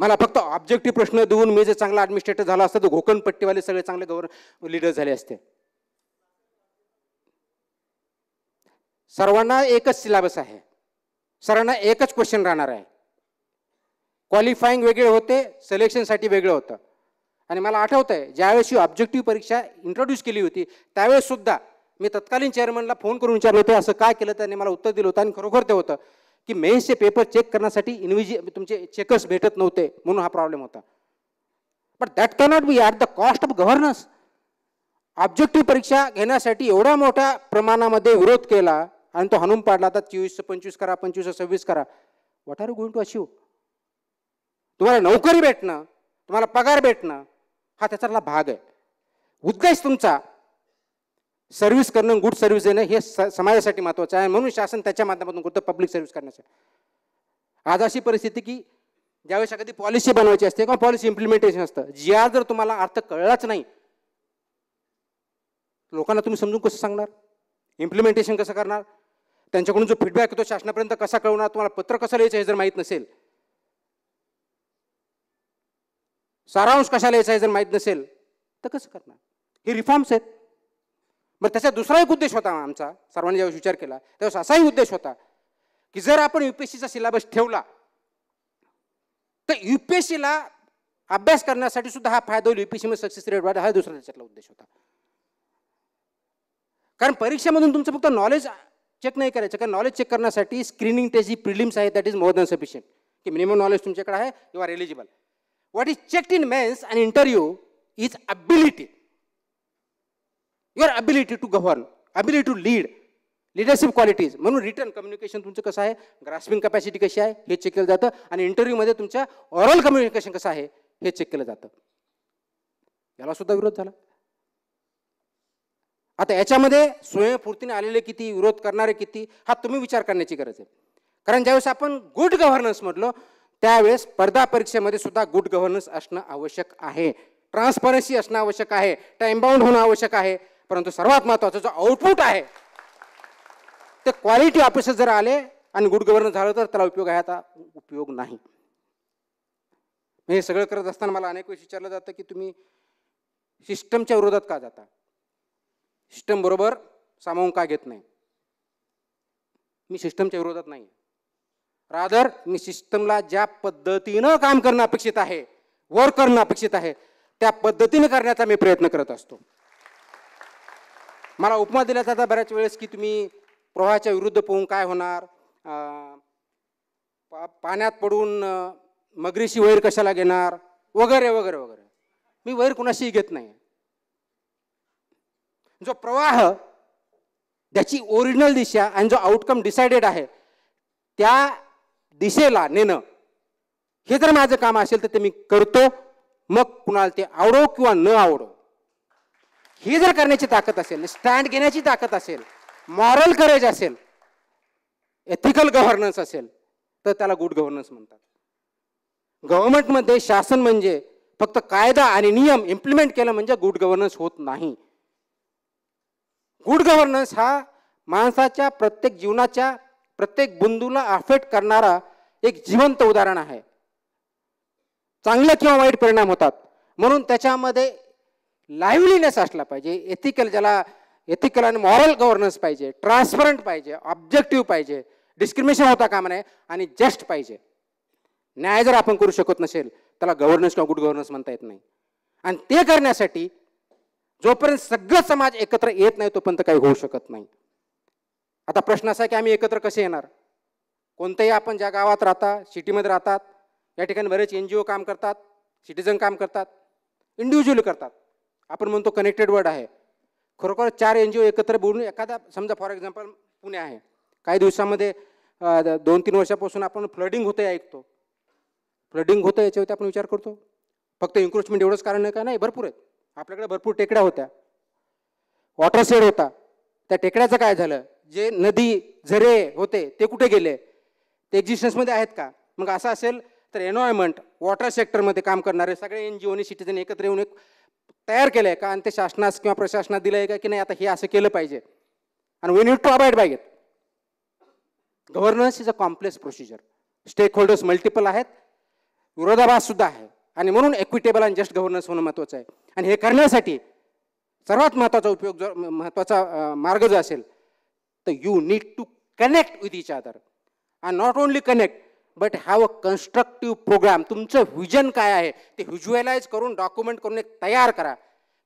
[SPEAKER 1] मला फक्त ऑब्जेक्टिव्ह प्रश्न देऊन मी जर चांगला ॲडमिनिस्ट्रेटर झाला असता तर घोकणपट्टीवाले सगळे चांगले लीडर झाले असते. सर्वांना एकच सिलेबस आहे, सर्वांना एकच क्वेश्चन राहणार आहे. क्वालिफाईंग वेगळे होते, सिलेक्शनसाठी वेगळं होतं. आणि मला आठवतं आहे ज्यावेळेस ऑब्जेक्टिव्ह परीक्षा इंट्रोड्यूस केली होती त्यावेळेस सुद्धा मी तत्कालीन चेअरमनला फोन करून विचारलं होतं असं काय केलं. त्यांनी मला उत्तर दिलं होतं आणि खरोखर ते होतं की मेन्सचे पेपर चेक करण्यासाठी तुमचे चेकर्स भेटत नव्हते म्हणून हा प्रॉब्लेम होता. But that cannot be at the cost of governance. Objective परीक्षा घेण्यासाठी एवढ्या मोठ्या प्रमाणामध्ये विरोध केला आणि तो हाणून पाडला. आता 24-25 करा, 25-26 करा. What are you going to achieve? तुम्हाला नोकरी भेटणं, तुम्हाला पगार भेटणं हा त्याच्यातला भाग आहे. उद्देश तुमचा सर्व्हिस करणं, गुड सर्व्हिस देणं हे समाजासाठी महत्त्वाचं आहे. म्हणून शासन त्याच्या माध्यमातून करतं पब्लिक सर्व्हिस करण्याचं. आज अशी परिस्थिती की ज्यावेळेस एखादी पॉलिसी बनवायची असते किंवा पॉलिसी इम्प्लिमेंटेशन असतं, GR जर तुम्हाला अर्थ कळलाच नाही, लोकांना तुम्ही समजून कसं सांगणार? इम्प्लिमेंटेशन कसं करणार? त्यांच्याकडून जो फीडबॅक येतो शासनापर्यंत कसा कळवणार? तुम्हाला पत्र कसं लिहायचं हे जर माहीत नसेल, सारांश कशा लिहायचा हे जर माहीत नसेल तर कसं करणार? हे रिफॉर्म्स आहेत. मग त्याचा दुसरा एक उद्देश होता आमचा, सर्वांनी ज्यावेळेस विचार केला त्यावेळेस असाही उद्देश होता की जर आपण UPSCचा सिलेबस ठेवला तर UPSCला अभ्यास करण्यासाठी सुद्धा हा फायदा होईल, UPSC मध्ये सक्सेस रेट वाढेल, हा दुसरा त्याच्यातला उद्देश होता. कारण परीक्षेमधून तुमचं फक्त नॉलेज चेक नाही करायचं, कारण नॉलेज चेक करण्यासाठी स्क्रीनिंग टेस्ट जी प्रिलिम्स आहे that is more than sufficient, की मिनिमम नॉलेज तुमच्याकडे आहे, you are eligible. What is checked in mains and interview is ability. Your ability to govern, ability to lead, leadership qualities. म्हणून return communication तुमचं कसं आहे, grasping capacity कशी आहे हे चेक केलं जातं आणि इंटरव्ह्यूमध्ये तुमच्या ओरल कम्युनिकेशन कसं आहे हे चेक केलं जातं. याला सुद्धा विरोध झाला. आता याच्यामध्ये स्वयंस्फूर्तीने आलेले किती, विरोध करणारे किती, हा तुम्ही विचार करण्याची गरज आहे. कारण ज्यावेळेस आपण गुड गव्हर्नन्स म्हटलं त्यावेळेस स्पर्धा परीक्षेमध्ये सुद्धा गुड गव्हर्नन्स असणं आवश्यक आहे, ट्रान्सपरन्सी असणं आवश्यक आहे, टाइम बाउंड होणं आवश्यक आहे. परंतु सर्वात महत्त्वाचं जो आउटपुट आहे ते क्वालिटी ऑफिसर जर आले आणि गुड गव्हर्नन्स झालं तर त्याला उपयोग आहे, आता उपयोग नाही. हे सगळं करत असताना मला अनेक वेळेस विचारलं जातं की तुम्ही सिस्टमच्या विरोधात का जाता, सिस्टम बरोबर सामावून का घेत नाही. मी सिस्टमच्या विरोधात नाही, रादर मी सिस्टमला ज्या पद्धतीनं काम करणं अपेक्षित आहे, वर्क करणं अपेक्षित आहे, त्या पद्धतीने करण्याचा मी प्रयत्न करत असतो. मला उपमा दिला जातात बऱ्याच वेळेस की तुम्ही प्रवाहाच्या विरुद्ध पोहून काय होणार, पाण्यात पडून मगरीशी वैर कशाला घेणार, वगैरे वगैरे वगैरे. मी वैर कुणाशीही घेत नाही. जो प्रवाह त्याची ओरिजिनल दिशा आणि जो आउटकम डिसाइडेड आहे त्या दिशेला नेणं हे जर माझं काम असेल तर ते मी करतो. मग कुणाला ते आवडो किंवा न आवडो, ही जर करण्याची ताकद असेल, स्टँड घेण्याची ताकद असेल, मॉरल करेज असेल, एथिकल गव्हर्नन्स असेल, तर त्याला गुड गव्हर्नन्स म्हणतात. गव्हर्नमेंटमध्ये शासन म्हणजे फक्त कायदा आणि नियम इम्प्लिमेंट केलं म्हणजे गुड गव्हर्नन्स होत नाही. गुड गव्हर्नन्स हा माणसाच्या प्रत्येक जीवनाच्या प्रत्येक बिंदूला अफेक्ट करणारा एक जिवंत उदाहरण आहे. चांगले किंवा वाईट परिणाम होतात, म्हणून त्याच्यामध्ये लाईव्हलीनेस असला पाहिजे, एथिकल, ज्याला एथिकल आणि मॉरल गव्हर्नन्स पाहिजे, ट्रान्सपरंट पाहिजे, ऑब्जेक्टिव्ह पाहिजे, डिस्क्रिमिनेशन होता कामा नये आणि जस्ट पाहिजे. न्याय जर आपण करू शकत नसेल त्याला गव्हर्नन्स किंवा गुड गव्हर्नन्स म्हणता येत नाही. आणि ते करण्यासाठी जोपर्यंत सगळं समाज एकत्र येत नाही तोपर्यंत काही होऊ शकत नाही. आता प्रश्न असा आहे की आम्ही एकत्र कसे येणार. कोणत्याही आपण ज्या गावात राहता, सिटीमध्ये राहतात, या ठिकाणी बरेच NGO काम करतात, सिटीजन काम करतात, इंडिव्हिज्युअली करतात. आपण म्हणतो कनेक्टेड वर्ड आहे. खरोखर 4 NGO एकत्र बोलून एखादा, समजा फॉर एक्झाम्पल पुणे आहे, काही दिवसामध्ये 2-3 वर्षापासून आपण फ्लडिंग होते ऐकतो. फ्लडिंग होतं याच्यावरती आपण विचार करतो. फक्त एन्क्रोचमेंट एवढंच कारण आहे का? नाही, भरपूर आहेत. आपल्याकडे भरपूर टेकड्या होत्या, वॉटर शेड होता, त्या टेकड्याचं काय झालं? जे नदी झरे होते ते कुठे गेले? ते एक्झिस्टन्समध्ये आहेत का? मग असं असेल तर एन्व्हायरमेंट, वॉटर सेक्टरमध्ये काम करणारे सगळे NGO आणि सिटीजन एकत्र येऊन एक तयार केलं आहे का आणि ते शासनास किंवा प्रशासनात दिलं आहे का की नाही आता हे असं केलं पाहिजे आणि we need to abide by it. Governance is a complex procedure. Stakeholders multiple आहेत, विरोधाभास सुद्धा आहे आणि म्हणून इक्विटेबल आणि जस्ट गव्हर्नन्स होणं महत्त्वाचं आहे. आणि हे करण्यासाठी सर्वात महत्त्वाचा उपयोग जर महत्त्वाचा मार्ग जो असेल तर you need to connect with each other and not only connect but have a constructive programme. तुमचं व्हिजन काय आहे ते व्हिज्युअलाइज करून डॉक्युमेंट करून एक तयार करा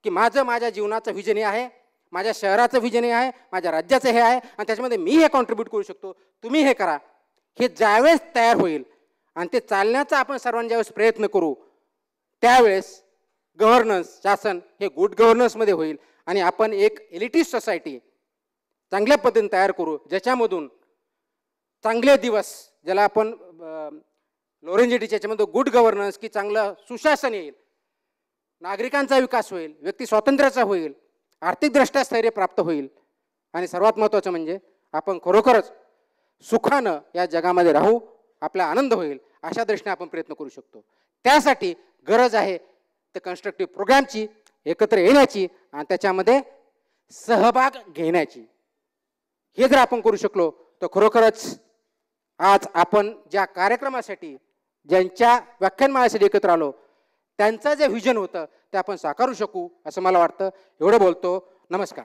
[SPEAKER 1] की माझ्या जीवनाचं व्हिजन हे आहे, माझ्या शहराचं व्हिजन हे आहे, माझ्या राज्याचं हे आहे आणि त्याच्यामध्ये मी हे कॉन्ट्रीब्यूट करू शकतो, तुम्ही हे करा. हे ज्यावेळेस तयार होईल आणि ते चालण्याचा आपण सर्वांनी ज्यावेळेस प्रयत्न करू त्यावेळेस गव्हर्नन्स, शासन हे गुड गव्हर्नन्समध्ये होईल आणि आपण एक एलिटिस्ट सोसायटी चांगल्या पद्धतीने तयार करू, ज्याच्यामधून चांगले दिवस, ज्याला आपण लोरेंजेटीच्या याच्यामध्ये गुड गव्हर्नन्स की चांगलं सुशासन येईल, नागरिकांचा विकास होईल, व्यक्ती स्वातंत्र्याचा होईल, आर्थिकदृष्ट्या स्थैर्य प्राप्त होईल आणि सर्वात महत्त्वाचं म्हणजे आपण खरोखरच सुखानं या जगामध्ये राहू, आपला आनंद होईल अशा दृष्टीने आपण प्रयत्न करू शकतो. त्यासाठी गरज आहे ते कन्स्ट्रक्टिव्ह प्रोग्रामची, एकत्र येण्याची आणि त्याच्यामध्ये सहभाग घेण्याची. हे जर आपण करू शकलो तर खरोखरच आज आपण ज्या कार्यक्रमासाठी, ज्यांच्या व्याख्यानमालेसाठी एकत्र आलो त्यांचं जे व्हिजन होतं ते आपण साकारू शकू असं मला वाटतं. एवढं बोलतो. नमस्कार.